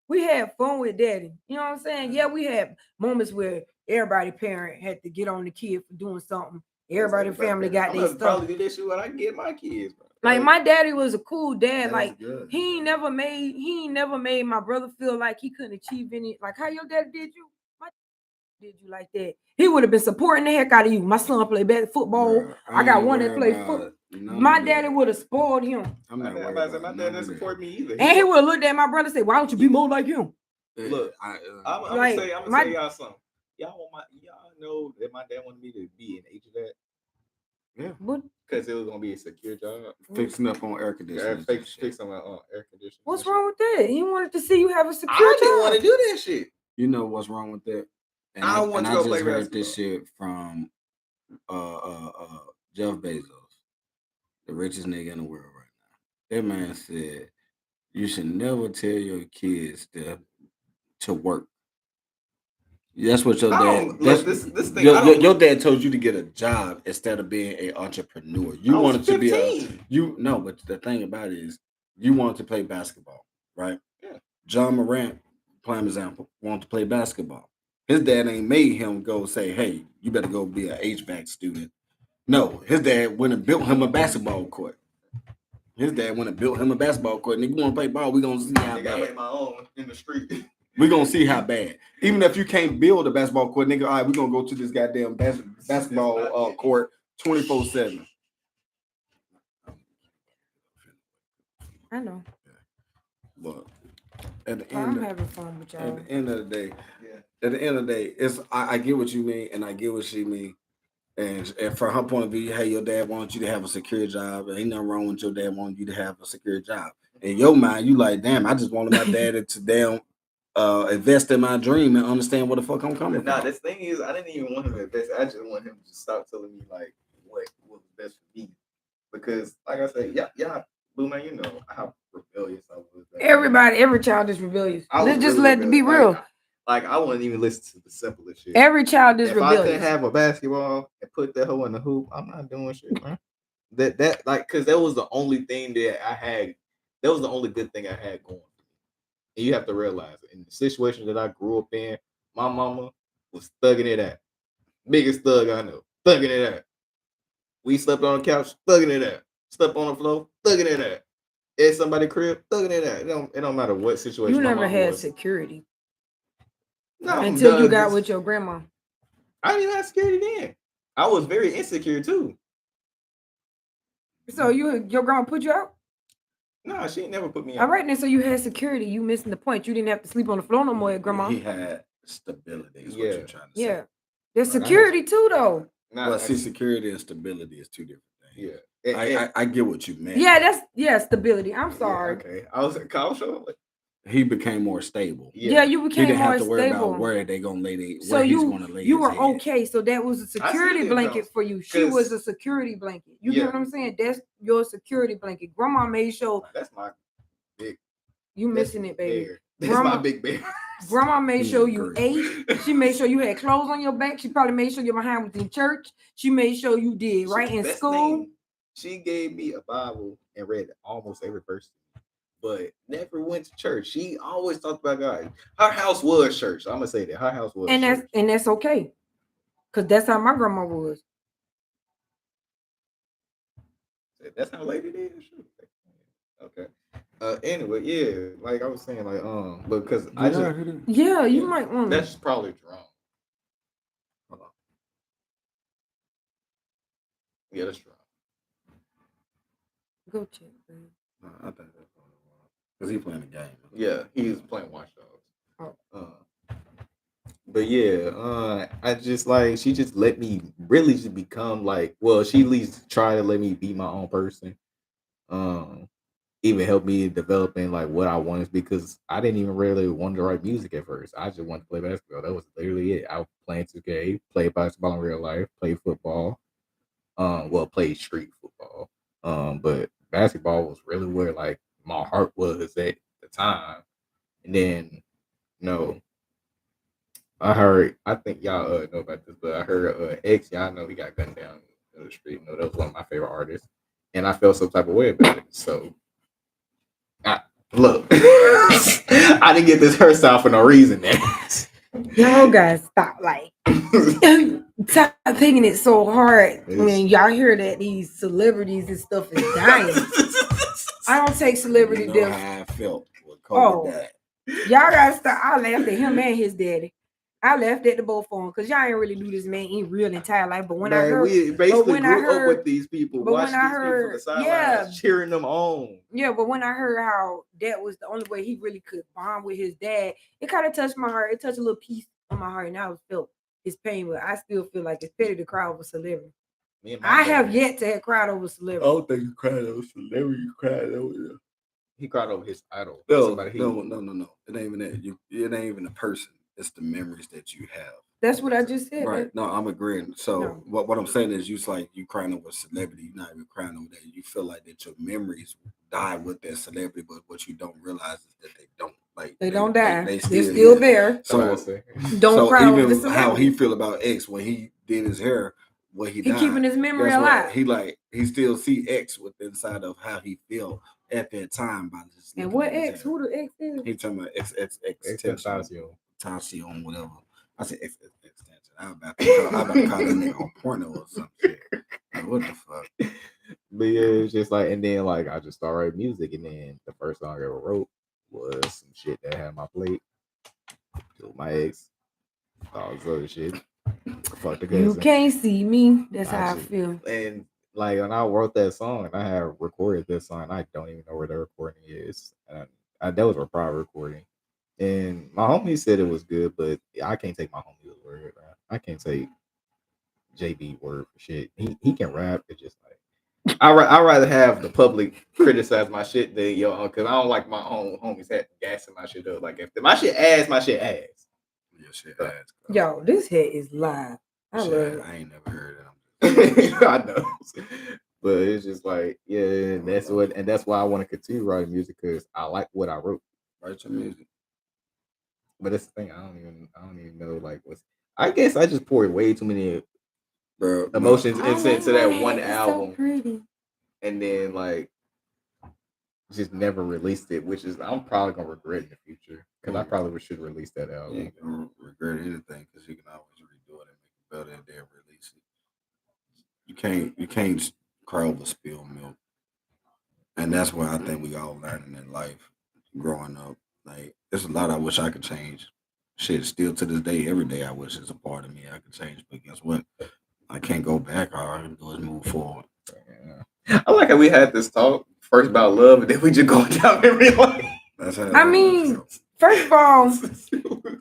We had fun with daddy. You know what I'm saying? Yeah, we had moments where everybody parent had to get on the kid for doing something. Everybody family got their stuff. Probably do this shit when I get my kids, bro. Like, my daddy was a cool dad. Like, he ain't never made my brother feel like he couldn't achieve any. Like, how your daddy did you? My did you like that? He would have been supporting the heck out of you. My son played football. Bro, I got one that played football. My daddy would have spoiled him. I'm not worried about my dad doesn't support me either. And he would have looked at my brother and said, "Why don't you be more like him?" Look, I'm gonna say y'all something. Y'all know that my dad wanted me to be an HVAC. Yeah, because it was gonna be a secure job. Fixing up on air conditioning. Fixing on air conditioning. What's wrong with that? He wanted to see you have a secure job. I didn't want to do that shit. You know what's wrong with that? And I don't want to go play basketball. Heard this shit from Jeff Bezos, the richest nigga in the world right now. That man said you should never tell your kids to work. That's what your dad. This thing. Your dad told you to get a job instead of being an entrepreneur. You wanted to be but the thing about it is you wanted to play basketball, right? Yeah. John Morant, prime example, wanted to play basketball. His dad ain't made him go say, "Hey, you better go be an HVAC student." No, his dad went and built him a basketball court. Nigga, you want to play ball? We gonna see how bad. I make my own in the street. We're gonna see how bad. Even if you can't build a basketball court, nigga, all right, we're gonna go to this goddamn basketball court 24/7. I know. But at the I'm having fun with y'all. At the end of the day, it's I get what you mean, and I get what she mean. And from her point of view, hey, your dad wants you to have a secure job. Ain't nothing wrong with your dad wanting you to have a secure job. In your mind, you like, damn, I just wanted my dad to damn invest in my dream and understand where the fuck I'm coming from. This thing is, I didn't even want him to invest. I just want him to stop telling me like what was best for me. Because, like I said, yeah, Blue Man, you know how rebellious I was. Every child is rebellious. Let's just let it be real. Like, I wouldn't even listen to the simplest shit. Every child is rebellious. If I could have a basketball and put that hoe in the hoop, I'm not doing shit, man. That like, because that was the only thing that I had that was the only good thing I had going. And you have to realize, in the situation that I grew up in, my mama was thugging it out. Biggest thug I know, thugging it out. We slept on the couch, thugging it out. Slept on the floor, thugging it out. At somebody's crib, thugging it out. It don't matter what situation. You never had security no, until you got with your grandma. I didn't even have security then. I was very insecure too. So your grandma put you out? No, she never put me out. All right, then. So you had security. You missing the point. You didn't have to sleep on the floor no more at grandma. He had stability. Is what you're trying to say. Yeah, there's security too, though. Well, see, security and stability is two different things. Yeah, I get what you meant. Yeah, stability. I'm sorry. Yeah, okay, I was at college. He became more stable. Yeah, you He became didn't more have to worry stable. about where they gonna lay So he's gonna lay. You were head. okay. So that was a security blanket for you. She was a security blanket. You get what I'm saying? That's your security blanket. Grandma made sure. That's my big. You missing it, baby. That's my big bear. Grandma made sure you ate. She made sure you had clothes on your back. She probably made sure your behind was in church. She made sure you did right in school. She gave me a Bible and read almost every verse, but never went to church. She always talked about God. Her house was church. I'm gonna say that her house was. And that's okay, cause that's how my grandma was. That's how lady did. Okay. Anyway, yeah, like I was saying, like because I just you might want. That's probably wrong. Hold on. Yeah, that's wrong. Go check, man. I think that's because he's playing the game. Yeah, he's playing Watch Dogs. Oh. But yeah, I just like she just let me really just become like, well, she at least try to let me be my own person. Even help me developing like what I wanted, because I didn't even really want to write music at first. I just wanted to play basketball. That was literally it. I was playing 2K, play basketball in real life, play football. Play street football. But basketball was really where like my heart was at the time. And then, I think y'all know about this, but I heard X, y'all know he got gunned down in the street. That was one of my favorite artists. And I felt some type of way about it. So look, I didn't get this hairstyle for no reason. Y'all guys stop stop taking it so hard when y'all hear that these celebrities and stuff is dying. I don't take celebrity death. How I felt with Kobe died. Y'all gotta stop. I laughed at him and his daddy. I laughed at the both of them because y'all ain't really knew this man in real entire life. But when I heard, we basically grew up with these people, watching these people from the sidelines, cheering them on. Yeah, but when I heard how that was the only way he really could bond with his dad, it kind of touched my heart. It touched a little piece on my heart, and I felt his pain. But I still feel like it's petty to cry over celebrity. I have yet to have cried over celebrity. I don't think you cried over celebrity. You cried over. He cried over his idol. No. It ain't even that. It ain't even a person. It's the memories that you have. That's what I just said. Right. No, I'm agreeing. So what I'm saying is, you like you crying over a celebrity. You're not even crying over that. You feel like that your memories die with that celebrity, but what you don't realize is that they don't. Like they don't die. They're still there. So don't cry over the even how he feel about X when he did his hair, when he died, keeping his memory alive. He still see X with inside of how he feel at that time by just. And what X? Who the X is? He talking about X Tentacion, whatever. I said X extension. I'm about to call that nigga on porno or some shit. Like, what the fuck? But yeah, it's just like, and then like I just started writing music, and then the first song I ever wrote was some shit that I had on my plate. Killed my ex, all this other shit. Fuck the cousin. You can't see me. That's how I feel. And like when I wrote that song, and I had recorded this song, I don't even know where the recording is. That was a private recording. And my homie said it was good, but I can't take my homie's word. I can't take JB word for shit. He can rap. It's just like I rather have the public criticize my shit than because I don't like my own homies gassing my shit up. Like if my shit ass, my shit ass. Your shit ass. Yo, this head is live. I love it. I ain't never heard it. I know. But it's just like, yeah, that's why I want to continue writing music, because I like what I wrote. Write your music. But that's the thing, I don't even know like what's. I guess I just poured way too many emotions into that one album. So pretty. And then like just never released it, which is I'm probably gonna regret in the future because I probably should release that You album. ain't gonna regret anything because you can always redo it and make it better and then release it. You can't cry over spilled milk. And that's what I think we all learning in life, growing up. Like, there's a lot I wish I could change. Shit, still to this day, every day I wish it's a part of me I could change. But guess what? I can't go back. All I can do is move forward. Yeah. I like how we had this talk first about love, and then we just going down memory lane. That's how I mean, first of all,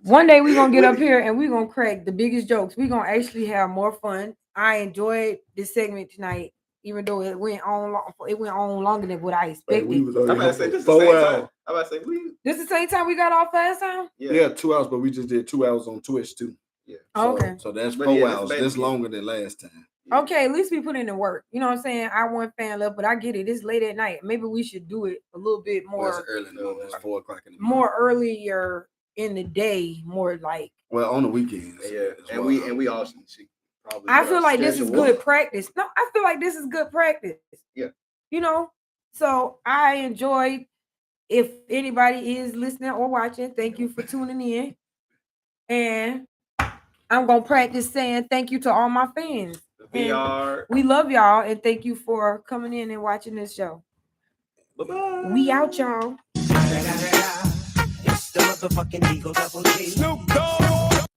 one day we're gonna get up here and we're gonna crack the biggest jokes. We're gonna actually have more fun. I enjoyed this segment tonight, even though it went on longer than what I expected. I'm about to say this is the same time. I'm about to say This is the same time we got off last time? Yeah, 2 hours, but we just did 2 hours on Twitch too. Yeah. Okay. So that's But 4 yeah, hours. that's That's basically- longer than last time. Okay, at least we put in the work. You know what I'm saying? I want fan love, but I get it. It's late at night. Maybe we should do it a little bit Well, it's more, early now. It's 4 o'clock in the more earlier in the day, more like. Well, on the weekends. Yeah, as and well. we all should probably. I feel like this is schedule good practice. No, I feel like this is good practice. Yeah. You know, so I enjoyed. If anybody is listening or watching, thank you for tuning in. And I'm gonna practice saying thank you to all my fans. VR. We love y'all and thank you for coming in and watching this show. Bye-bye. We out, y'all. It's the motherfucking Eagle Double G. Snoop Dogg.